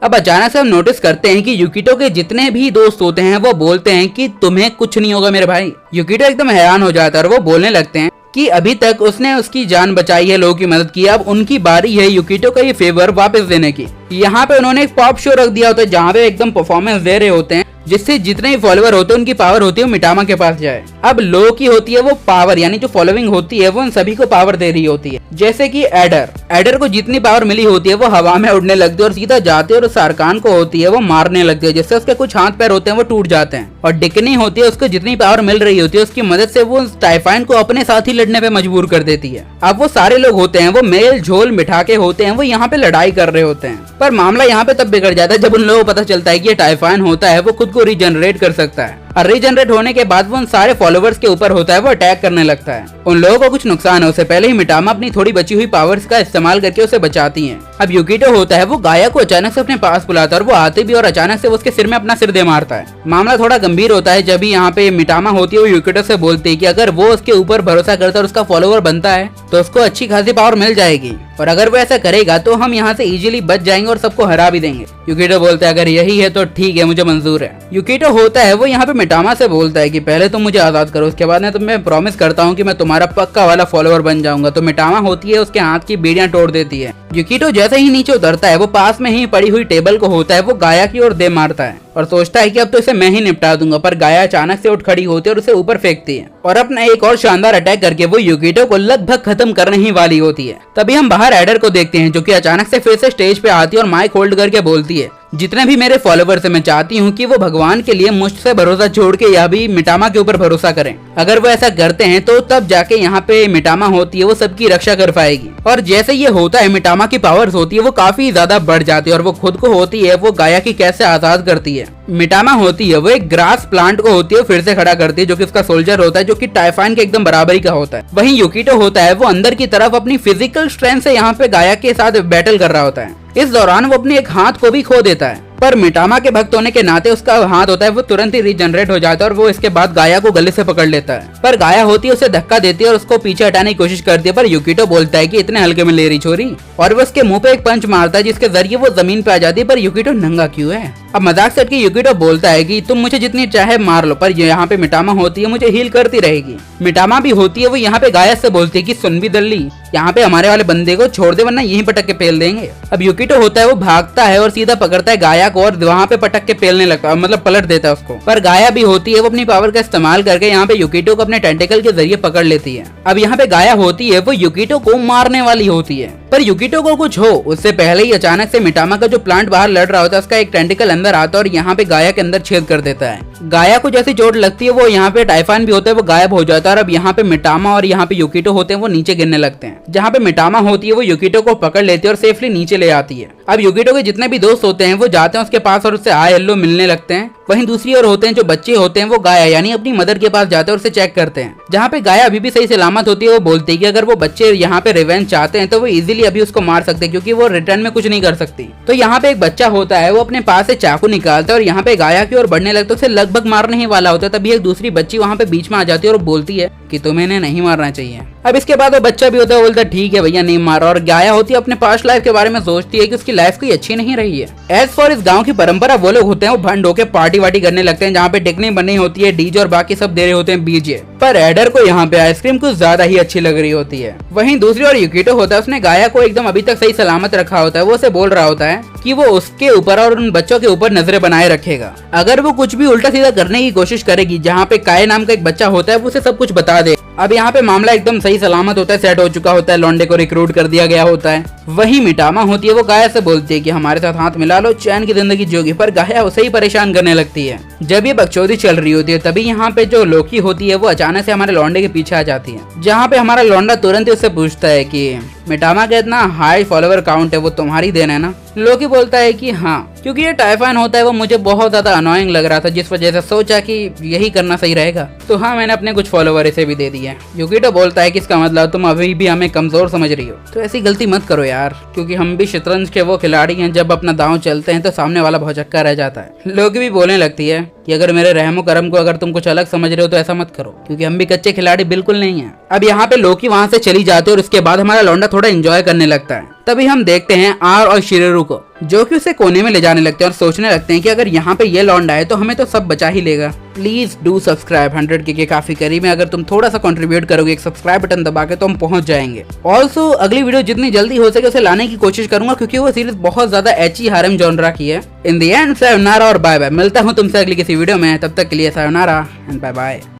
अब अचानक से हम नोटिस करते हैं कि यूकिटो के जितने भी दोस्त होते हैं वो बोलते हैं कि तुम्हें कुछ नहीं होगा मेरे भाई। यूकिटो एकदम हैरान हो जाता है और वो बोलने लगते हैं कि अभी तक उसने उसकी जान बचाई है, लोगों की मदद की, अब उनकी बारी है यूकिटो का ये फेवर वापस देने की। यहाँ पे उन्होंने एक पॉप शो रख दिया होता है जहाँ पे एकदम परफॉर्मेंस दे रहे होते हैं, जिससे जितने भी फॉलोअर होते हैं उनकी पावर होती है वो मिटामा के पास जाए। अब लो की होती है वो पावर, यानी जो फॉलोइंग होती है वो उन सभी को पावर दे रही होती है। जैसे कि एडर को जितनी पावर मिली होती है वो हवा में उड़ने लगती है और सीधा जाते हैं, और सारकान को होती है वो मारने लगती है, जिससे उसके कुछ हाथ पैर होते हैं वो टूट जाते हैं। और डिकनी होती है, उसको जितनी पावर मिल रही होती है उसकी मदद से वो टाइफाइन को अपने साथ ही लड़ने पे मजबूर कर देती है। अब वो सारे लोग होते हैं वो मेल झोल मिठा के होते हैं, वो यहाँ पे लड़ाई कर रहे होते हैं। पर मामला यहाँ पे तब बिगड़ जाता है जब उन लोगों को पता चलता है कि ये टाइफाइन होता है वो खुद को रीजनरेट कर सकता है, और रीजनरेट होने के बाद वो उन सारे फॉलोवर्स के ऊपर होता है वो अटैक करने लगता है। उन लोगों को कुछ नुकसान है उससे पहले ही मिटामा अपनी थोड़ी बची हुई पावर्स का इस्तेमाल करके उसे बचाती हैं। अब युकिटो होता है वो गाया को अचानक से अपने पास बुलाता है और वो आते भी और अचानक से वो उसके सिर में अपना सिर दे मारता है। मामला थोड़ा गंभीर होता है जब यहाँ पे मिटामा होती है वो युकिटो से बोलती है कि अगर वो उसके ऊपर भरोसा करता है और उसका फॉलोवर बनता है तो उसको अच्छी खासी पावर मिल जाएगी, और अगर वो ऐसा करेगा तो हम यहाँ से इजीली बच जाएंगे और सबको हरा भी देंगे। युकिटो बोलता है अगर यही है तो ठीक है, मुझे मंजूर है। युकिटो होता है वो यहाँ पे मिटामा से बोलता है कि पहले तुम मुझे आजाद करो, उसके बाद तो मैं प्रॉमिस करता हूँ कि मैं तुम्हारा पक्का वाला फॉलोअर बन जाऊंगा। तो मिटामा होती है उसके हाथ की बेड़ियां तोड़ देती है। युकिटो जैसे ही नीचे उतरता है वो पास में ही पड़ी हुई टेबल को होता है वो गाया की ओर दे मारता है और सोचता है कि अब तो इसे मैं ही निपटा दूंगा, पर गाया अचानक से उठ खड़ी होती है और उसे ऊपर फेंकती है और अपना एक और शानदार अटैक करके वो युकिटो को लगभग खत्म करने ही वाली होती है। तभी हम बाहर एडर को देखते हैं जो कि अचानक से फिर से स्टेज पे आती है और माइक होल्ड करके बोलती है, जितने भी मेरे फॉलोवर्स हैं मैं चाहती हूँ कि वो भगवान के लिए मुझसे भरोसा छोड़ के या भी मिटामा के ऊपर भरोसा करें। अगर वो ऐसा करते हैं तो तब जाके यहाँ पे मिटामा होती है वो सबकी रक्षा कर पाएगी। और जैसे ये होता है मिटामा की पावर्स होती है वो काफी ज्यादा बढ़ जाती है और वो खुद को होती है वो गाया की कैसे आजाद करती है। मिटामा होती है वो एक ग्रास प्लांट को होती है फिर से खड़ा करती है जो कि उसका सोल्जर होता है जो कि टाइफाइन के एकदम बराबरी का होता है। वहीं युकिटो होता है वो अंदर की तरफ अपनी फिजिकल स्ट्रेंथ से यहाँ पे गाया के साथ बैटल कर रहा होता है। इस दौरान वो अपने एक हाथ को भी खो देता है, पर मिटामा के भक्त होने के नाते उसका हाथ होता है वो तुरंत ही रीजनरेट हो जाता है और वो इसके बाद गाया को गले से पकड़ लेता है। पर गाया होती है उसे धक्का देती है और उसको पीछे हटाने की कोशिश करती है, पर युकिटो बोलता है कि इतने हल्के में ले रही छोरी, और वो उसके मुंह पे एक पंच मारता है जिसके जरिए वो जमीन पे आ जाती है। पर युकिटो नंगा क्यों है? अब मजाक से हटके युकिटो बोलता है कि तुम मुझे जितनी चाहे मार लो, पर यहाँ पे मिटामा होती है मुझे हील करती रहेगी। मिटामा भी होती है वो यहाँ पे गाया से बोलती है कि सुन भी दल्ली, यहाँ पे हमारे वाले बंदे को छोड़ दे वरना यहीं पटक के पेल देंगे। अब युकिटो होता है वो भागता है और सीधा पकड़ता है गाया को और वहाँ पे पटक के पेलने लगता है, मतलब पलट देता है उसको। पर गाया भी होती है वो अपनी पावर का इस्तेमाल करके यहाँ पे युकिटो को अपने टेंटिकल के जरिए पकड़ लेती है। अब यहाँ पे गाया होती है वो युकिटो को मारने वाली होती है, पर युकिटो को कुछ हो उससे पहले ही अचानक से मिटामा का जो प्लांट बाहर लड़ रहा होता है उसका एक टेंटिकल अंदर आता है और यहाँ पे गाया के अंदर छेद कर देता है। गाया को जैसी चोट लगती है वो यहाँ पे टाइफाइन भी होता है वो गायब हो जाता है और अब यहाँ पे मिटामा और यहाँ पे युकिटो होते हैं वो नीचे गिरने लगते हैं। जहाँ पे मिटामा होती है वो युकिटो को पकड़ लेती है और सेफली नीचे ले आती है। अब युकिटो के जितने भी दोस्त होते हैं वो जाते हैं उसके पास और उससे हाय हेलो मिलने लगते हैं। वहीं दूसरी ओर होते हैं जो बच्चे होते हैं वो गाया यानी अपनी मदर के पास जाते हैं और उसे चेक करते हैं। जहाँ पे गाया अभी भी सही सलामत होती है वो बोलती है कि अगर वो बच्चे यहाँ पे रिवेंज चाहते हैं तो वो इजीली अभी उसको मार सकते हैं क्योंकि वो रिटर्न में कुछ नहीं कर सकती। तो यहाँ पे एक बच्चा होता है वो अपने पास से चाकू निकालता है और यहाँ पे गाया की ओर बढ़ने लगता है, उसे लगभग मारने ही वाला होता है। तभी एक दूसरी बच्ची वहाँ पे बीच में आ जाती है और बोलती है कि तुम्हें इन्हें नहीं मारना चाहिए। अब इसके बाद वो बच्चा भी होता है बोलता है ठीक है भैया नहीं मारा, और गाया होती है अपने पास्ट लाइफ के बारे में सोचती है कि उसकी लाइफ कोई अच्छी नहीं रही है। एज फॉर इस गांव की परंपरा वो लोग होते हैं वो भंड होके पार्टी वार्टी करने लगते हैं जहाँ पे टिकनी बनी होती है, डीजे और बाकी सब दे रहे होते हैं बीजे। पर एडर को यहाँ पे आइसक्रीम कुछ ज्यादा ही अच्छी लग रही होती है। वहीं दूसरी ओर युकिटो होता है उसने गाया को एकदम अभी तक सही सलामत रखा होता है। वो उसे बोल रहा होता है कि वो उसके ऊपर और उन बच्चों के ऊपर नजरें बनाए रखेगा। अगर वो कुछ भी उल्टा सीधा करने की कोशिश करेगी, जहाँ पे काय नाम का एक बच्चा होता है वो उसे सब कुछ बता दे। अब यहाँ पे मामला एकदम सही सलामत होता है, सेट हो चुका होता है, लौंडे को रिक्रूट कर दिया गया होता है। वही मिटामा होती है वो गाया से बोलती है कि हमारे साथ हाथ मिला लो, चैन की जिंदगी जियोगी। पर गाया उसे ही परेशान करने लगती है। जब ये बकचोदी चल रही होती है तभी यहाँ पे जो लोकी होती है वो अचानक से हमारे लौंडे के पीछे आ जाती है, जहाँ पे हमारा लौंडा तुरंत ही उससे पूछता है कि मिटामा का इतना हाई फॉलोवर काउंट है वो तुम्हारी देन है ना? लोकी बोलता है कि हाँ, क्योंकि ये टाइफाइन होता है वो मुझे बहुत ज्यादा अनोइंग लग रहा था जिस वजह से सोचा कि यही करना सही रहेगा। तो हाँ मैंने अपने कुछ फॉलोवर इसे भी दे दिए। युकिटो बोलता है कि इसका मतलब तुम अभी भी हमें कमजोर समझ रही हो, तो ऐसी गलती मत करो यार, क्योंकि हम भी शतरंज के वो खिलाड़ी हैं, जब अपना दांव चलते हैं तो सामने वाला भौचक्का रह जाता है। लोकी भी बोलने लगती है कि अगर मेरे रहमो करम को अगर तुम कुछ अलग समझ रहे हो तो ऐसा मत करो, क्योंकि हम भी कच्चे खिलाड़ी बिल्कुल नहीं है। अब यहाँ पे लोकी वहाँ से चली जाती है और उसके बाद हमारा लौंडा थोड़ा एंजॉय करने लगता है। तभी हम देखते हैं आर और शिरेरू को, जो कि उसे कोने में ले जाने लगते हैं और सोचने लगते हैं कि अगर यहाँ पे ये लौंडा है तो हमें तो सब बचा ही लेगा। Please do subscribe. 100K के काफी करीब है, अगर तुम थोड़ा सा कंट्रीब्यूट करोगे एक सब्सक्राइब बटन दबा के तो हम पहुंच जाएंगे। ऑल्सो अगली वीडियो जितनी जल्दी हो सके उसे लाने की कोशिश करूंगा, क्योंकि वो सीरीज बहुत ज्यादा एची हारम जॉनरा की है। इन द एंड सायोनारा और बाय बाय। मिलता हूं तुमसे अगली किसी वीडियो में, तब तक के लिए सायोनारा एंड बाय बाय।